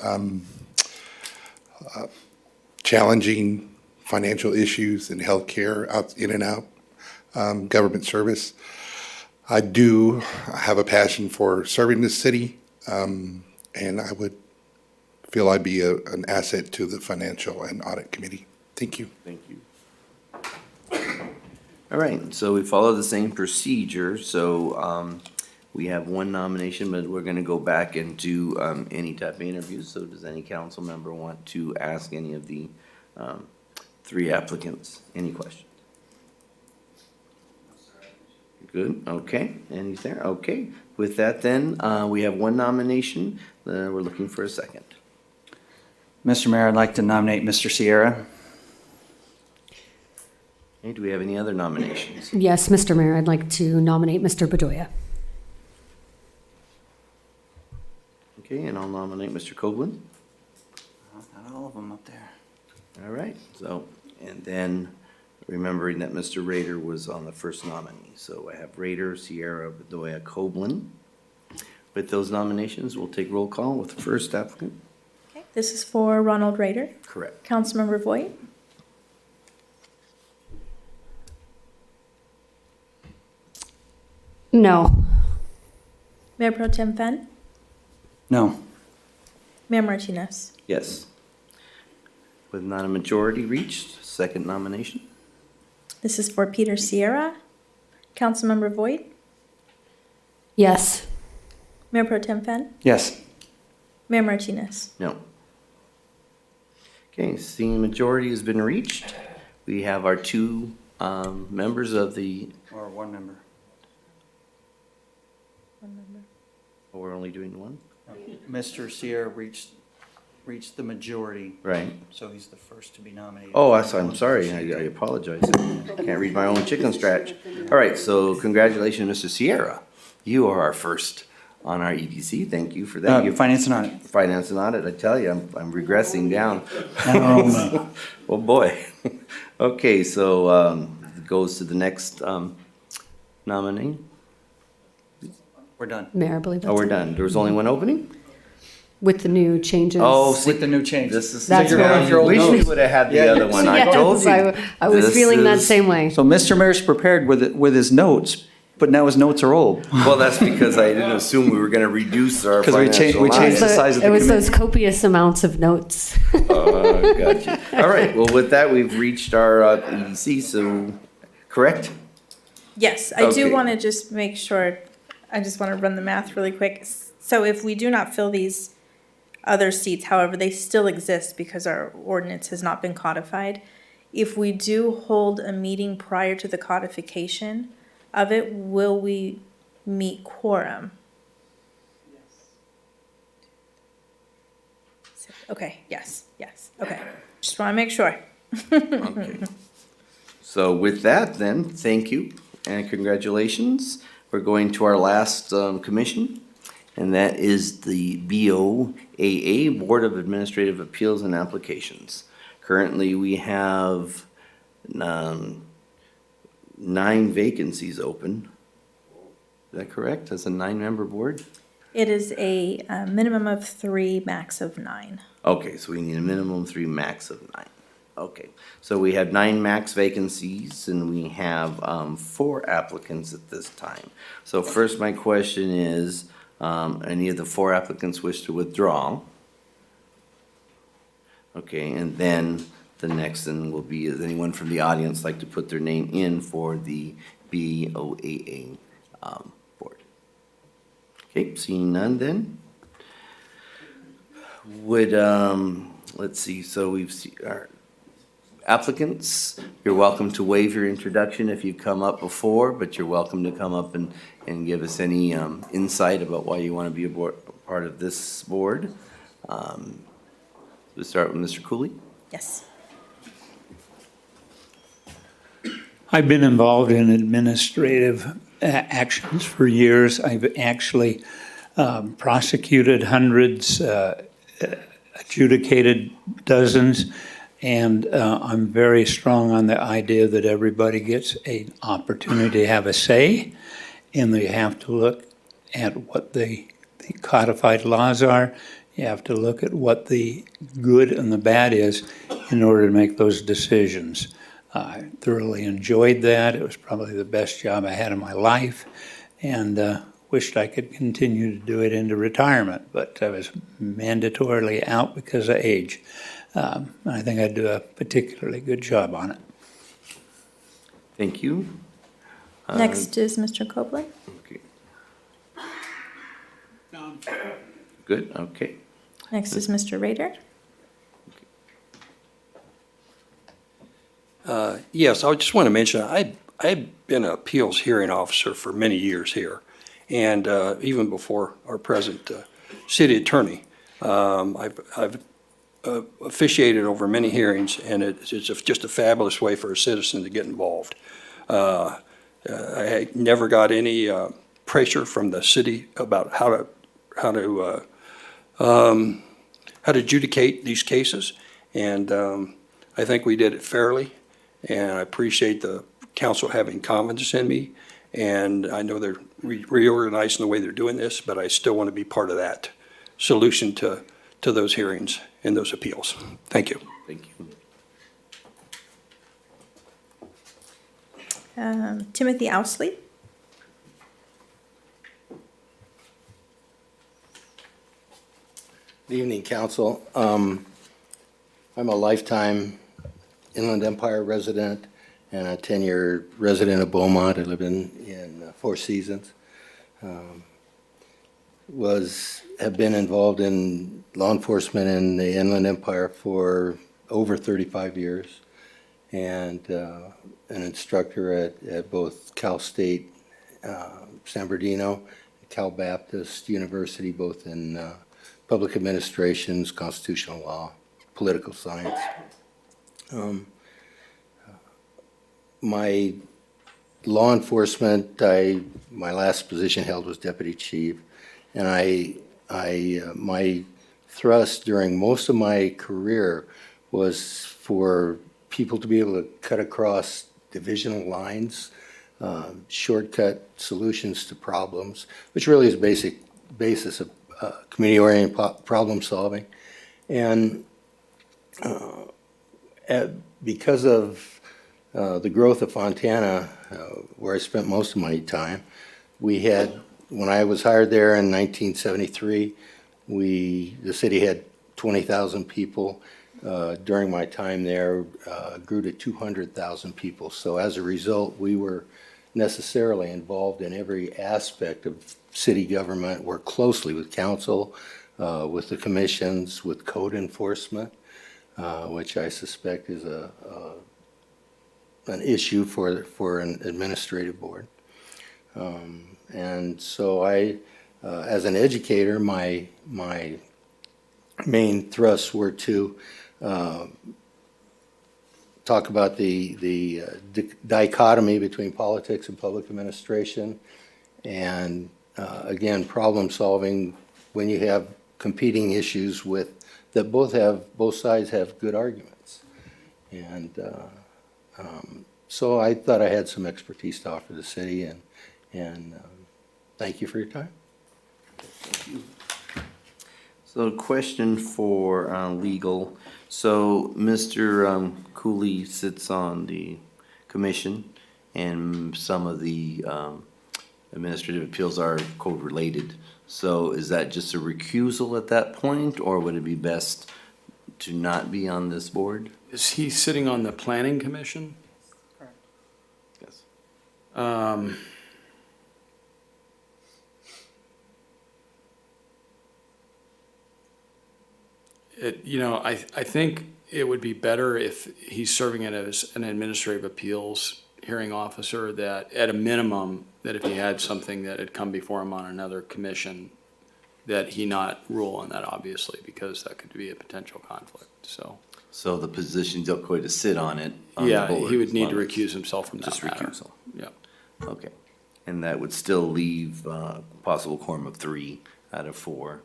challenging financial issues in healthcare, out in and out, government service. I do have a passion for serving this city, and I would feel I'd be an asset to the Financial and Audit Committee. Thank you. Thank you. All right, so we follow the same procedure, so we have one nomination, but we're gonna go back and do any type of interviews. So does any council member want to ask any of the three applicants any questions? Good, okay, anything, okay. With that then, we have one nomination, we're looking for a second. Mr. Mayor, I'd like to nominate Mr. Sierra. Okay, do we have any other nominations? Yes, Mr. Mayor, I'd like to nominate Mr. Bedoya. Okay, and I'll nominate Mr. Copeland. Not all of them up there. All right, so, and then remembering that Mr. Rader was on the first nominee. So I have Rader, Sierra, Bedoya, Copeland. With those nominations, we'll take roll call with the first applicant. Okay, this is for Ronald Rader. Correct. Councilmember Voight. No. Mayor Pro Tem Fenn. No. Mayor Martinez. Yes. With not a majority reached, second nomination. This is for Peter Sierra. Councilmember Voight. Yes. Mayor Pro Tem Fenn. Yes. Mayor Martinez. No. Okay, seeing majority has been reached, we have our two members of the, Or one member. oh, we're only doing one? Mr. Sierra reached the majority. Right. So he's the first to be nominated. Oh, I'm sorry, I apologize. Can't read my own chicken scratch. All right, so congratulations, Mr. Sierra. You are our first on our EDC. Thank you for that. Finance and Audit. Finance and Audit, I tell you, I'm regressing down. Enrollment. Oh, boy. Okay, so it goes to the next nominee. We're done. Mayor, I believe that's Oh, we're it. done. There was only one opening? With the new changes. Oh, see, With the new change. this is. That's I where- wish we would have had the Yeah, other one. I Yes, told you. I was This feeling that is- same way. So Mr. Mayor's prepared with his notes, but now his notes are old. Well, that's because I didn't assume we were gonna reduce our 'Cause we changed- financial we line. changed the size of the It was committee. those copious amounts of notes. Gotcha. All right, well, with that, we've reached our EDC, so, correct? Yes, I do Okay. want to just make sure, I just want to run the math really quick. So if we do not fill these other seats, however, they still exist because our ordinance has not been codified. If we do hold a meeting prior to the codification of it, will we meet quorum? Okay, yes, okay. Just want to make sure. Okay. So with that, then, thank you and congratulations. We're going to our last commission, and that is the BOAA, Board of Administrative Appeals and Applications. Currently, we have 9 vacancies open. Is that correct? That's a 9-member board? It is a minimum of 3, max of 9. Okay, so we need a minimum 3, max of 9. Okay, so we have 9 max vacancies and we have 4 applicants at this time. So first, my question is, any of the 4 applicants wish to withdraw? Okay, and then the next then will be, is anyone from the audience like to put their name in for the BOAA board? Okay, seeing none then. Would, let's see, so we've seen our applicants, you're welcome to waive your introduction if you've come up before, but you're welcome to come up and give us any insight about why you want to be a part of this board. We'll start with Mr. Cooley. Yes. I've been involved in administrative actions for years. I've actually prosecuted hundreds, adjudicated dozens, and I'm very strong on the idea that everybody gets an opportunity to have a say, and they have to look at what the the codified laws are. You have to look at what the good and the bad is in order to make those decisions. I thoroughly enjoyed that. It was probably the best job I had in my life, and wished I could continue to do it into retirement, but I was mandatorily out because of age. I think I'd do a particularly good job on it. Thank you. Next is Mr. Copeland. Okay. Good, okay. Next is Mr. Rader. Yes, I just want to mention, I've been an appeals hearing officer for many years here, and even before our present city attorney. I've officiated over many hearings, and it's just a fabulous way for a citizen to get involved. I never got any pressure from the city about how to adjudicate these cases, and I think we did it fairly. And I appreciate the council having confidence in me. And I know they're reorganizing the way they're doing this, but I still want to be part of that solution to those hearings and those appeals. Thank you. Thank you. Timothy Owsley. Good evening, council. I'm a lifetime Inland Empire resident and a 10-year resident of Beaumont. I live in Four Seasons. Have been involved in law enforcement in the Inland Empire for over 35 years, and an instructor at both Cal State San Bernardino, Cal Baptist University, both in public administrations, constitutional law, political science. My law enforcement, my last position held was deputy chief, and my thrust during most of my career was for people to be able to cut across divisional lines, shortcut solutions to problems, which really is basic basis of community-oriented problem solving. And because of the growth of Fontana, where I spent most of my time, we had, when I was hired there in 1973, the city had 20,000 people. During my time there, grew to 200,000 people. So as a result, we were necessarily involved in every aspect of city government, worked closely with council, with the commissions, with code enforcement, which I suspect is an issue for an administrative board. And so as an educator, my main thrusts were to talk about the dichotomy between politics and public administration, and again, problem solving when you have competing issues that both sides have good arguments. And so I thought I had some expertise to offer the city, and thank you for your time. Thank you. So question for legal. So Mr. Cooley sits on the commission, and some of the administrative appeals are code-related. So is that just a recusal at that point, or would it be best to not be on this board? Is he sitting on the planning commission? Correct. Yes. I think it would be better if he's serving it as an administrative appeals hearing officer, that at a minimum, that if he had something that had come before him on another commission, that he not rule on that, obviously, because that could be a potential conflict, so. So the position's going to sit on it on the Yeah, board, he would as need to long as- recuse himself from that Just matter. recusal. Yeah. Okay. And that would still leave possible quorum of 3 out of 4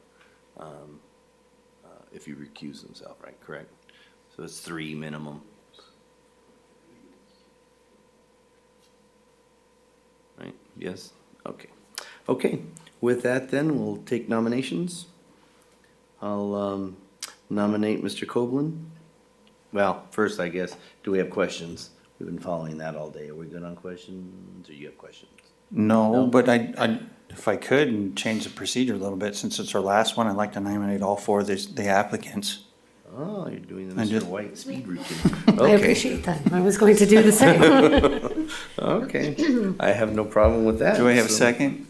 if he recused himself, right? Correct? So it's 3 minimum. Right? Yes? Okay. Okay. With that then, we'll take nominations. I'll nominate Mr. Copeland. Well, first, I guess, do we have questions? We've been following that all day. Are we good on questions, or you have questions? No, but if I could and change the procedure a little bit, since it's our last one, I'd like to nominate all four of the applicants. Oh, you're doing the I Mr. did. White speed routine. I Okay. appreciate that. I was going to do the same. Okay, I have no problem with that. Do I have a So- second?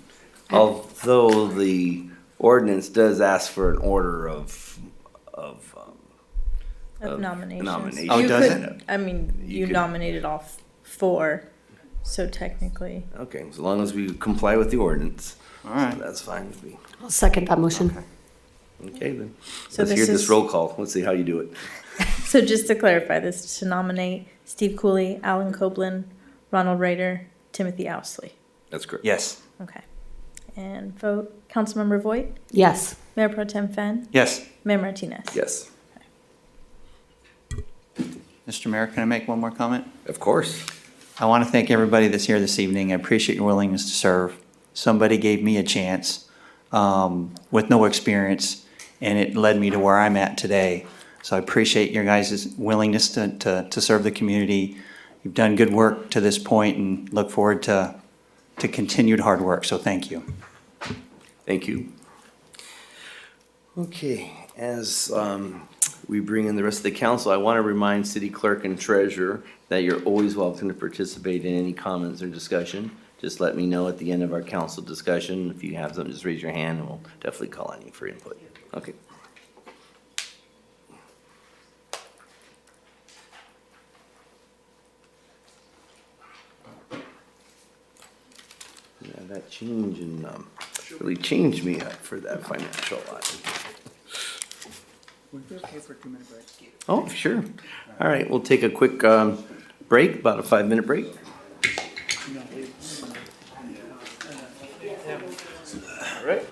Although the ordinance does ask for an order of Nominations. nominations. Oh, You does could- it? I mean, you could- nominated all four, so technically. Okay, as long as we comply with the ordinance. All right. That's fine with me. I'll second that motion. Okay, then. So Let's this hear this is- roll call. Let's see how you do it. So just to clarify, this is to nominate Steve Cooley, Alan Copeland, Ronald Rader, Timothy Owsley. That's correct. Yes. Okay. And vote, Councilmember Voigt, Yes. Mayor Pro Tem Fenn, Yes. Mayor Martinez. Yes, Mr. Mayor, can I make one more comment? of course. I want to thank everybody that's here this evening. I appreciate your willingness to serve. Somebody gave me a chance with no experience, and it led me to where I'm at today. So I appreciate your guys' willingness to serve the community. You've done good work to this point and look forward to continued hard work, so thank you. Thank you. Okay, as we bring in the rest of the council, I want to remind city clerk and treasurer that you're always welcome to participate in any comments or discussion. Just let me know at the end of our council discussion. If you have something, just raise your hand and we'll definitely call on you for input. Okay. Yeah, that change in, really changed me up for that financial audit. Would it be okay for a 2-minute break? Oh, sure. All right, we'll take a quick break, about a 5-minute break. All right.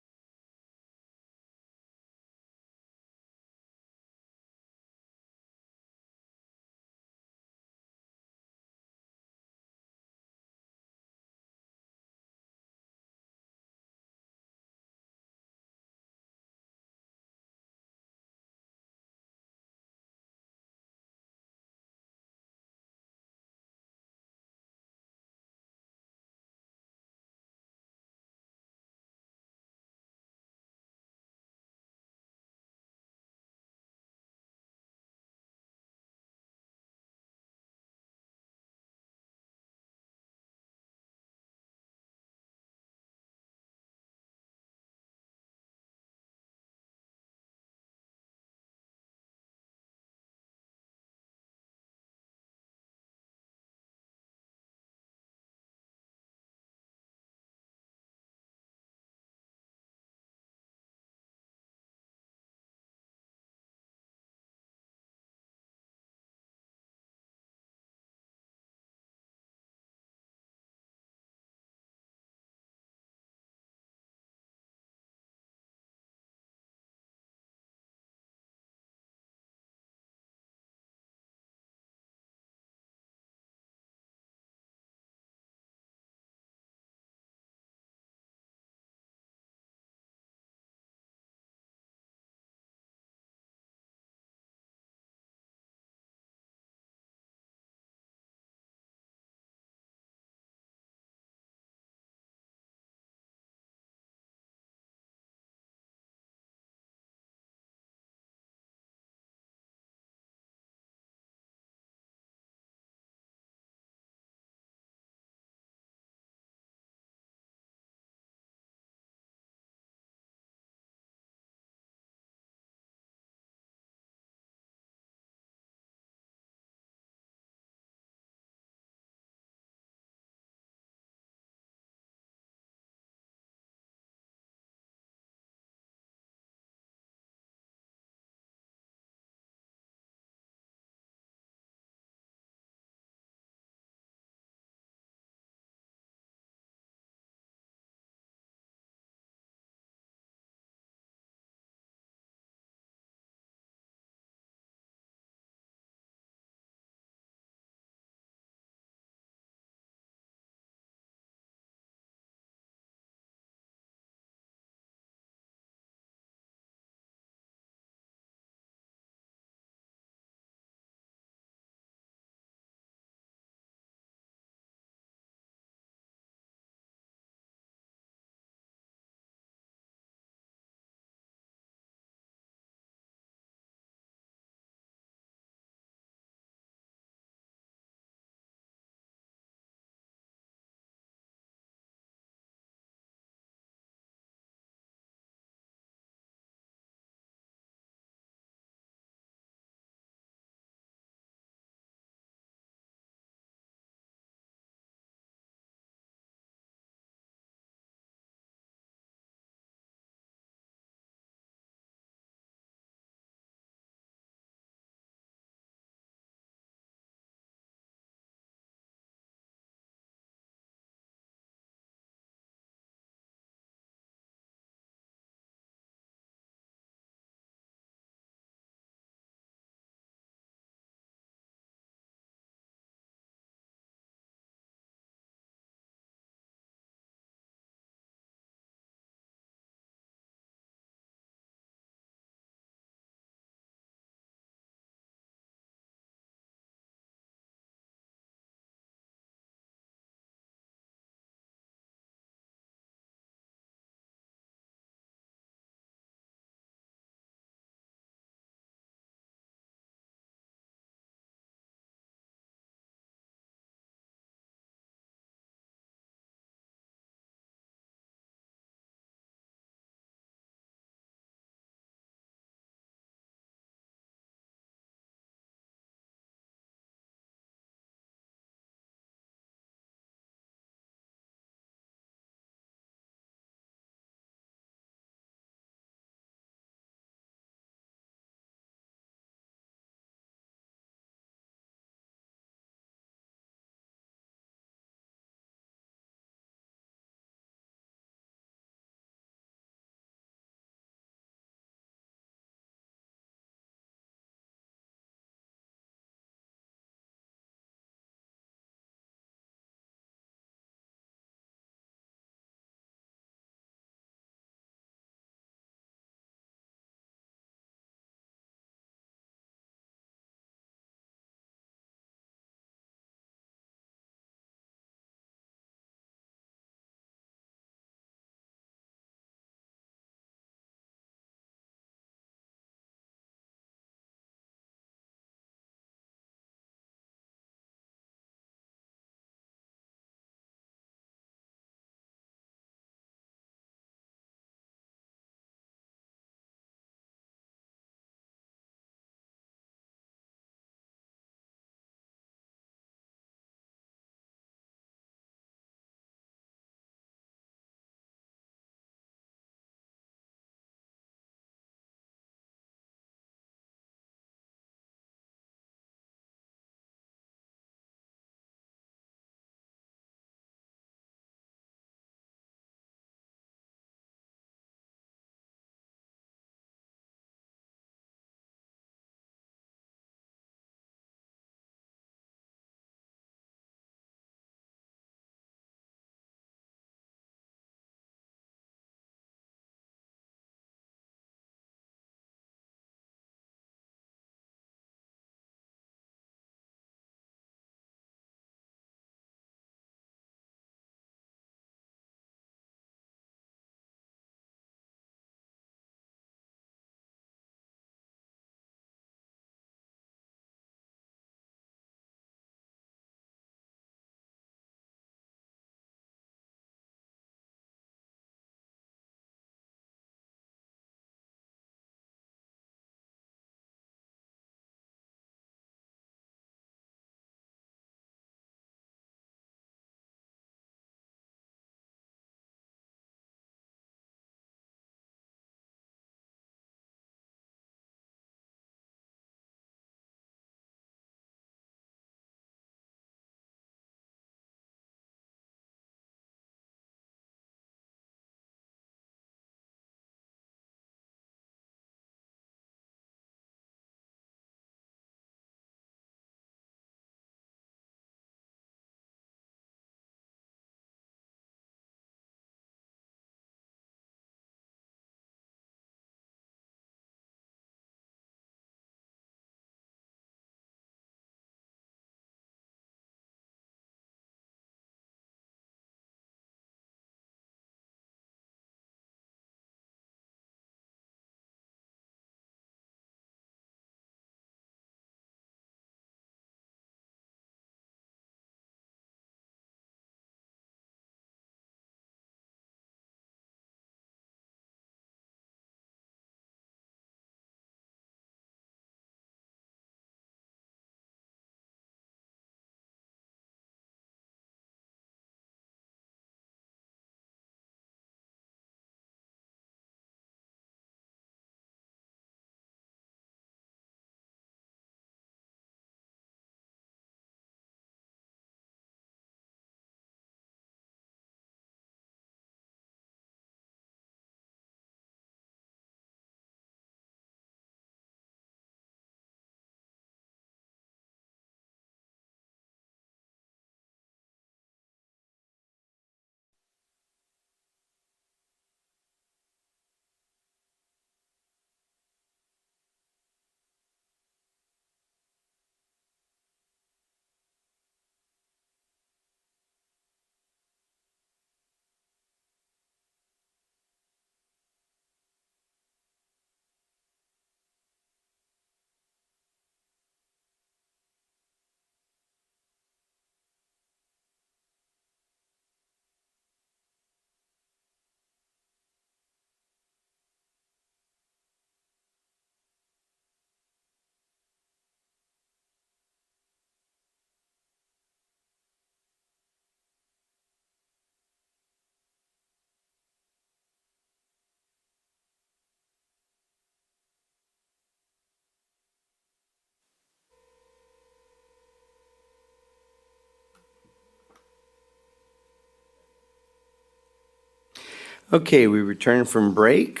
Okay, we return from break,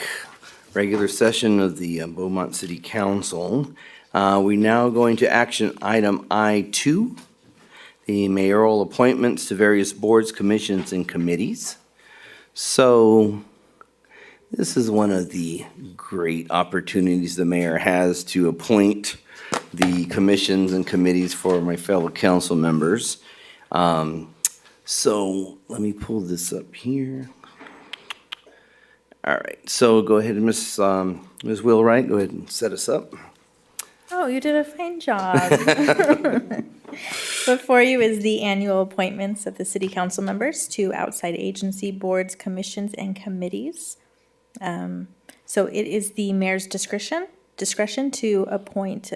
regular session of the Beaumont City Council. We now going to action item I2, the mayoral appointments to various boards, commissions, and committees. So this is one of the great opportunities the mayor has to appoint the commissions and committees for my fellow council members. So let me pull this up here. All right, so go ahead, Ms. Wheelwright, go ahead and set us up. Oh, you did a fine job. Before you is the annual appointments of the city council members to outside agency boards, commissions, and committees. So it is the mayor's discretion to appoint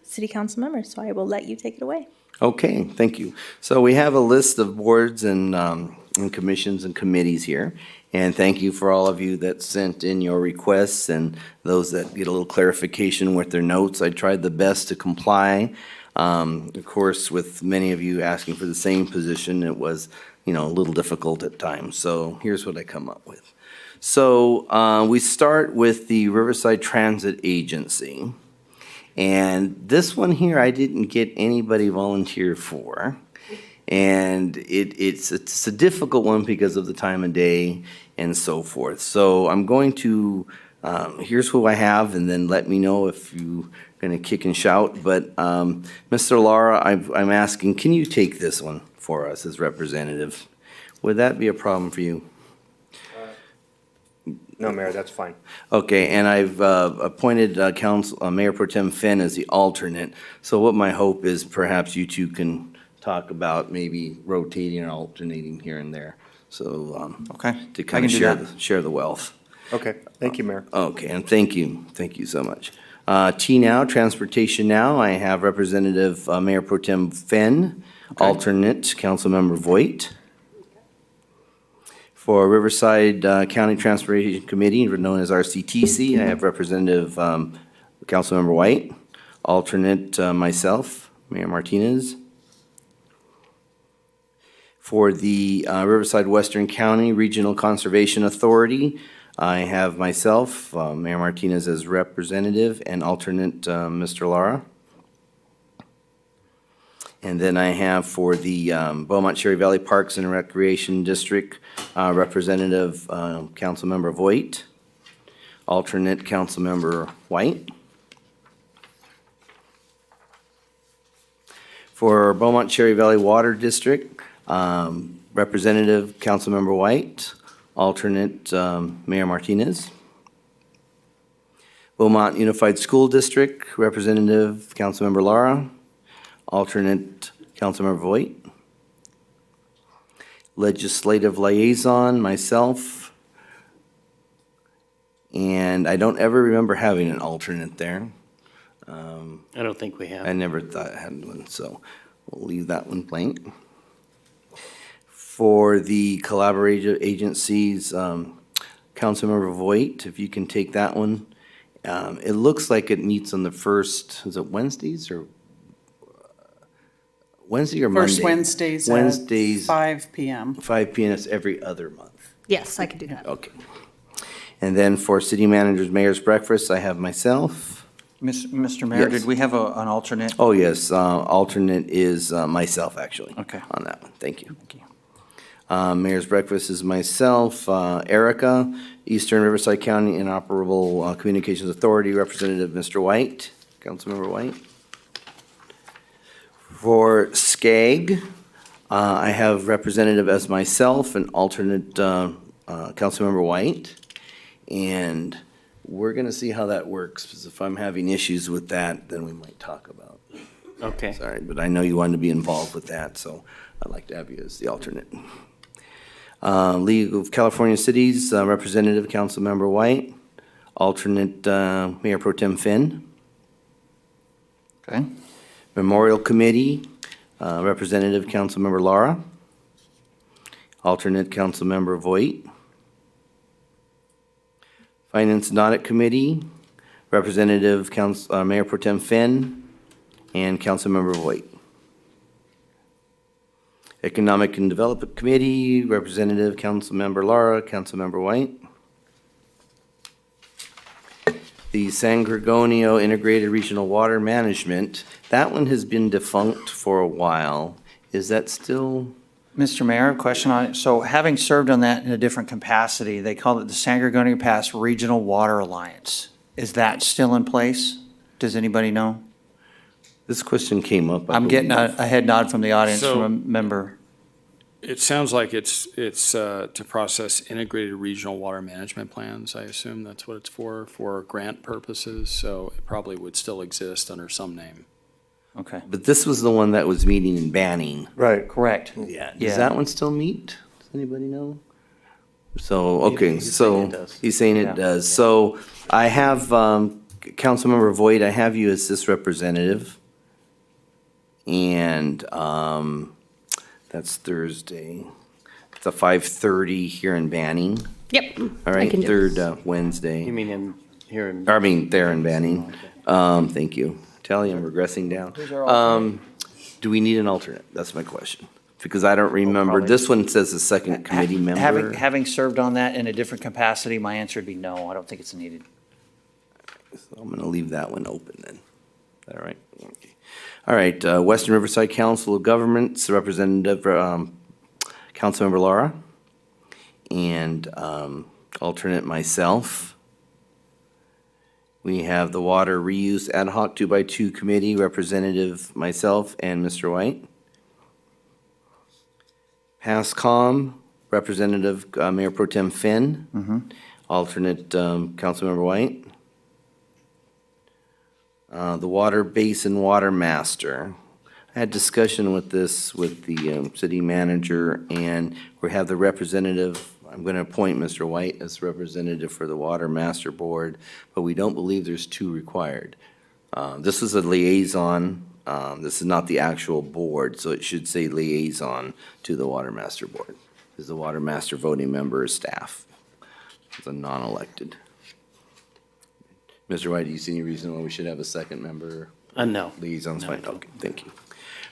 city council members. So I will let you take it away. Okay, thank you. So we have a list of boards and commissions and committees here. And thank you for all of you that sent in your requests and those that get a little clarification with their notes. I tried the best to comply. Of course, with many of you asking for the same position, it was, a little difficult at times. So here's what I come up with. So we start with the Riverside Transit Agency. And this one here, I didn't get anybody volunteer for. And it's a difficult one because of the time of day and so forth. So I'm going to, here's who I have, and then let me know if you're going to kick and shout. But Mr. Lara, I'm asking, can you take this one for us as representative? Would that be a problem for you? No, Mayor, that's fine. Okay, and I've appointed Mayor Pro Tem Finn as the alternate. So what my hope is perhaps you two can talk about maybe rotating or alternating here and there. So, Okay, to I kind of can do that. share the wealth. Okay, thank you, Mayor. Okay, and thank you so much. T Now, Transportation Now, I have Representative Mayor Pro Tem Finn, alternate Councilmember Voigt. For Riverside County Transportation Committee, known as RCTC, I have Representative Councilmember White, alternate myself, Mayor Martinez. For the Riverside Western County Regional Conservation Authority, I have myself, Mayor Martinez as representative, and alternate Mr. Lara. And then I have for the Beaumont Cherry Valley Parks and Recreation District, Representative Councilmember Voigt, alternate Councilmember White. For Beaumont Cherry Valley Water District, Representative Councilmember White, alternate Mayor Martinez. Beaumont Unified School District, Representative Councilmember Lara, alternate Councilmember Voigt. Legislative Liaison, myself. And I don't ever remember having an alternate there. I don't think we have. I never thought I had one, so we'll leave that one blank. For the collaborative agencies, Councilmember Voigt, if you can take that one. It looks like it meets on the first, is it Wednesdays or Wednesday or Monday? First Wednesdays Wednesdays. at 5 p.m. 5 p.m. It's every other month. Yes, I can do that. Okay. And then for city managers, mayor's breakfast, I have myself. Mr. Mayor, Yes. did we have an alternate? Oh, yes, alternate is myself, actually. Okay. On that one, thank you. Mayor's breakfast is myself, Erica, Eastern Riverside County Inoperable Communications Authority Representative Mr. White, Councilmember White. For SCAG, I have representative as myself and alternate Councilmember White. And we're gonna see how that works, because if I'm having issues with that, then we might talk about it. Okay. Sorry, but I know you wanted to be involved with that, so I'd like to have you as the alternate. League of California Cities, Representative Councilmember White, alternate Mayor Pro Tem Finn. Okay. Memorial Committee, Representative Councilmember Lara, alternate Councilmember Voigt. Finance and Audit Committee, Representative Mayor Pro Tem Finn, and Councilmember Voigt. Economic and Development Committee, Representative Councilmember Lara, Councilmember White. The San Gorgonio Integrated Regional Water Management, that one has been defunct for a while. Is that still? Mr. Mayor, a question on it. So having served on that in a different capacity, they call it the San Gorgonio Pass Regional Water Alliance. Is that still in place? Does anybody know? This question came up. I'm getting a head nod from the audience So- from a member. It sounds like it's to process integrated regional water management plans. I assume that's what it's for grant purposes. So it probably would still exist under some name. Okay. But this was the one that was meeting in Banning. Right. Correct. Yeah. Does that one still meet? Does anybody know? So, okay, He's saying it so does. he's saying Yeah. it does. So I have, Councilmember Voigt, I have you as this representative. And, that's Thursday. It's a 5:30 here in Banning. Yep. All I right, can do it. third Wednesday. You mean here in? I mean, there in Banning. Thank you. Tally, I'm regressing down. Do we need an alternate? That's my question. Because I don't remember. probably. This one says a second committee member. Having served on that in a different capacity, my answer would be no. I don't think it's needed. So I'm going to leave that one open then. Is that all right? Okay. All right, Western Riverside Council of Governments, Representative, Councilmember Lara. And alternate myself. We have the Water Reuse Ad Hoc 2x2 Committee, Representative myself and Mr. White. PASCOM, Representative Mayor Pro Tem Finn. Alternate Councilmember White. The Water Basin Water Master. I had discussion with this with the city manager, and we have the representative. I'm going to appoint Mr. White as representative for the Water Master Board, but we don't believe there's two required. This is a liaison. This is not the actual board, so it should say liaison to the Water Master Board. Is the Water Master voting member or staff? It's a non-elected. Mr. White, do you see any reason why we should have a second member? No. Liaison's No. fine, okay, thank you.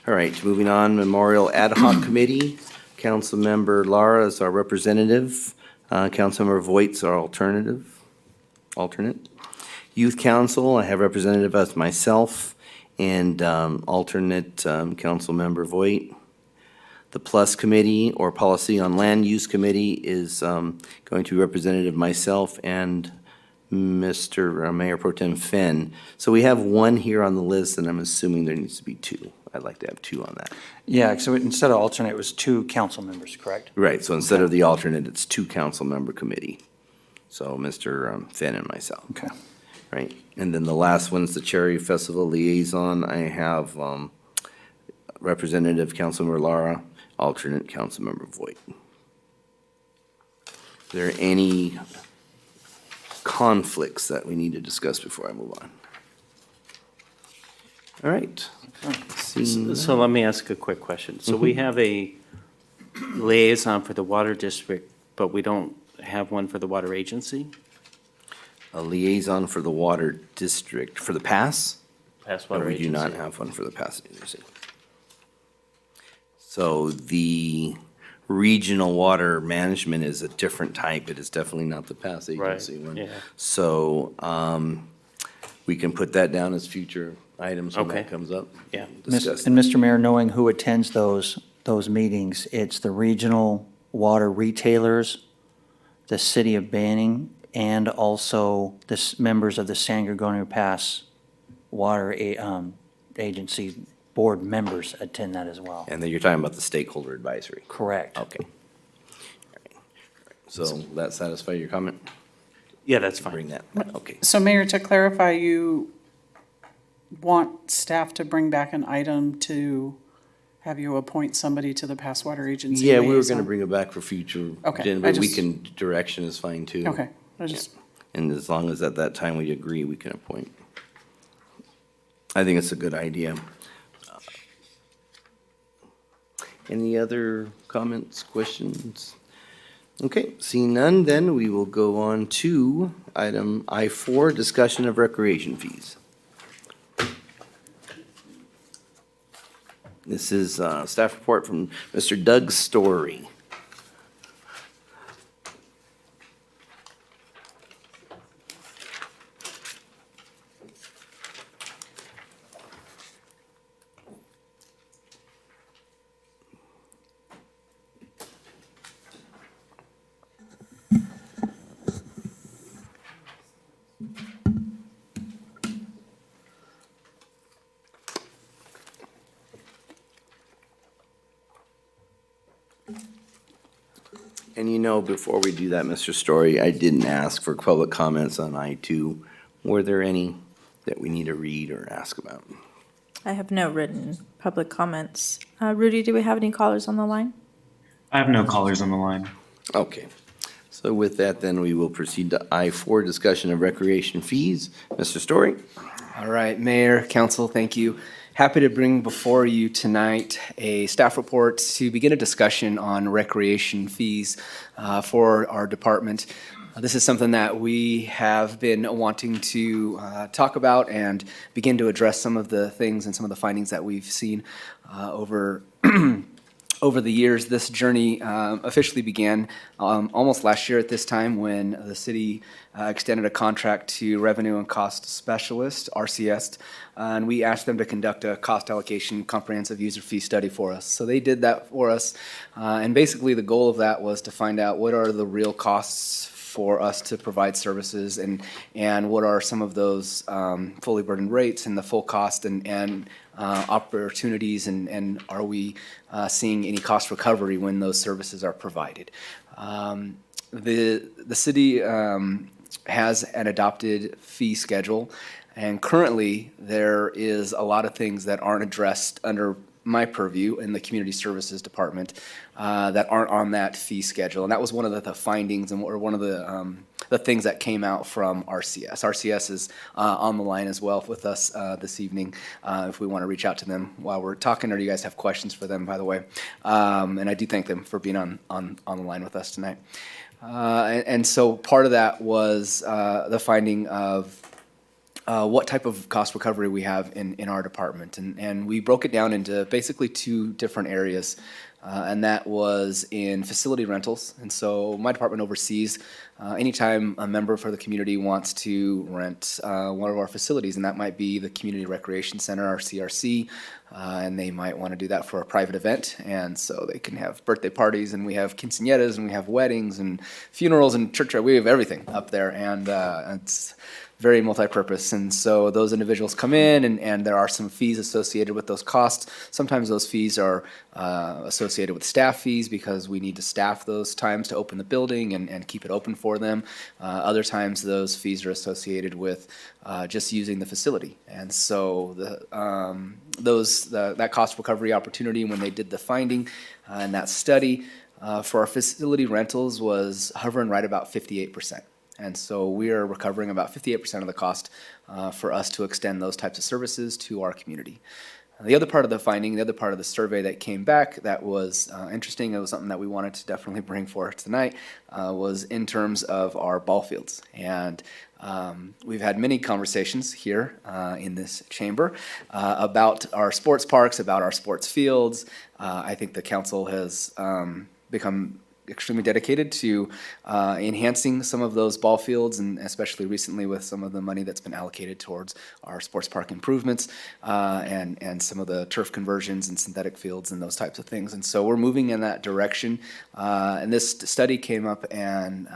All right, moving on, Memorial Ad Hoc Committee, Councilmember Lara is our representative, Councilmember Voigt's our alternate. Youth Council, I have representative as myself, and alternate Councilmember Voigt. The Plus Committee, or Policy on Land Use Committee, is going to be representative myself and Mr. Mayor Pro Tem Finn. So we have one here on the list, and I'm assuming there needs to be two. I'd like to have two on that. Yeah, so instead of alternate, it was 2 council members, correct? Right, so instead of the alternate, it's 2 council member committee. So Mr. Finn and myself. Okay. Right, and then the last one's the Cherry Festival Liaison. I have Representative Councilmember Lara, alternate Councilmember Voigt. Is there any conflicts that we need to discuss before I move on? All right. So let me ask a quick question. So we have a liaison for the water district, but we don't have one for the water agency? A liaison for the water district, for the pass? Pass But water we do not agency. have one for the pass agency. So the regional water management is a different type. It is definitely not the pass agency one. yeah. So we can put that down as future items when that Okay. comes up. Yeah. Discuss And Mr. Mayor, knowing who attends those meetings, it's the regional water retailers, the city of Banning, and also the members of the San Gorgonio Pass Water Agency board members attend that as well. And then you're talking about the stakeholder advisory. Correct. Okay. All right. So that satisfy your comment? Yeah, that's fine. Bring that, okay. So Mayor, to clarify, you want staff to bring back an item to have you appoint somebody to the Pass Water Agency Yeah, we were liaison? going to bring it back for future. Okay, agenda, I But we just- can, direction is fine too. Okay, I just, And as long as at that time we agree, we can appoint. I think it's a good idea. Any other comments, questions? Okay, seeing none, then we will go on to item I4, discussion of recreation fees. This is staff report from Mr. Doug Story. And you know, before we do that, Mr. Story, I didn't ask for public comments on I-2. Were there any that we need to read or ask about? I have no written public comments. Rudy, do we have any callers on the line? I have no callers on the line. Okay. So with that, then we will proceed to I-4, discussion of recreation fees. Mr. Story? All right, Mayor, Council, thank you. Happy to bring before you tonight a staff report to begin a discussion on recreation fees for our department. This is something that we have been wanting to talk about and begin to address some of the things and some of the findings that we've seen over over the years. This journey officially began almost last year at this time when the city extended a contract to Revenue and Cost Specialist, RCS, and we asked them to conduct a cost allocation comprehensive user fee study for us. So they did that for us, and basically the goal of that was to find out what are the real costs for us to provide services and what are some of those fully burdened rates and the full cost and opportunities and are we seeing any cost recovery when those services are provided. The city has an adopted fee schedule, and currently there is a lot of things that aren't addressed under my purview in the Community Services Department that aren't on that fee schedule. And that was one of the findings and or one of the things that came out from RCS. RCS is on the line as well with us this evening if we want to reach out to them while we're talking, or do you guys have questions for them, by the way? And I do thank them for being on the line with us tonight. And so part of that was the finding of what type of cost recovery we have in our department. And we broke it down into basically two different areas, and that was in facility rentals. And so my department oversees anytime a member for the community wants to rent one of our facilities, and that might be the Community Recreation Center, our CRC, and they might want to do that for a private event. And so they can have birthday parties, and we have quinceañeras, and we have weddings and funerals and church. We have everything up there, and it's very multi-purpose. And so those individuals come in and there are some fees associated with those costs. Sometimes those fees are associated with staff fees because we need to staff those times to open the building and keep it open for them. Other times those fees are associated with just using the facility. And so that cost recovery opportunity, when they did the finding and that study for our facility rentals, was hovering right about 58%. And so we are recovering about 58% of the cost for us to extend those types of services to our community. The other part of the finding, the other part of the survey that came back that was interesting, it was something that we wanted to definitely bring forth tonight, was in terms of our ball fields. And we've had many conversations here in this chamber about our sports parks, about our sports fields. I think the council has become extremely dedicated to enhancing some of those ball fields, and especially recently with some of the money that's been allocated towards our sports park improvements and some of the turf conversions and synthetic fields and those types of things. And so we're moving in that direction. And this study came up and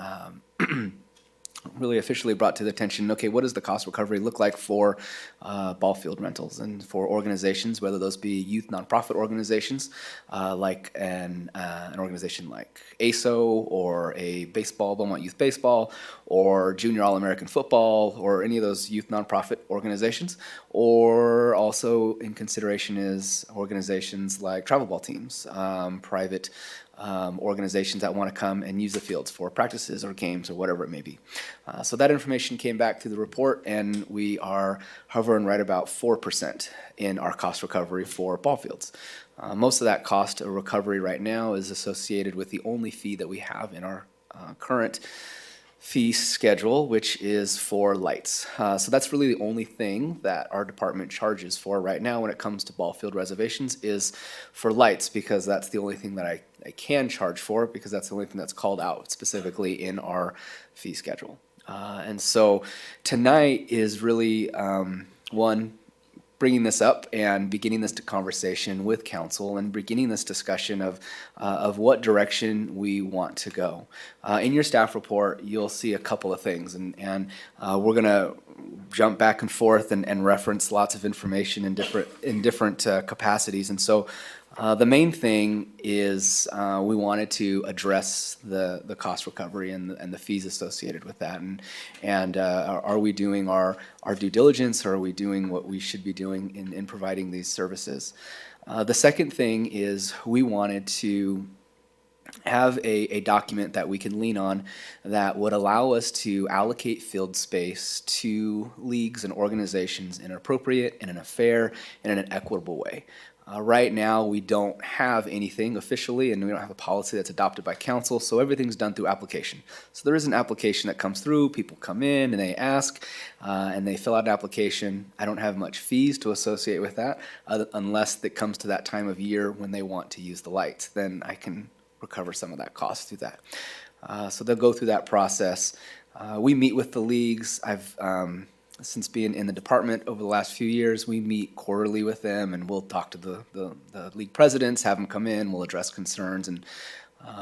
really officially brought to the attention, okay, what does the cost recovery look like for ball field rentals and for organizations, whether those be youth nonprofit organizations like an organization like ASO or a baseball, Beaumont Youth Baseball, or Junior All-American Football, or any of those youth nonprofit organizations, or also in consideration is organizations like travel ball teams, private organizations that want to come and use the fields for practices or games or whatever it may be. So that information came back through the report, and we are hovering right about 4% in our cost recovery for ball fields. Most of that cost recovery right now is associated with the only fee that we have in our current fee schedule, which is for lights. So that's really the only thing that our department charges for right now when it comes to ball field reservations is for lights, because that's the only thing that I can charge for, because that's the only thing that's called out specifically in our fee schedule. And so tonight is really, one, bringing this up and beginning this conversation with council and beginning this discussion of what direction we want to go. In your staff report, you'll see a couple of things, and we're gonna jump back and forth and reference lots of information in different capacities. And so the main thing is we wanted to address the cost recovery and the fees associated with that. And are we doing our due diligence, or are we doing what we should be doing in providing these services? The second thing is we wanted to have a document that we can lean on that would allow us to allocate field space to leagues and organizations in an appropriate and in a fair and in an equitable way. Right now, we don't have anything officially, and we don't have a policy that's adopted by council, so everything's done through application. So there is an application that comes through, people come in and they ask, and they fill out an application. I don't have much fees to associate with that, unless it comes to that time of year when they want to use the lights. Then I can recover some of that cost through that. So they'll go through that process. We meet with the leagues. I've since being in the department over the last few years, we meet quarterly with them, and we'll talk to the league presidents, have them come in, we'll address concerns. And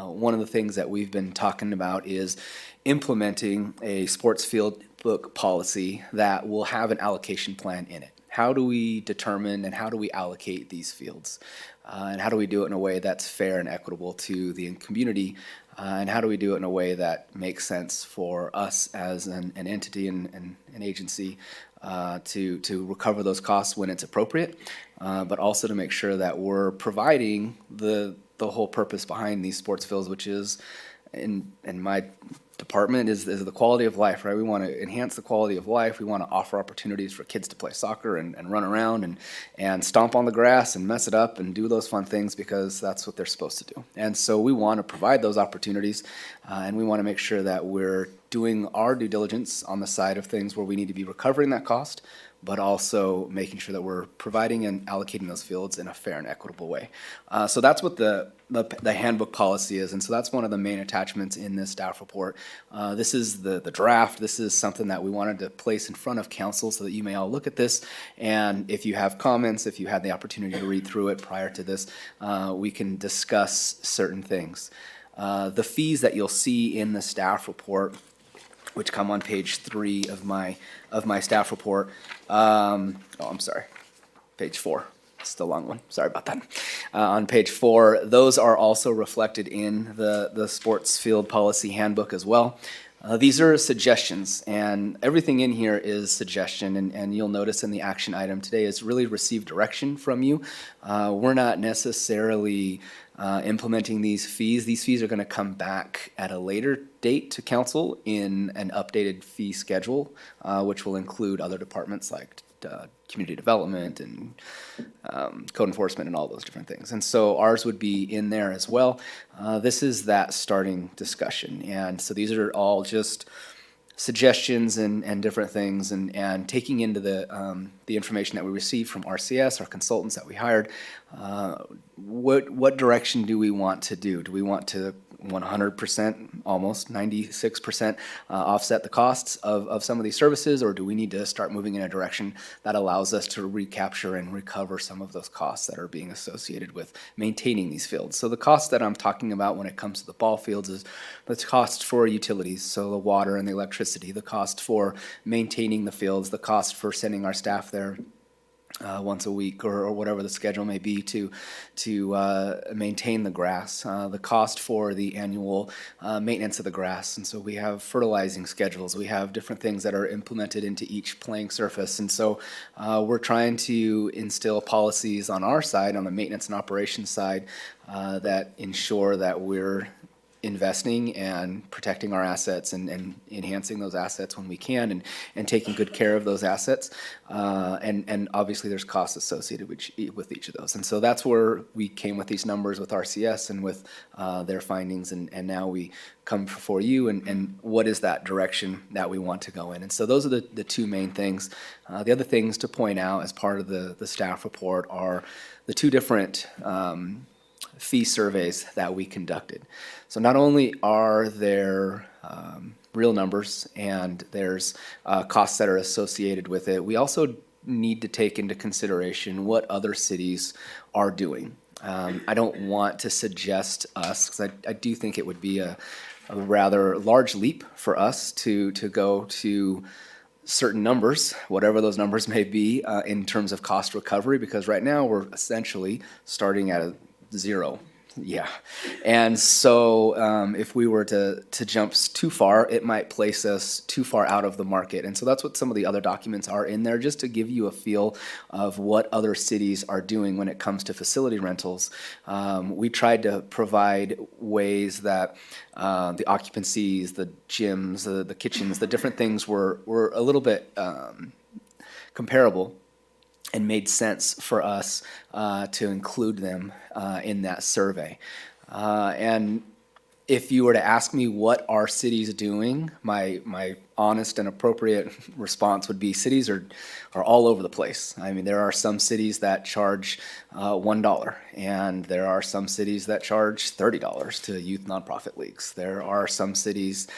one of the things that we've been talking about is implementing a sports field book policy that will have an allocation plan in it. How do we determine and how do we allocate these fields? And how do we do it in a way that's fair and equitable to the community? And how do we do it in a way that makes sense for us as an entity and an agency to recover those costs when it's appropriate, but also to make sure that we're providing the whole purpose behind these sports fields, which is, in my department, is the quality of life, right? We want to enhance the quality of life. We want to offer opportunities for kids to play soccer and run around and stomp on the grass and mess it up and do those fun things, because that's what they're supposed to do. And so we want to provide those opportunities, and we want to make sure that we're doing our due diligence on the side of things where we need to be recovering that cost, but also making sure that we're providing and allocating those fields in a fair and equitable way. So that's what the handbook policy is, and so that's one of the main attachments in this staff report. This is the draft. This is something that we wanted to place in front of council so that you may all look at this, and if you have comments, if you had the opportunity to read through it prior to this, we can discuss certain things. The fees that you'll see in the staff report, which come on page 3 of my staff report. I'm sorry, page 4. It's the long one. Sorry about that. On page 4, those are also reflected in the sports field policy handbook as well. These are suggestions, and everything in here is suggestion, and you'll notice in the action item today is really receive direction from you. We're not necessarily implementing these fees. These fees are going to come back at a later date to council in an updated fee schedule, which will include other departments like community development and code enforcement and all those different things. And so ours would be in there as well. This is that starting discussion. And so these are all just suggestions and different things, and taking into the information that we received from RCS, our consultants that we hired. What direction do we want to do? Do we want to 100%, almost 96% offset the costs of some of these services, or do we need to start moving in a direction that allows us to recapture and recover some of those costs that are being associated with maintaining these fields? So the costs that I'm talking about when it comes to the ball fields is the cost for utilities, so the water and the electricity, the cost for maintaining the fields, the cost for sending our staff there once a week or whatever the schedule may be to maintain the grass, the cost for the annual maintenance of the grass. And so we have fertilizing schedules. We have different things that are implemented into each playing surface. And so we're trying to instill policies on our side, on the maintenance and operations side, that ensure that we're investing and protecting our assets and enhancing those assets when we can and taking good care of those assets. And obviously there's costs associated with each of those. And so that's where we came with these numbers with RCS and with their findings. And now we come before you and what is that direction that we want to go in. And so those are the two main things. The other things to point out as part of the staff report are the two different fee surveys that we conducted. So not only are there real numbers and there's costs that are associated with it, we also need to take into consideration what other cities are doing. I don't want to suggest us, because I do think it would be a rather large leap for us to go to certain numbers, whatever those numbers may be, in terms of cost recovery, because right now we're essentially starting at a zero. Yeah. And so if we were to jump too far, it might place us too far out of the market. And so that's what some of the other documents are in there, just to give you a feel of what other cities are doing when it comes to facility rentals. We tried to provide ways that the occupancies, the gyms, the kitchens, the different things were a little bit comparable and made sense for us to include them in that survey. And if you were to ask me what are cities doing, my honest and appropriate response would be cities are all over the place. I mean, there are some cities that charge $1, and there are some cities that charge $30 to youth nonprofit leagues. There are some cities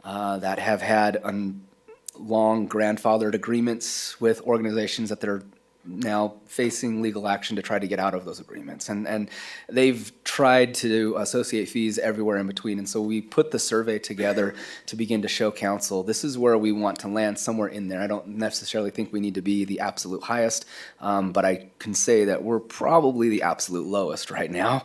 that have had long grandfathered agreements with organizations that they're now facing legal action to try to get out of those agreements. And they've tried to associate fees everywhere in between. And so we put the survey together to begin to show council, this is where we want to land, somewhere in there. I don't necessarily think we need to be the absolute highest, but I can say that we're probably the absolute lowest right now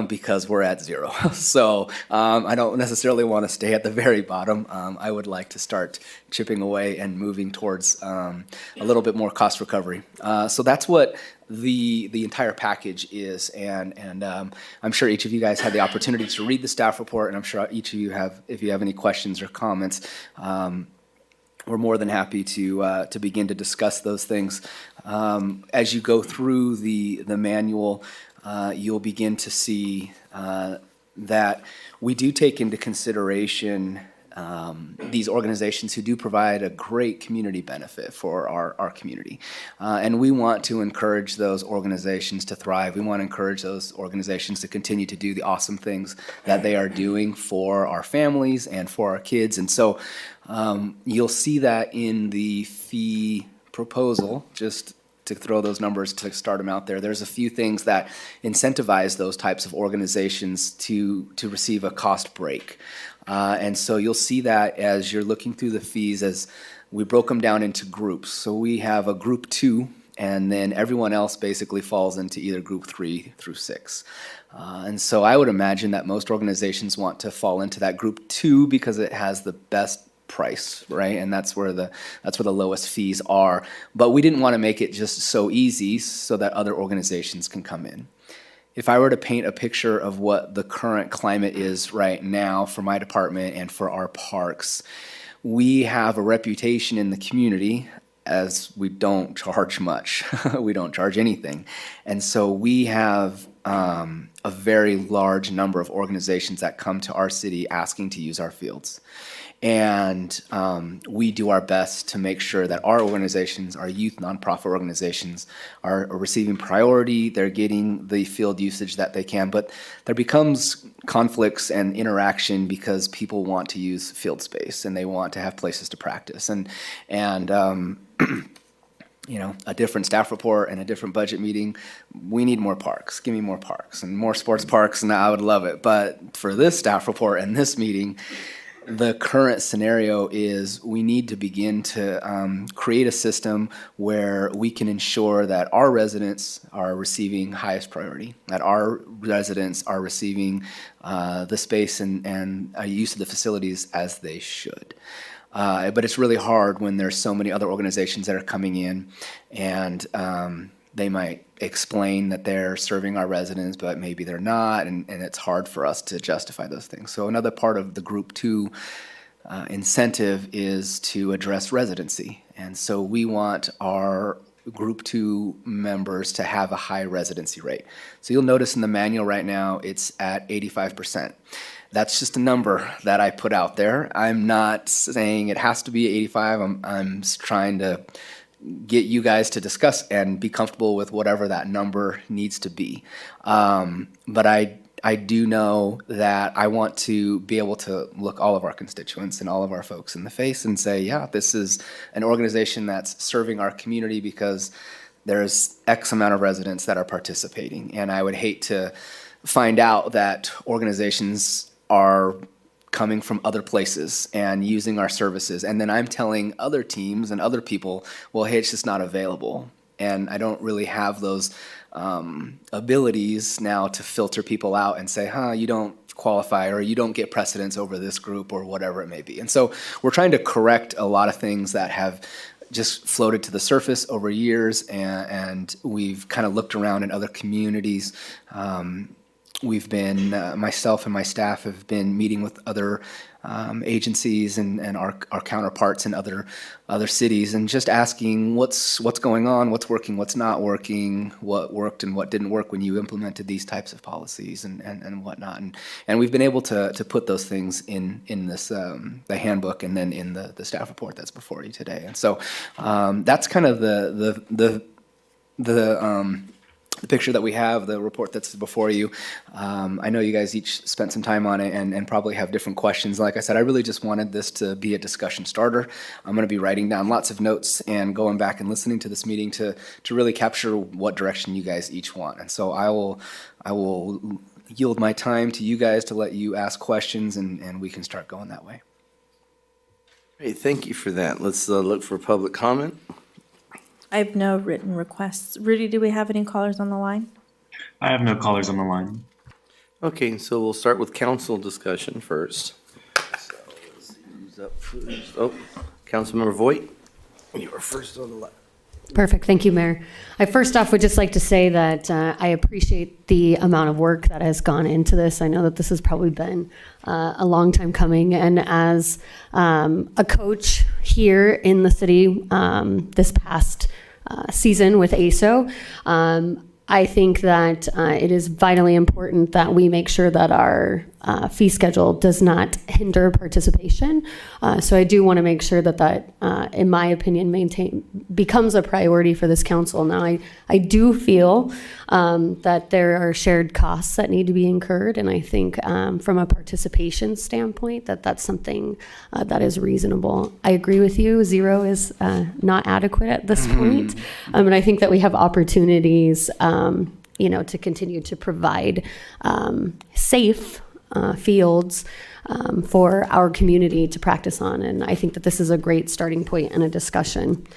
because we're at zero. So I don't necessarily want to stay at the very bottom. I would like to start chipping away and moving towards a little bit more cost recovery. So that's what the entire package is, and I'm sure each of you guys had the opportunity to read the staff report, and I'm sure each of you have, if you have any questions or comments, we're more than happy to begin to discuss those things. As you go through the manual, you'll begin to see that we do take into consideration these organizations who do provide a great community benefit for our community. And we want to encourage those organizations to thrive. We want to encourage those organizations to continue to do the awesome things that they are doing for our families and for our kids. And so you'll see that in the fee proposal, just to throw those numbers to start them out there. There's a few things that incentivize those types of organizations to receive a cost break. And so you'll see that as you're looking through the fees, as we broke them down into groups. So we have a group 2, and then everyone else basically falls into either group 3 through 6. And so I would imagine that most organizations want to fall into that group 2 because it has the best price, right? And that's where the lowest fees are. But we didn't want to make it just so easy so that other organizations can come in. If I were to paint a picture of what the current climate is right now for my department and for our parks, we have a reputation in the community as we don't charge much. We don't charge anything. And so we have a very large number of organizations that come to our city asking to use our fields. And we do our best to make sure that our organizations, our youth nonprofit organizations, are receiving priority. They're getting the field usage that they can. But there becomes conflicts and interaction because people want to use field space and they want to have places to practice. And you know, a different staff report and a different budget meeting, we need more parks. Give me more parks and more sports parks, and I would love it. But for this staff report and this meeting, the current scenario is we need to begin to create a system where we can ensure that our residents are receiving highest priority, that our residents are receiving the space and use of the facilities as they should. But it's really hard when there's so many other organizations that are coming in and they might explain that they're serving our residents, but maybe they're not, and it's hard for us to justify those things. So another part of the Group 2 incentive is to address residency. And so we want our Group 2 members to have a high residency rate. So you'll notice in the manual right now, it's at 85%. That's just a number that I put out there. I'm not saying it has to be 85. I'm trying to get you guys to discuss and be comfortable with whatever that number needs to be. But I do know that I want to be able to look all of our constituents and all of our folks in the face and say, yeah, this is an organization that's serving our community because there's X amount of residents that are participating. And I would hate to find out that organizations are coming from other places and using our services. And then I'm telling other teams and other people, well, hey, it's just not available. And I don't really have those abilities now to filter people out and say, you don't qualify or you don't get precedence over this group or whatever it may be. And so we're trying to correct a lot of things that have just floated to the surface over years, and we've kind of looked around in other communities. We've been, myself and my staff have been meeting with other agencies and our counterparts in other cities and just asking what's going on, what's working, what's not working, what worked and what didn't work when you implemented these types of policies and whatnot. And we've been able to put those things in this, the handbook and then in the staff report that's before you today. And so that's kind of the picture that we have, the report that's before you. I know you guys each spent some time on it and probably have different questions. Like I said, I really just wanted this to be a discussion starter. I'm going to be writing down lots of notes and going back and listening to this meeting to really capture what direction you guys each want. And so I will yield my time to you guys to let you ask questions and we can start going that way. Great, thank you for that. Let's look for public comment. I have no written requests. Rudy, do we have any callers on the line? I have no callers on the line. Okay, so we'll start with council discussion first. So let's see who's up first. Oh, Councilmember Voigt, you are first on the left. Perfect. Thank you, Mayor. I first off would just like to say that I appreciate the amount of work that has gone into this. I know that this has probably been a long time coming. And as a coach here in the city this past season with ASO, I think that it is vitally important that we make sure that our fee schedule does not hinder participation. So I do want to make sure that in my opinion, becomes a priority for this council. Now, I do feel that there are shared costs that need to be incurred, and I think from a participation standpoint, that's something that is reasonable. I agree with you. 0 is not adequate at this point, and I think that we have opportunities, to continue to provide safe fields for our community to practice on. And I think that this is a great starting point and a discussion.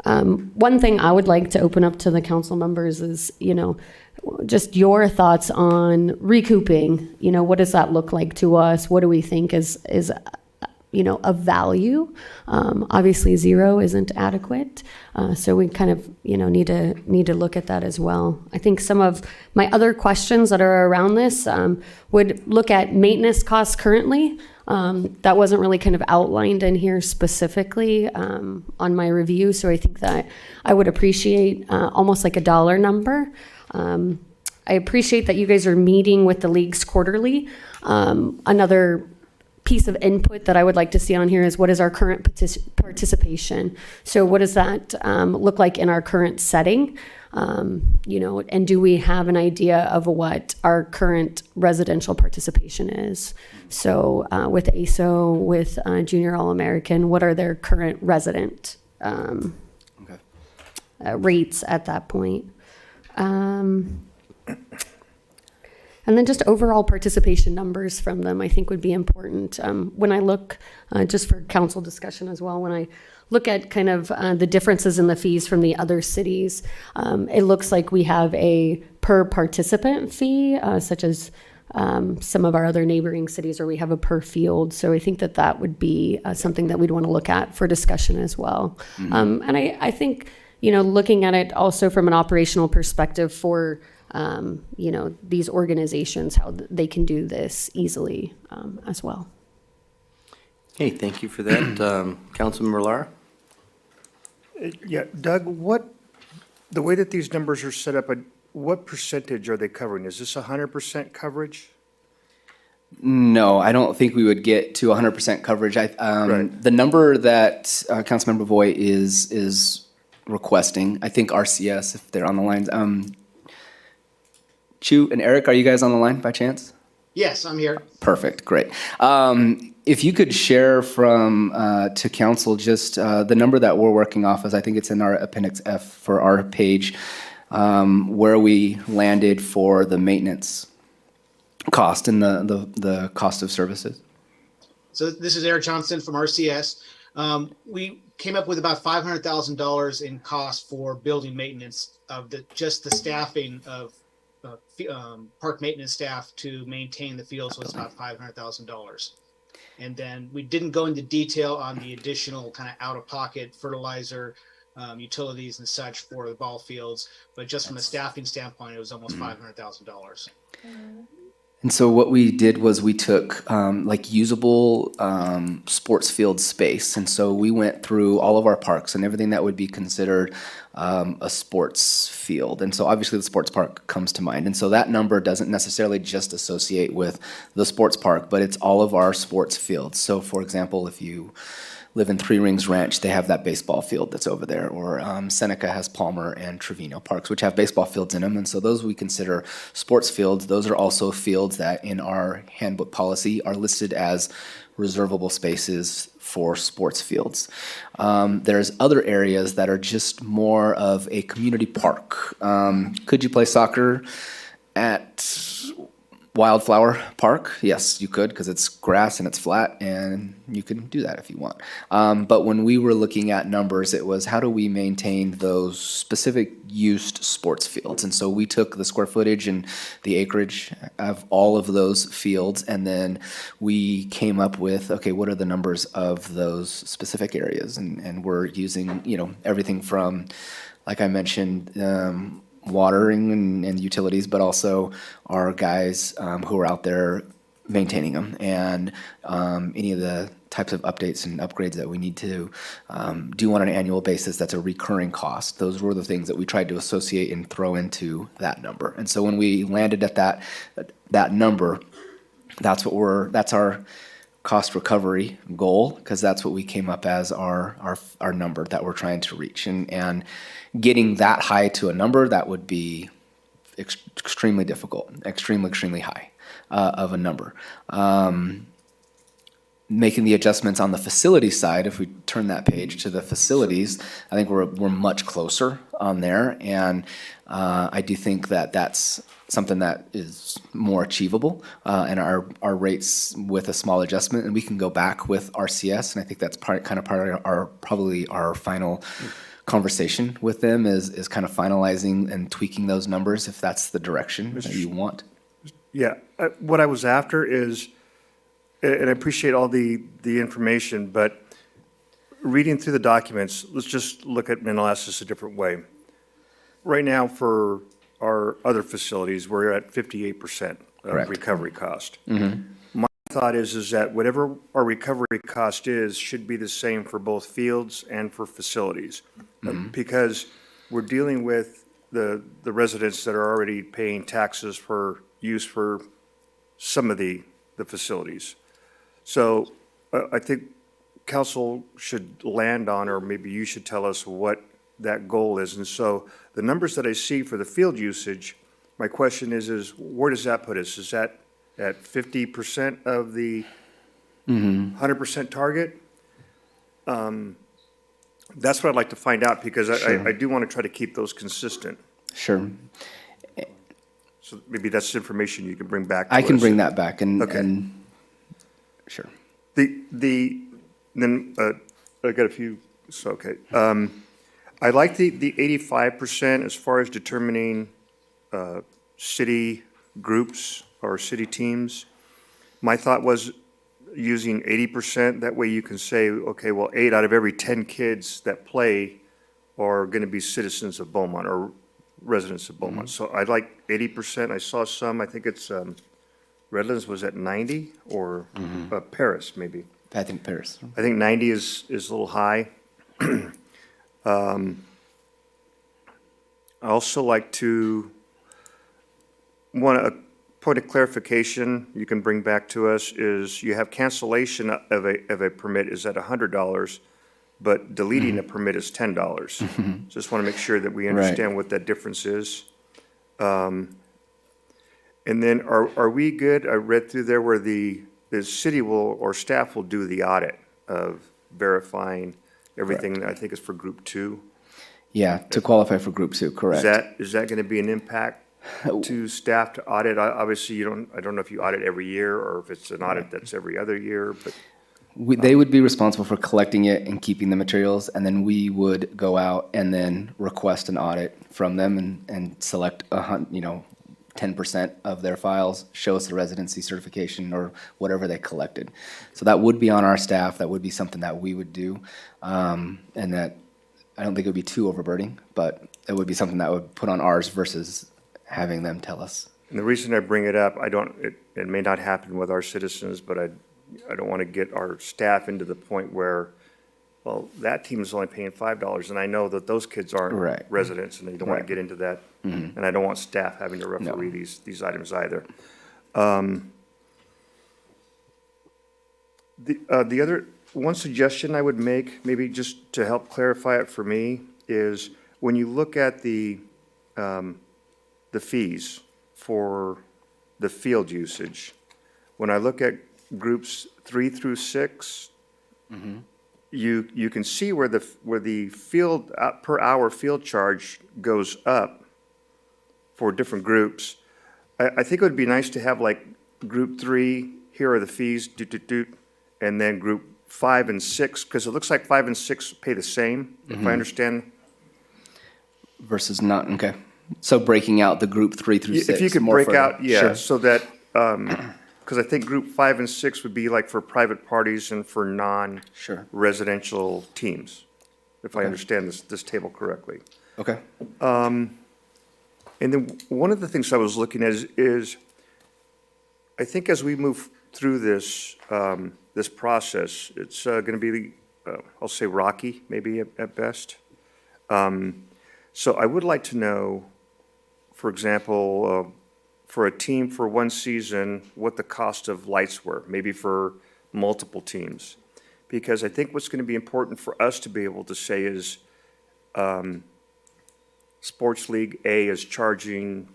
One thing I would like to open up to the council members is, just your thoughts on recouping. What does that look like to us? What do we think is of value? Obviously 0 isn't adequate. So we kind of, need to look at that as well. I think some of my other questions that are around this would look at maintenance costs currently. That wasn't really kind of outlined in here specifically on my review. So I think that I would appreciate almost like a dollar number. I appreciate that you guys are meeting with the leagues quarterly. Another piece of input that I would like to see on here is what is our current participation? So what does that look like in our current setting? And do we have an idea of what our current residential participation is? So with ASO, with Junior All-American, what are their current resident rates at that point? And then just overall participation numbers from them, I think would be important. When I look, just for council discussion as well, when I look at kind of the differences in the fees from the other cities, it looks like we have a per participant fee, such as some of our other neighboring cities, or we have a per field. So I think that would be something that we'd want to look at for discussion as well. And I think, looking at it also from an operational perspective for, these organizations, how they can do this easily as well. Okay, thank you for that. Councilmember Lara? Yeah, Doug, the way that these numbers are set up, what percentage are they covering? Is this 100% coverage? No, I don't think we would get to 100% coverage. Right. The number that Councilmember Voigt is requesting, I think RCS, if they're on the lines. Chu and Eric, are you guys on the line by chance? Yes, I'm here. Perfect, great. If you could share to council just the number that we're working off as, I think it's in our Appendix F for our page, where we landed for the maintenance cost and the cost of services. So this is Eric Johnson from RCS. We came up with about $500,000 in cost for building maintenance of just the staffing of park maintenance staff to maintain the fields was about $500,000. And then we didn't go into detail on the additional kind of out-of-pocket fertilizer, utilities and such for the ball fields, but just from a staffing standpoint, it was almost $500,000. And so what we did was we took usable sports field space. And so we went through all of our parks and everything that would be considered a sports field. And so obviously the sports park comes to mind. And so that number doesn't necessarily just associate with the sports park, but it's all of our sports fields. So for example, if you live in Three Rings Ranch, they have that baseball field that's over there. Or Seneca has Palmer and Trevino parks, which have baseball fields in them. And so those we consider sports fields. Those are also fields that in our handbook policy are listed as reservable spaces for sports fields. There's other areas that are just more of a community park. Could you play soccer at Wildflower Park? Yes, you could, because it's grass and it's flat, and you can do that if you want. But when we were looking at numbers, it was how do we maintain those specific used sports fields? And so we took the square footage and the acreage of all of those fields, and then we came up with, okay, what are the numbers of those specific areas? And we're using, everything from, like I mentioned, watering and utilities, but also our guys who are out there maintaining them, and any of the types of updates and upgrades that we need to do on an annual basis. That's a recurring cost. Those were the things that we tried to associate and throw into that number. And so when we landed at that number, that's our cost recovery goal, because that's what we came up as our number that we're trying to reach. And getting that high to a number, that would be extremely difficult, extremely high of a number. Making the adjustments on the facility side, if we turn that page to the facilities, I think we're much closer on there. And I do think that that's something that is more achievable, and our rates with a small adjustment, and we can go back with RCS, and I think that's part of our final conversation with them is kind of finalizing and tweaking those numbers if that's the direction that you want. Yeah, what I was after is, and I appreciate all the information, but reading through the documents, let's just look at Menelaus a different way. Right now, for our other facilities, we're at 58% of recovery cost. Mm-hmm. My thought is that whatever our recovery cost is, should be the same for both fields and for facilities. Because we're dealing with the residents that are already paying taxes for use for some of the facilities. So I think council should land on, or maybe you should tell us what that goal is. And so the numbers that I see for the field usage, my question is where does that put us? Is that at 50% of the 100% target? That's what I'd like to find out, because I do want to try to keep those consistent. Sure. So maybe that's information you can bring back to us. I can bring that back and sure. Then I got a few, so okay. I like the 85% as far as determining city groups or city teams. My thought was using 80%, that way you can say, okay, well, 8 out of every 10 kids that play are going to be citizens of Beaumont or residents of Beaumont. So I'd like 80%. I saw some, I think it's, Redlands was at 90 or Paris maybe. I think Paris. I think 90 is a little high. I also like to, want a point of clarification you can bring back to us is you have cancellation of a permit is at $100, but deleting a permit is $10. Just want to make sure that we understand what that difference is. And then are we good? I read through there where the city will, or staff will do the audit of verifying everything, I think is for group 2. Yeah, to qualify for Group 2, correct. Is that going to be an impact to staff to audit? Obviously, I don't know if you audit every year or if it's an audit that's every other year, but. They would be responsible for collecting it and keeping the materials, and then we would go out and then request an audit from them and select 10% of their files, show us the residency certification or whatever they collected. So that would be on our staff. That would be something that we would do, and that I don't think it would be too overburdening, but it would be something that would put on ours versus having them tell us. And the reason I bring it up, it may not happen with our citizens, but I don't want to get our staff into the point where, well, that team is only paying $5, and I know that those kids aren't residents, and they don't want to get into that. And I don't want staff having to referee these items either. The other, one suggestion I would make, maybe just to help clarify it for me, is when you look at the fees for the field usage, when I look at groups 3 through 6, you can see where the field per hour field charge goes up for different groups. I think it would be nice to have like group 3, here are the fees, and then group 5 and 6, because it looks like 5 and 6 pay the same, if I understand. Versus not, okay. So breaking out the Group 3 through 6. If you could more break further. out, yeah, Sure. so that, because I think group 5 and 6 would be like for private parties and for non-residential teams, if I understand this table correctly. Okay. And then one of the things I was looking at is I think as we move through this, this process, it's going to be, I'll say rocky, maybe at best. So I would like to know, for example, for a team for one season, what the cost of lights were, maybe for multiple teams. Because I think what's going to be important for us to be able to say is, Sports League A is charging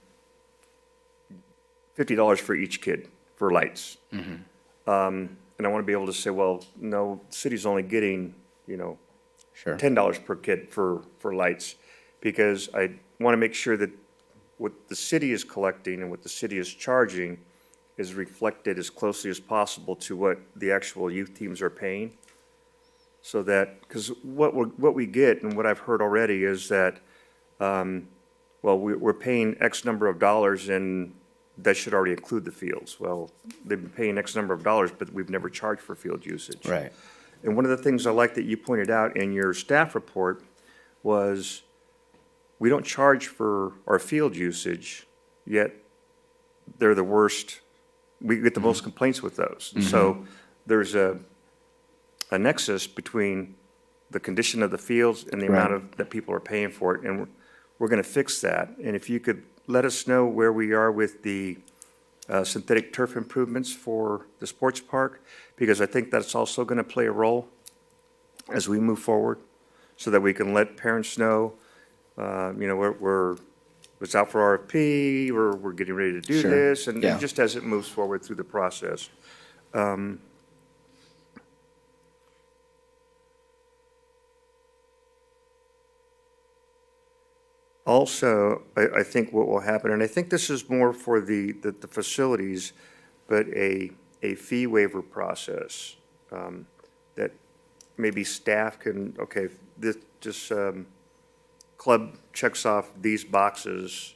$50 for each kid for lights. And I want to be able to say, well, no, the city's only getting, $10 per kid for lights. Because I want to make sure that what the city is collecting and what the city is charging is reflected as closely as possible to what the actual youth teams are paying. So that, because what we get and what I've heard already is that, we're paying X number of dollars and that should already include the fields. Well, they've been paying X number of dollars, but we've never charged for field usage. Right. And one of the things I like that you pointed out in your staff report was we don't charge for our field usage, yet they're the worst. We get the most complaints with those. So there's a nexus between the condition of the fields and the amount of that people are paying for it, and we're going to fix that. And if you could let us know where we are with the synthetic turf improvements for the sports park, because I think that's also going to play a role as we move forward, so that we can let parents know, it's out for RFP, we're getting ready to do this, and just as it moves forward through the process. Also, I think what will happen, and I think this is more for the facilities, but a fee waiver process, that maybe staff can, okay, this club checks off these boxes,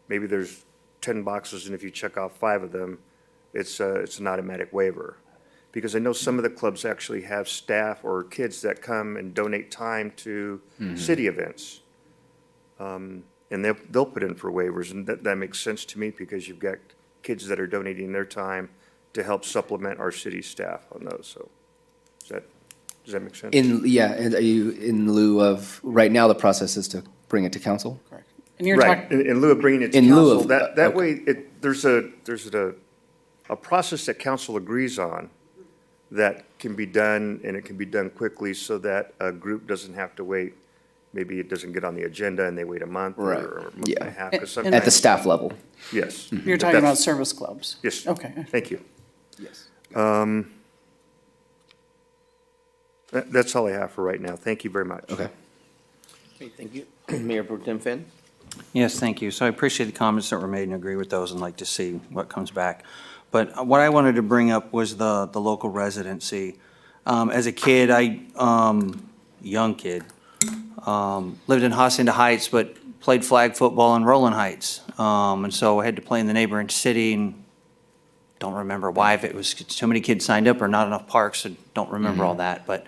maybe there's 10 boxes, and if you check off 5 of them, it's an automatic waiver. Because I know some of the clubs actually have staff or kids that come and donate time to city events. And they'll put in for waivers, and that makes sense to me because you've got kids that are donating their time to help supplement our city staff on those, so. Does that make sense? And are you in lieu of, right now, the process is to bring it to council? Correct. And you're Right, talking, in lieu of bringing it to In lieu council, of- that way, there's a process that council agrees on that can be done, and it can be done quickly so that a group doesn't have to wait. Maybe it doesn't get on the agenda and they wait a month or Right. a month and a half. 'cause And- At the sometimes- staff level? Yes. you're But talking about that's- service clubs? Yes. Okay. Thank you. Yes. That's all I have for right now. Thank you very much. Okay. Okay, thank you. Mayor Pro Tem Finn? Yes, thank you. So I appreciate the comments that were made and agree with those and like to see what comes back. But what I wanted to bring up was the local residency. As a kid, young kid, lived in Hacienda Heights, but played flag football in Rowland Heights. And so I had to play in the neighboring city and don't remember why, if it was too many kids signed up or not enough parks, I don't remember all that. But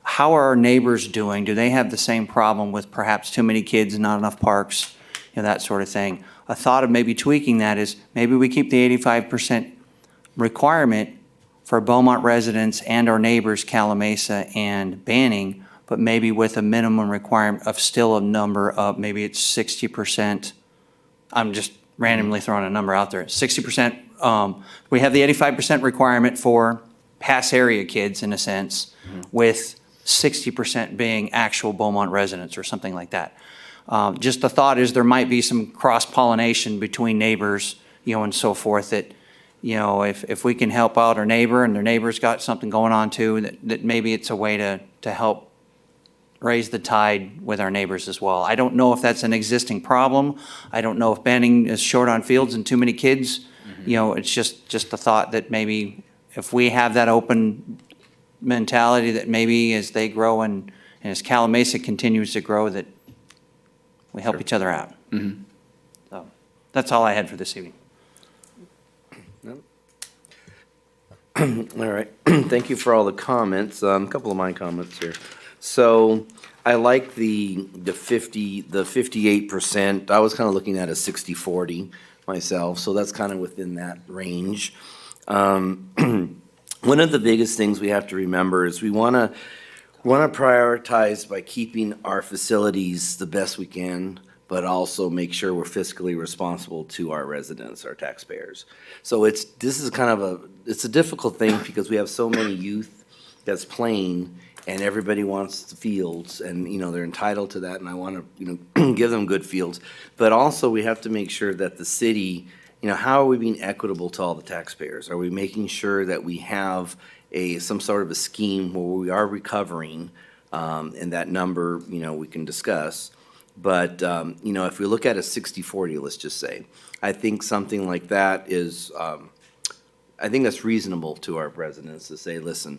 how are our neighbors doing? Do they have the same problem with perhaps too many kids and not enough parks, that sort of thing? A thought of maybe tweaking that is maybe we keep the 85% requirement for Beaumont residents and our neighbors, Calamasa and Banning, but maybe with a minimum requirement of still a number of, maybe it's 60%. I'm just randomly throwing a number out there. 60%, we have the 85% requirement for pass area kids in a sense, with 60% being actual Beaumont residents or something like that. Just the thought is there might be some cross-pollination between neighbors, and so forth that, if we can help out our neighbor and their neighbor's got something going on too, that maybe it's a way to help raise the tide with our neighbors as well. I don't know if that's an existing problem. I don't know if Banning is short on fields and too many kids. It's just the thought that maybe if we have that open mentality that maybe as they grow and as Calamasa continues to grow, that we help each other out. So that's all I had for this evening. All right, thank you for all the comments. A couple of my comments here. So I like the 58%. I was kind of looking at a 60-40 myself, so that's kind of within that range. One of the biggest things we have to remember is we want to prioritize by keeping our facilities the best we can, but also make sure we're fiscally responsible to our residents, our taxpayers. So this is kind of it's a difficult thing because we have so many youth that's playing and everybody wants the fields and, they're entitled to that and I want to, give them good fields. But also we have to make sure that the city, how are we being equitable to all the taxpayers? Are we making sure that we have some sort of a scheme where we are recovering, and that number, we can discuss. But, if we look at a 60-40, let's just say, I think something like that is, I think that's reasonable to our residents to say, listen,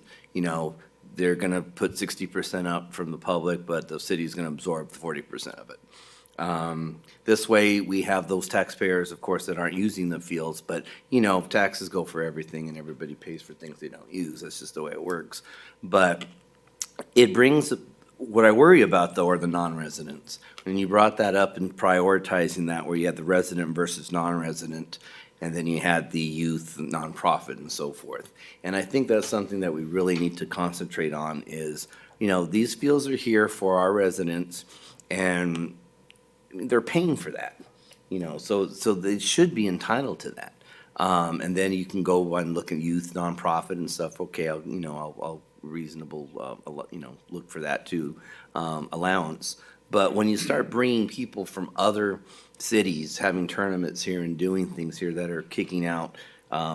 they're going to put 60% up from the public, but the city's going to absorb 40% of it. This way, we have those taxpayers, of course, that aren't using the fields, but, taxes go for everything and everybody pays for things they don't use. That's just the way it works. But it brings, what I worry about, though, are the non-residents. When you brought that up and prioritizing that, where you had the resident versus non-resident, and then you had the youth, nonprofit, and so forth. And I think that's something that we really need to concentrate on is, these fields are here for our residents, and they're paying for that, so they should be entitled to that. And then you can go and look at youth, nonprofit and stuff. Okay, I'll reasonable, look for that too, allowance. But when you start bringing people from other cities, having tournaments here and doing things here that are kicking out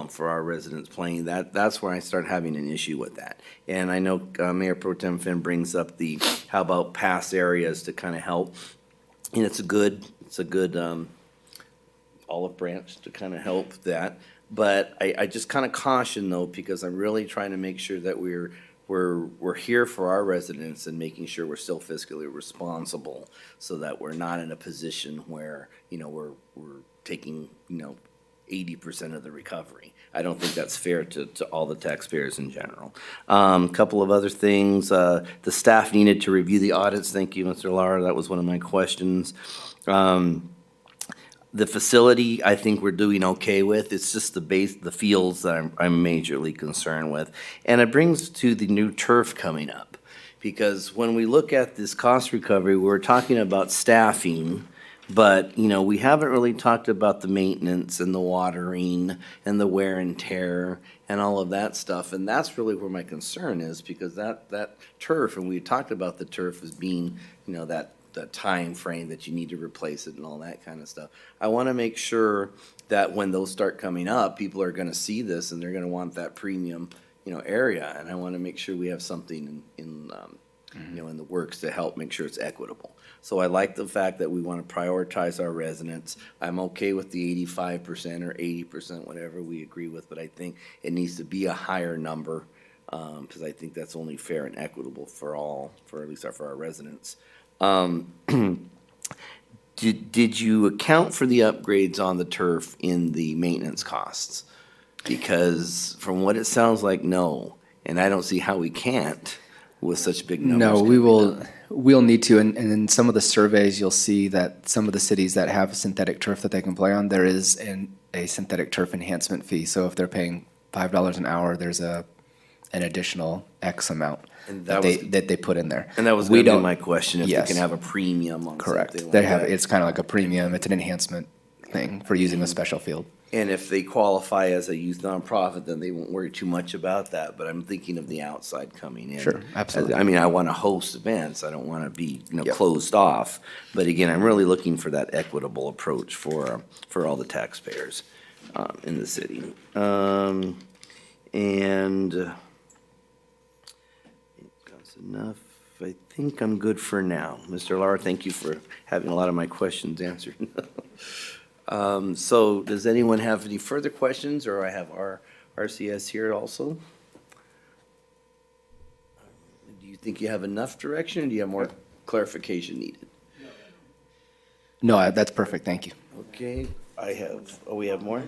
for our residents playing, that's where I start having an issue with that. And I know Mayor Pro Tem Finn brings up how about pass areas to kind of help. And it's a good olive branch to kind of help that. But I just kind of caution though, because I'm really trying to make sure that we're here for our residents and making sure we're still fiscally responsible so that we're not in a position where, we're taking, 80% of the recovery. I don't think that's fair to all the taxpayers in general. Couple of other things, the staff needed to review the audits. Thank you, Mr. Lara, that was one of my questions. The facility, I think we're doing okay with. It's just the fields that I'm majorly concerned with. And it brings to the new turf coming up. Because when we look at this cost recovery, we're talking about staffing, but, you know, we haven't really talked about the maintenance and the watering and the wear and tear and all of that stuff. And that's really where my concern is, because that turf, and we talked about the turf as being, you know, that time frame that you need to replace it and all that kind of stuff. I want to make sure that when those start coming up, people are going to see this and they're going to want that premium, you know, area. And I want to make sure we have something in you know, in the works to help make sure it's equitable. So I like the fact that we want to prioritize our residents. I'm okay with the 85% or 80%, whatever we agree with, but I think it needs to be a higher number, because I think that's only fair and equitable for all, for at least for our residents. Did you account for the upgrades on the turf in the maintenance costs? Because from what it sounds like, no, and I don't see how we can't with such big numbers. No, we'll need to, and in some of the surveys, you'll see that some of the cities that have synthetic turf that they can play on, there is a synthetic turf enhancement fee. So if they're paying $5 an hour, there's an additional X amount And that they put in there. And that was going to be my question, if they Yes. can have a premium on Correct. something like They have, that. it's kind of like a premium, it's an enhancement thing for using a special field. And if they qualify as a youth nonprofit, then they won't worry too much about that, but I'm thinking of the outside coming in. Sure, absolutely. I mean, I want to host events, I don't want to be, you know, Yep. closed off. But again, I'm really looking for that equitable approach for all the taxpayers in the city. And that's enough. I think I'm good for now. Mr. Lara, thank you for having a lot of my questions answered. So does anyone have any further questions, or I have our RCS here also? Do you think you have enough direction, or do you have more clarification needed? No, that's perfect, thank you. Okay, we have more?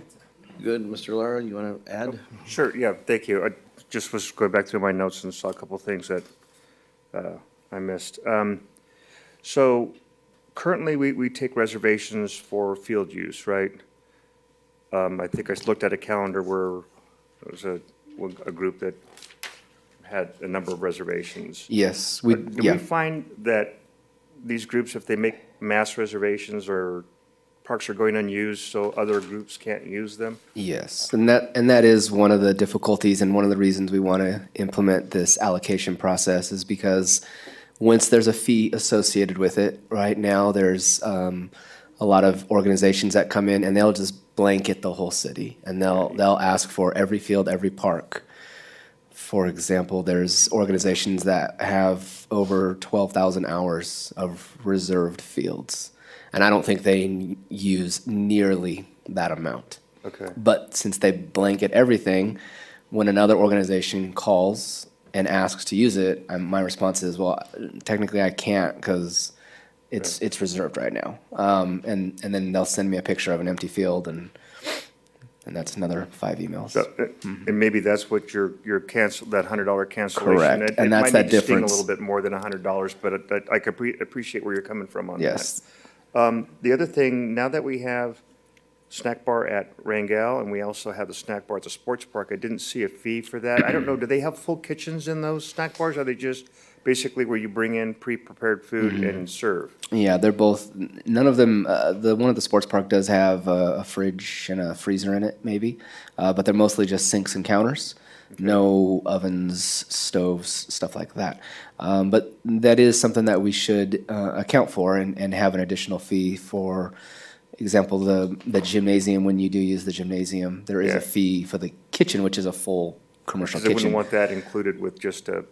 Good, Mr. Lara, you want to add? Sure, yeah, thank you. I just was going back through my notes and saw a couple of things that I missed. So currently, we take reservations for field use, right? I think I looked at a calendar where there was a group that had a number of reservations. Yes, Do we find that these groups, if they make mass reservations, or parks are going unused, so other groups can't use them? Yes, and that is one of the difficulties and one of the reasons we want to implement this allocation process, is because once there's a fee associated with it, right now there's a lot of organizations that come in and they'll just blanket the whole city, and they'll ask for every field, every park. For example, there's organizations that have over 12,000 hours of reserved fields. And I don't think they use nearly that amount. Okay. But since they blanket everything, when another organization calls and asks to use it, my response is, well, technically I can't, because it's reserved right now. And then they'll send me a picture of an empty field, and that's another 5 emails. So, and maybe that's what your cancel, that $100 cancellation. Correct, and that's that It might need to sting a difference. little bit more than $100, but I could appreciate where you're coming from on that. Yes. The other thing, now that we have snack bar at Rangel, and we also have the snack bar at the sports park, I didn't see a fee for that. I don't know, do they have full kitchens in those snack bars? Are they just basically where you bring in pre-prepared food and serve? Yeah, they're both, none of them, the one at the sports park does have a fridge and a freezer in it, maybe, but they're mostly just sinks and counters. No ovens, stoves, stuff like that. But that is something that we should account for and have an additional fee. For example, the gymnasium, when you do use the gymnasium, there is Yeah. a fee for the kitchen, which is a full commercial Because I kitchen. wouldn't want that included with just a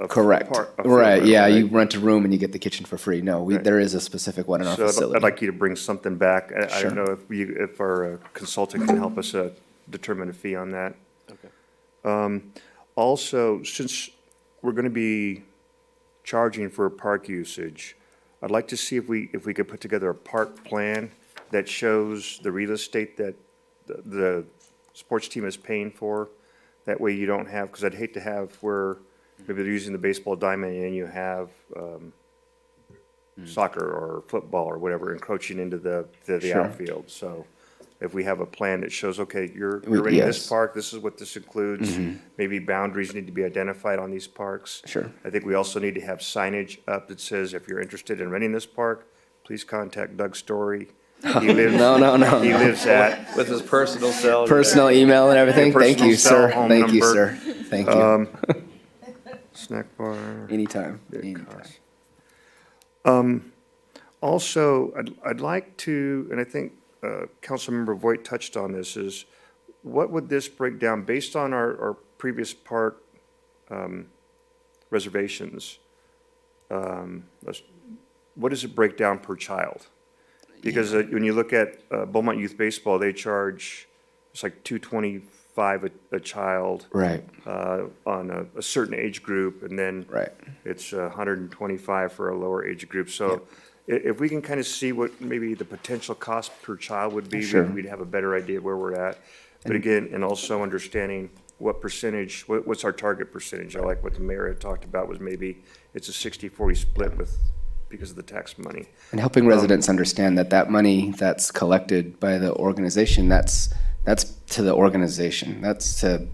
Correct. part- a Right, field yeah, rental, you right? rent a room and you get the kitchen for free. No, there is a specific one in our So facility. I'd like you to bring something back. I Sure. don't know if our consultant can help us determine a fee on that. Okay. Also, since we're going to be charging for park usage, I'd like to see if we could put together a park plan that shows the real estate that the sports team is paying for. That way you don't have, because I'd hate to have where maybe they're using the baseball diamond and you have soccer or football or whatever encroaching into the Sure. outfield. So if we have a plan that shows, okay, you're renting this Yes. park, this is what this includes. Mhm. Maybe boundaries need to be identified on these parks. Sure. I think we also need to have signage up that says, if you're interested in renting this park, please contact Doug Story. He lives, No. He lives at. With his personal cell. Personal email and everything? Yeah, Thank you, personal cell, sir. home Thank you, number. sir. Thank you. Snack bar. Anytime. Also, I'd like to, and I think Councilmember Voigt touched on this, is what would this break down based on our previous park reservations? What does it break down per child? Because when you look at Beaumont Youth Baseball, they charge, it's like $225 a child. Right. On a certain age group, and then Right. it's $125 for a lower age group. So if we can kind of see what maybe the potential cost per child would be, Sure. we'd have a better idea where we're at. But again, and also understanding what percentage, what's our target percentage? I like what the mayor had talked about, was maybe it's a 60-40 split because of the tax money. And helping residents understand that that money that's collected by the organization, that's to the organization. That's to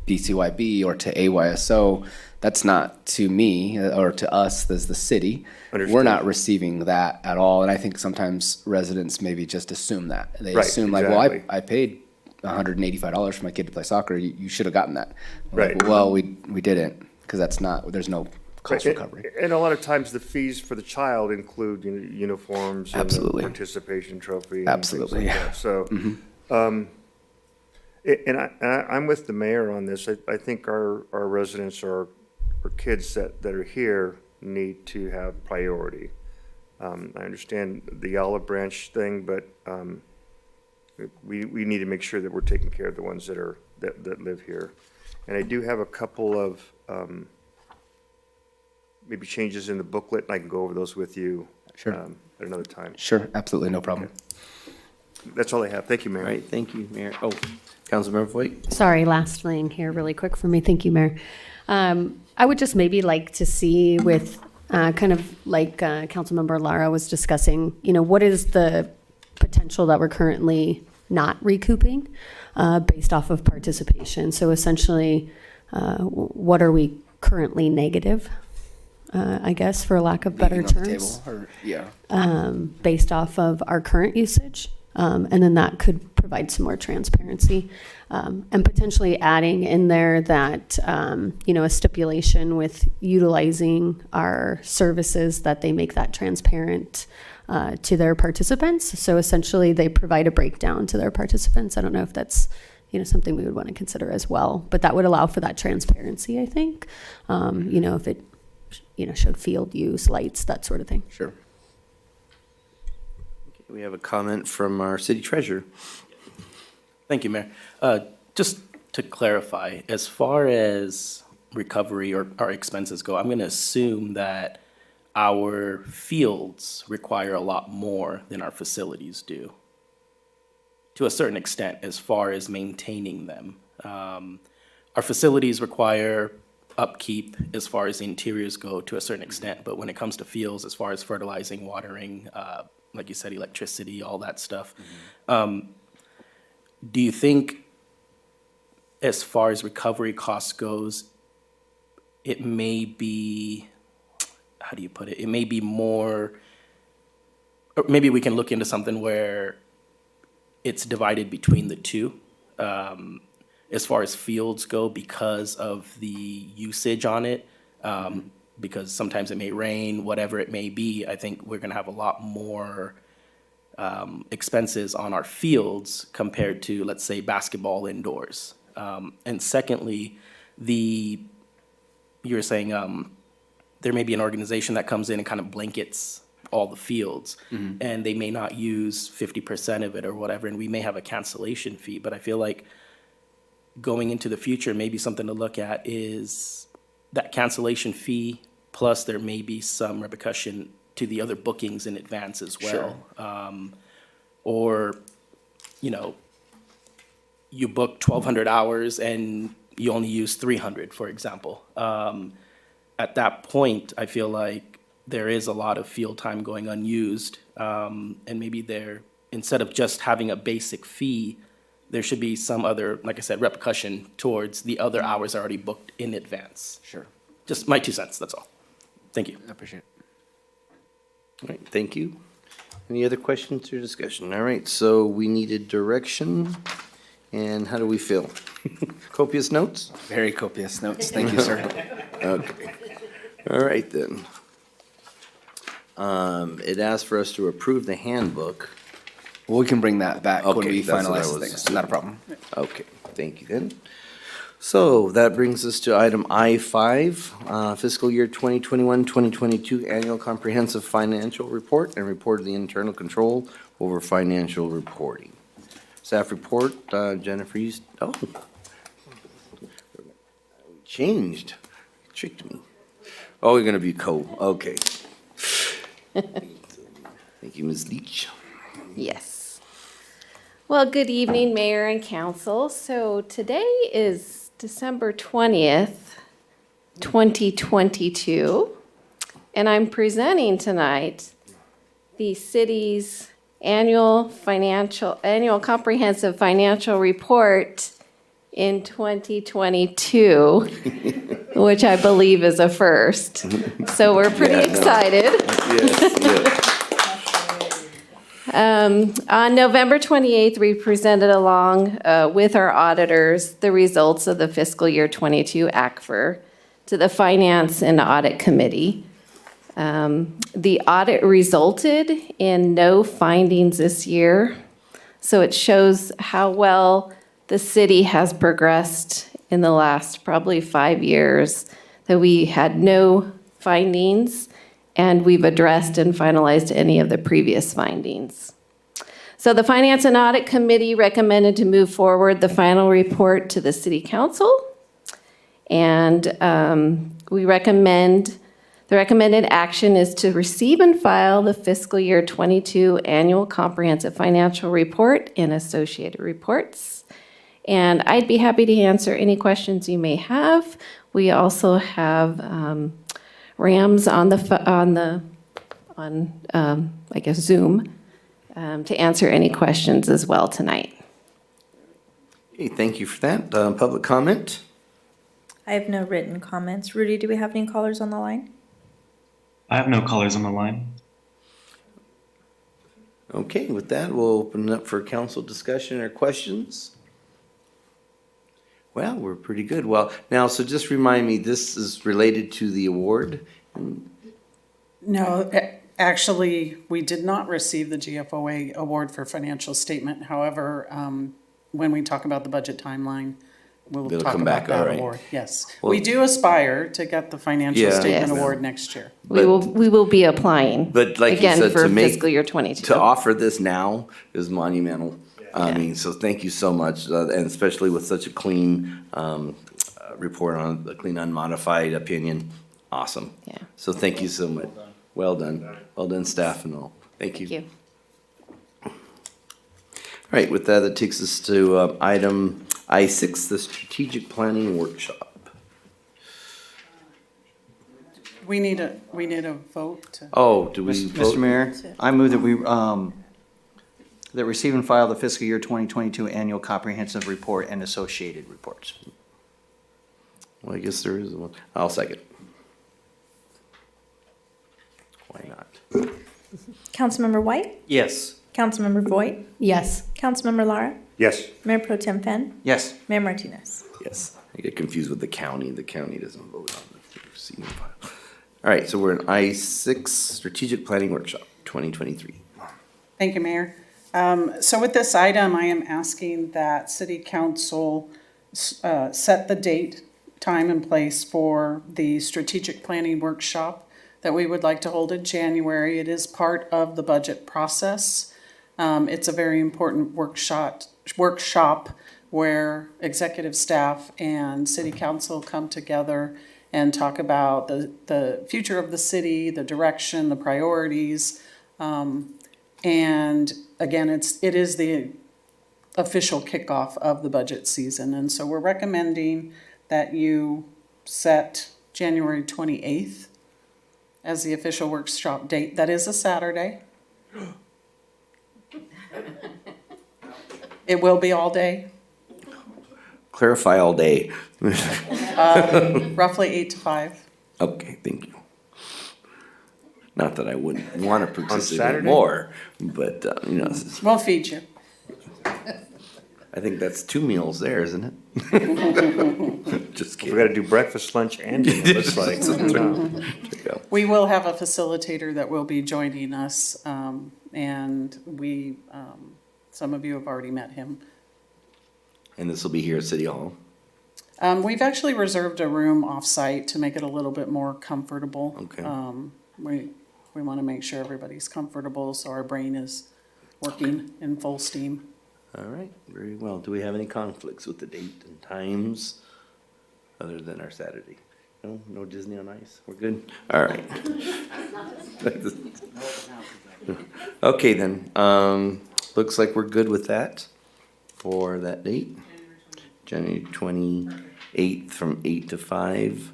BCYB or to AYSO. That's not to me or to us as the city. We're not receiving that at all. And I think sometimes residents maybe just assume that. They Right, assume like, well, exactly. I paid $185 for my kid to play soccer. You should have gotten that. We're Right. like, well, we didn't, because that's not, there's no cost Right, recovery. And a lot of times the fees for the child include uniforms and a Absolutely. participation trophy. and things Absolutely, like yeah. that. So, Mhm. and I'm with the mayor on this. I think our residents or kids that are here need to have priority. I understand the olive branch thing, but we need to make sure that we're taking care of the ones that live here. And I do have a couple of maybe changes in the booklet, and I can go over those with you Sure. at another time. Sure, absolutely, no problem. That's all I have. Thank you, Mayor. All right, thank you, Mayor. Oh, Councilmember Voigt? Sorry, last thing here really quick for me. Thank you, Mayor. I would just maybe like to see with kind of like Councilmember Lara was discussing, what is the potential that we're currently not recouping based off of participation? So essentially, what are we currently negative, I guess, for lack of better Leaving on the terms? table, or- yeah. Based off of our current usage. And then that could provide some more transparency. And potentially adding in there that, a stipulation with utilizing our services, that they make that transparent to their participants. So essentially, they provide a breakdown to their participants. I don't know if that's, something we would want to consider as well. But that would allow for that transparency, I think. If it, showed field use, lights, that sort of thing. Sure. We have a comment from our city treasurer. Thank you, Mayor. Just to clarify, as far as recovery or our expenses go, I'm going to assume that our fields require a lot more than our facilities do, to a certain extent, as far as maintaining them. Our facilities require upkeep as far as interiors go to a certain extent, but when it comes to fields, as far as fertilizing, watering, like you said, electricity, all that stuff. Do you think, as far as recovery costs goes, it may be, how do you put it? It may be more, or maybe we can look into something where it's divided between the two, as far as fields go, because of the usage on it. Because sometimes it may rain, whatever it may be. I think we're going to have a lot more expenses on our fields compared to, let's say, basketball indoors. And secondly, you were saying there may be an organization that comes in and kind of blankets all the fields, and they may not use 50% of it or whatever, and we may have a cancellation fee. But I feel like going into the future, maybe something to look at is that cancellation fee, plus there may be some repercussion to the other bookings in advance as well. Or, you book 1,200 hours and you only use 300, for example. At that point, I feel like there is a lot of field time going unused, and maybe instead of just having a basic fee, there should be some other, like I said, repercussion towards the other hours already booked in advance. Sure. Just my 2 cents, that's all. Thank you. I appreciate it. All right, thank you. Any other questions or discussion? All right, so we needed direction, and how do we feel? Copious notes? Very copious notes. Thank you, sir. Okay. All right, then. It asked for us to approve the handbook. Well, we can bring that back when Okay, we that's what I finalize was things. Not a problem. Okay, thank you then. So that brings us to item I-5, fiscal year 2021-2022 Annual Comprehensive Financial Report and Report of the Internal Control over Financial Reporting. Staff report, Jennifer, changed, tricked me. Oh, we're gonna be okay. Thank you, Ms. Leach. Yes. Well, good evening, Mayor and Council. So today is December 20th, 2022, and I'm presenting tonight the city's annual comprehensive financial report in 2022, which I believe is a first. So we're pretty excited. Yes. On November 28th, we presented along with our auditors the results of the fiscal year 22 ACFR to the Finance and Audit Committee. The audit resulted in no findings this year, so it shows how well the city has progressed in the last probably 5 years, that we had no findings and we've addressed and finalized any of the previous findings. So the Finance and Audit Committee recommended to move forward the final report to the City Council. And the recommended action is to receive and file the fiscal year 22 Annual Comprehensive Financial Report and associated reports. And I'd be happy to answer any questions you may have. We also have Rams on Zoom to answer any questions as well tonight. Okay, thank you for that. Public comment? I have no written comments. Rudy, do we have any callers on the line? I have no callers on the line. Okay, with that, we'll open it up for council discussion or questions. Well, we're pretty good. Well, now, so just remind me, this is related to the award? No, actually, we did not receive the GFOA award for financial statement. However, when we talk about the budget timeline, we'll It'll talk come about back, that all right. award. Yes. Well- We do aspire to get the financial Yeah. statement Yes. award next year. We will be applying But like you again said, for to make, fiscal year 22. to offer this now is monumental. I mean, so thank you so much, and especially with such a clean report on a clean, unmodified opinion. Awesome. Yeah. So thank you so much. Well done. Well done, staff and all. Thank you. Thank you. All right, with that, that takes us to item I-6, the strategic planning workshop. We need a vote to. Oh, do we vote? Mr. Mayor, I move that that receive and file the fiscal year 2022 annual comprehensive report and associated reports. Well, I guess there is one. I'll second. Why not? Councilmember White? Yes. Councilmember Voigt? Yes. Councilmember Lara? Yes. Mayor Pro Tem Fenn? Yes. Mayor Martinez? Yes, I get confused with the county. The county doesn't vote on the receipt and file. All right, so we're in I-6, Strategic Planning Workshop, 2023. Thank you, Mayor. So with this item, I am asking that City Council set the date, time, and place for the strategic planning workshop that we would like to hold in January. It is part of the budget process. It's a very important workshop where executive staff and City Council come together and talk about the future of the city, the direction, the priorities. And again, it is the official kickoff of the budget season. And so we're recommending that you set January 28th as the official workshop date. That is a Saturday. It will be all day, Clarify all day. roughly 8 to 5. Okay, thank you. Not that I wouldn't want to participate Saturday? more, but, you know, We'll feed you. I think that's 2 meals there, isn't it? Just We kidding. gotta do breakfast, lunch, and dinner, looks like. We will have a facilitator that will be joining us, and some of you have already met him. And this will be here at City Hall. We've actually reserved a room off-site to make it a little bit more comfortable. Okay. We want to make sure everybody's comfortable, so our brain is working in full steam. All right, very well. Do we have any conflicts with the date and times other than our Saturday? No, no Disney on Ice? We're good? All right. Okay, then. Looks like we're good with that for that date. January 28th from 8 to 5.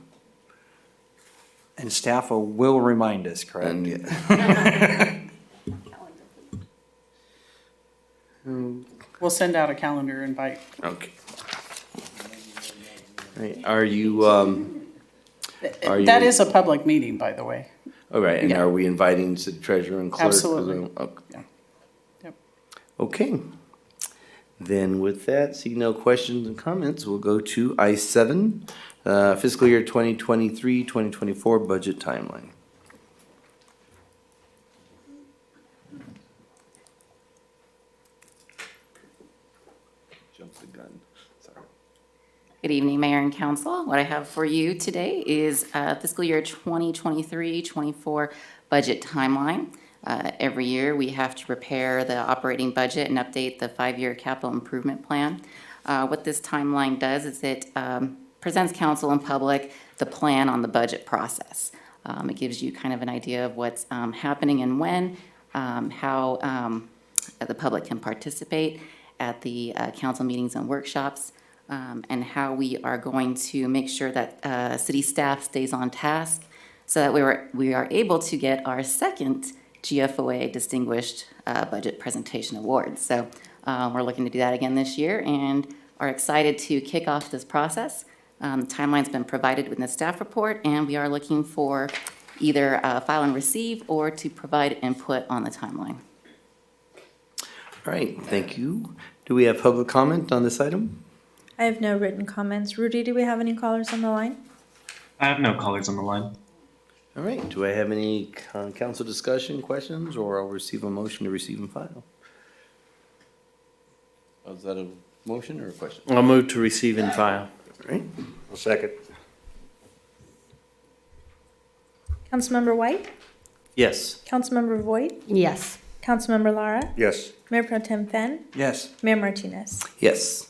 And staff will remind us, correct? And, yeah. We'll send out a calendar invite. Okay. All right, are you, That is a public meeting, by the way. all right, and Yeah. are we inviting city treasurer and clerk? Absolutely. Okay. Yeah. Yep. Okay. Then with that, seeing no questions and comments, we'll go to I-7, fiscal year 2023, 2024 budget timeline. Jump the gun, sorry. Good evening, Mayor and Council. What I have for you today is fiscal year 2023-24 budget timeline. Every year, we have to prepare the operating budget and update the 5-year capital improvement plan. What this timeline does is it presents council and public the plan on the budget process. It gives you kind of an idea of what's happening and when, how the public can participate at the council meetings and workshops, and how we are going to make sure that city staff stays on task so that we are able to get our second GFOA Distinguished Budget Presentation Award. So we're looking to do that again this year and are excited to kick off this process. Timeline's been provided within the staff report, and we are looking for either file and receive or to provide input on the timeline. All right, thank you. Do we have public comment on this item? I have no written comments. Rudy, do we have any callers on the line? I have no callers on the line. All right, do I have any council discussion, questions, or I'll receive a motion to receive and file? Is that a motion or a question? I'll move to receive and file. All right, I'll second. Councilmember White? Yes. Councilmember Voigt? Yes. Councilmember Lara? Yes. Mayor Pro Tem Fenn? Yes. Mayor Martinez? yes.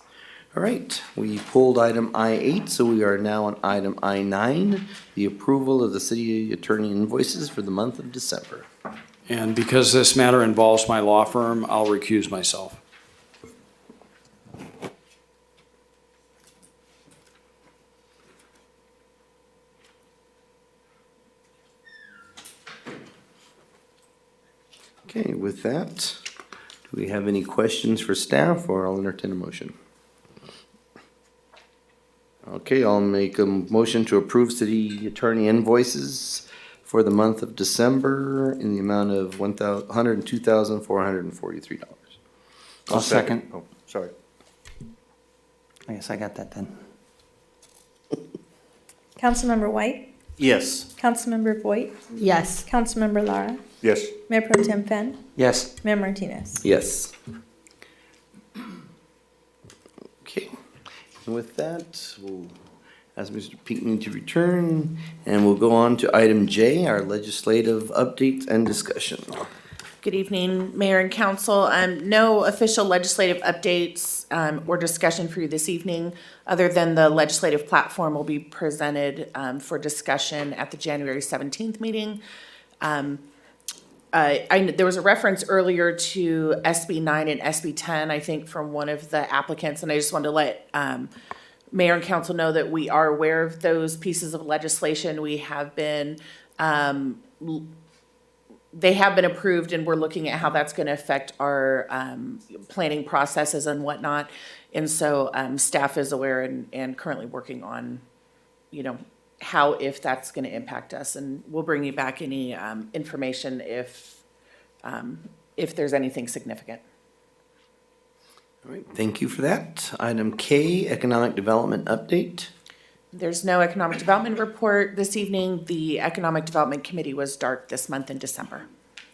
All right, we pulled item I-8, so we are now on item I-9, the approval of the city attorney invoices for the month of December. And because this matter involves my law firm, I'll recuse myself. Okay, with that, do we have any questions for staff, or I'll entertain a motion? Okay, I'll make a motion to approve city attorney invoices for the month of December in the amount of $102,443. I'll second. Oh, sorry. I guess I got that then. Councilmember White? Yes. Councilmember Voigt? Yes. Councilmember Lara? Yes. Mayor Pro Tem Fenn? Yes. Mayor Martinez? Yes. Okay, and with that, we'll ask Mr. Pinckney to return, and we'll go on to item J, our legislative updates and discussion. Good evening, Mayor and Council. No official legislative updates or discussion for you this evening, other than the legislative platform will be presented for discussion at the January 17th meeting. there was a reference earlier to SB 9 and SB 10, I think, from one of the applicants, and I just wanted to let Mayor and Council know that we are aware of those pieces of legislation. We have been, they have been approved, and we're looking at how that's going to affect our planning processes and whatnot. And so staff is aware and currently working on, how, if that's going to impact us. And we'll bring you back any information if there's anything significant. All right, thank you for that. Item K, Economic Development Update. There's no economic development report this evening. The Economic Development Committee was dark this month in December.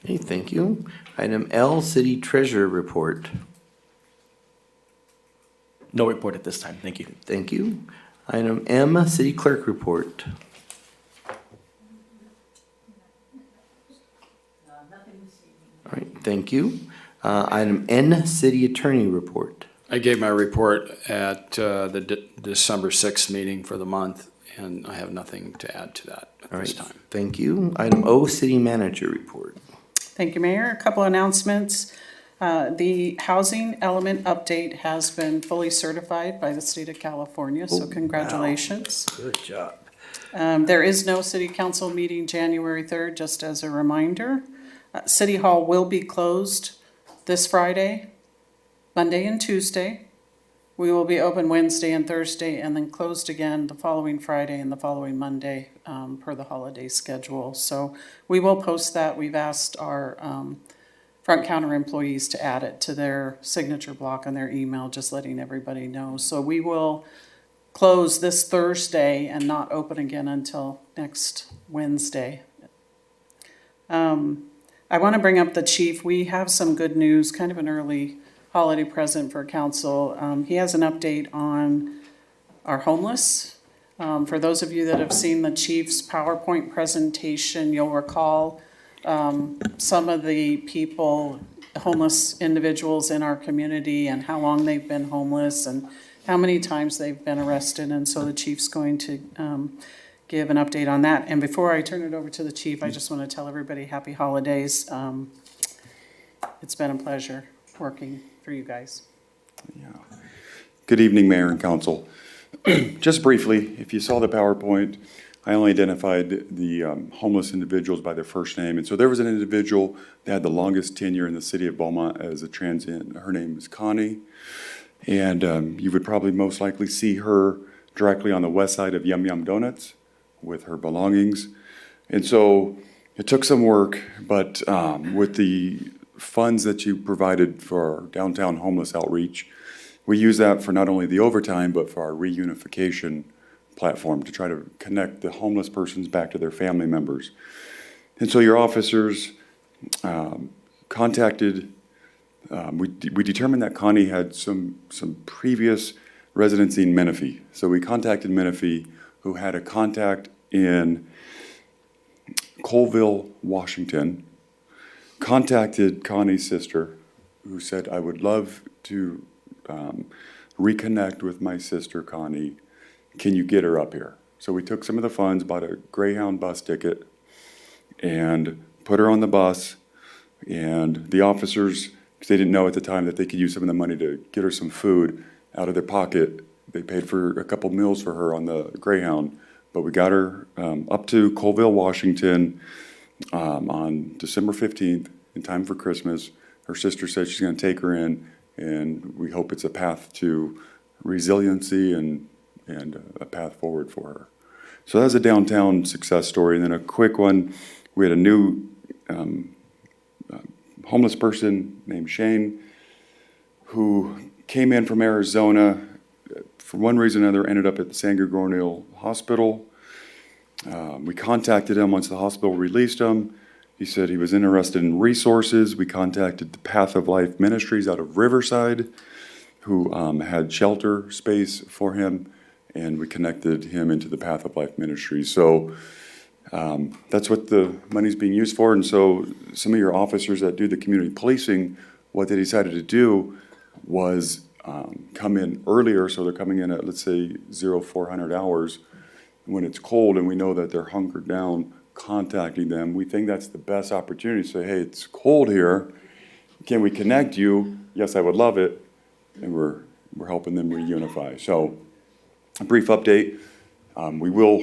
Okay, thank you. Item L, City Treasurer Report. No report at this time. Thank you. Thank you. Item M, City Clerk Report. All right, thank you. Item N, City Attorney Report. I gave my report at the December 6th meeting for the month, and I have nothing to add to that at this time. Thank you. Item O, City Manager Report. Thank you, Mayor. A couple announcements. The housing element update has been fully certified by the state of California, so congratulations. Good job. There is no city council meeting January 3rd, just as a reminder. City Hall will be closed this Friday, Monday and Tuesday. We will be open Wednesday and Thursday, and then closed again the following Friday and the following Monday per the holiday schedule. So we will post that. We've asked our front counter employees to add it to their signature block on their email, just letting everybody know. So we will close this Thursday and not open again until next Wednesday. I want to bring up the chief. We have some good news, kind of an early holiday present for council. He has an update on our homeless. For those of you that have seen the chief's PowerPoint presentation, you'll recall some of the people, homeless individuals in our community, and how long they've been homeless and how many times they've been arrested. And so the chief's going to give an update on that. And before I turn it over to the chief, I just want to tell everybody happy holidays. It's been a pleasure working for you guys. Good evening, Mayor and Council. Just briefly, if you saw the PowerPoint, I only identified the homeless individuals by their first name. And so there was an individual that had the longest tenure in the city of Beaumont as a transient. Her name is Connie. And you would probably most likely see her directly on the west side of Yum Yum Donuts with her belongings. And so it took some work, but with the funds that you provided for our downtown homeless outreach, we use that for not only the overtime, but for our reunification platform to try to connect the homeless persons back to their family members. And so your officers contacted, we determined that Connie had some previous residency in Menifee. So we contacted Menifee, who had a contact in Colville, Washington, contacted Connie's sister, who said, I would love to reconnect with my sister, Connie. Can you get her up here? So we took some of the funds, bought a Greyhound bus ticket, and put her on the bus. And the officers, because they didn't know at the time that they could use some of the money to get her some food out of their pocket, they paid for a couple meals for her on the Greyhound. But we got her up to Colville, Washington on December 15th in time for Christmas. Her sister said she's going to take her in, and we hope it's a path to resiliency and a path forward for her. So that's a downtown success story. And then a quick one, we had a new homeless person named Shane who came in from Arizona. For one reason or another, ended up at the San Gregorio Hospital. We contacted him once the hospital released him. He said he was interested in resources. We contacted the Path of Life Ministries out of Riverside, who had shelter space for him, and we connected him into the Path of Life Ministries. So that's what the money's being used for. And so some of your officers that do the community policing, what they decided to do was come in earlier. So they're coming in at, let's say, 0400 hours when it's cold, and we know that they're hunkered down contacting them. We think that's the best opportunity to say, hey, it's cold here. Can we connect you? Yes, I would love it. And we're helping them reunify. So a brief update. We will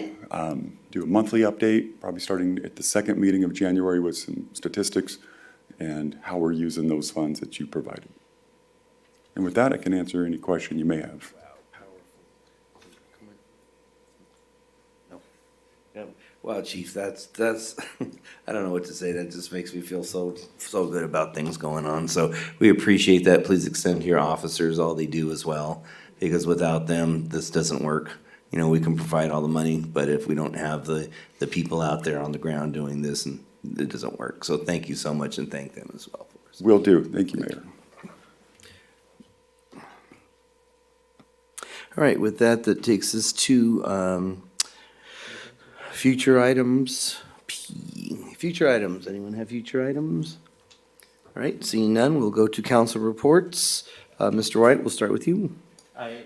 do a monthly update, probably starting at the second meeting of January with some statistics and how we're using those funds that you provided. And with that, I can answer any question you may have. Yeah. Wow, Chief, that's, I don't know what to say. That just makes me feel so good about things going on. So we appreciate that. Please extend to your officers all they do as well, because without them, this doesn't work. You know, we can provide all the money, but if we don't have the people out there on the ground doing this, and it doesn't work. So thank you so much, and thank them as well for us. Will do. Thank you, Mayor. All right, with that, that takes us to future items. Future items. Anyone have future items? All right, seeing none, we'll go to council reports. Mr. White, we'll start with you. I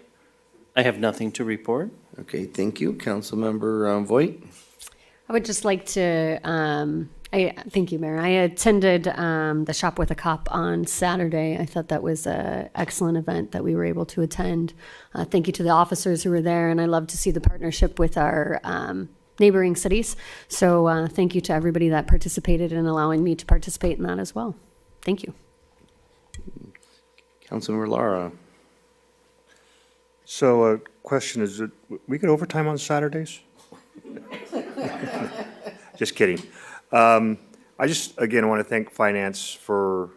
have nothing to report. Okay, thank you. Councilmember Voigt. I would just like to, thank you, Mayor. I attended the Shop with a Cop on Saturday. I thought that was an excellent event that we were able to attend. Thank you to the officers who were there, and I love to see the partnership with our neighboring cities. So thank you to everybody that participated and allowing me to participate in that as well. Thank you. Councilmember Lara. So question is, we get overtime on Saturdays? Just kidding. I just, again, want to thank Finance for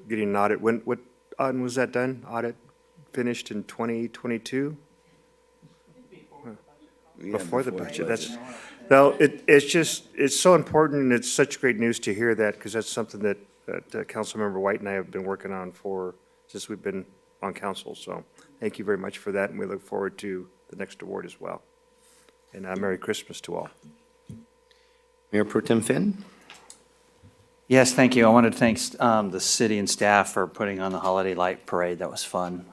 getting an audit. When was that done? Audit finished in 2022? Before the budget. That's, no, it's so important, and it's such great news to hear that, because that's something that Councilmember White and I have been working on since we've been on council. So thank you very much for that, and we look forward to the next award as well. And Merry Christmas to all. Mayor Pro Tem Finn. Yes, thank you. I wanted to thank the city and staff for putting on the Holiday Light Parade. That was fun.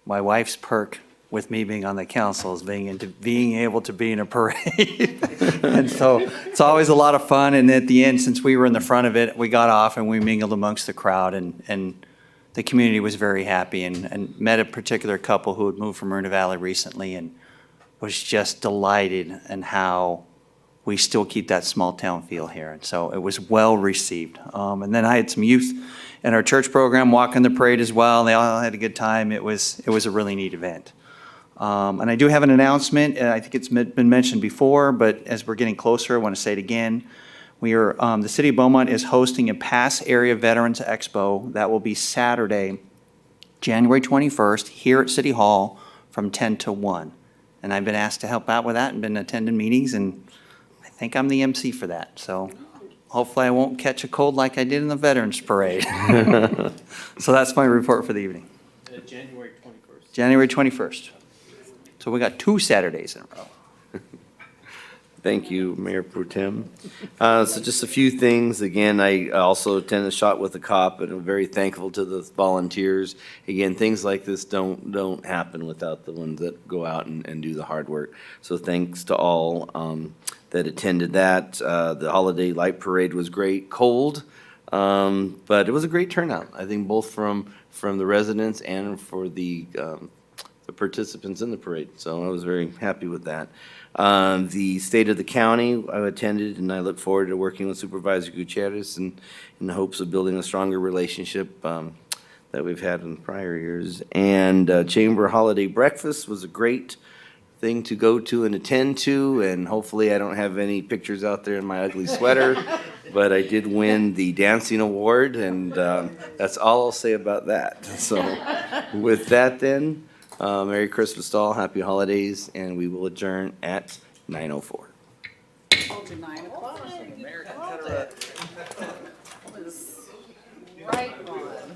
My wife's perk with me being on the council is being able to be in a parade. And so it's always a lot of fun. And at the end, since we were in the front of it, we got off and we mingled amongst the crowd, and the community was very happy, and met a particular couple who had moved from Myrna Valley recently and was just delighted in how we still keep that small town feel here. And so it was well received. And then I had some youth in our church program walking the parade as well. They all had a good time. It was a really neat event. And I do have an announcement. I think it's been mentioned before, but as we're getting closer, I want to say it again. The City of Beaumont is hosting a Pass Area Veterans Expo. That will be Saturday, January 21st, here at City Hall from 10 to 1. And I've been asked to help out with that and been attending meetings, and I think I'm the MC for that. So hopefully I won't catch a cold like I did in the Veterans Parade. So that's my report for the evening. January 21st. January 21st. So we got 2 Saturdays in a row. Thank you, Mayor Pro Tem. So just a few things. Again, I also attend the Shot with a Cop, and I'm very thankful to the volunteers. Again, things like this don't happen without the ones that go out and do the hard work. So thanks to all that attended that. The Holiday Light Parade was great, cold, but it was a great turnout. I think both from the residents and for the participants in the parade. So I was very happy with that. The State of the County I attended, and I look forward to working with Supervisor Gutierrez in the hopes of building a stronger relationship that we've had in prior years. And Chamber Holiday Breakfast was a great thing to go to and attend to, and hopefully I don't have any pictures out there in my ugly sweater, but I did win the dancing award, and that's all I'll say about that. So with that then, Merry Christmas to all, Happy Holidays, and we will adjourn at 9:04. Right on.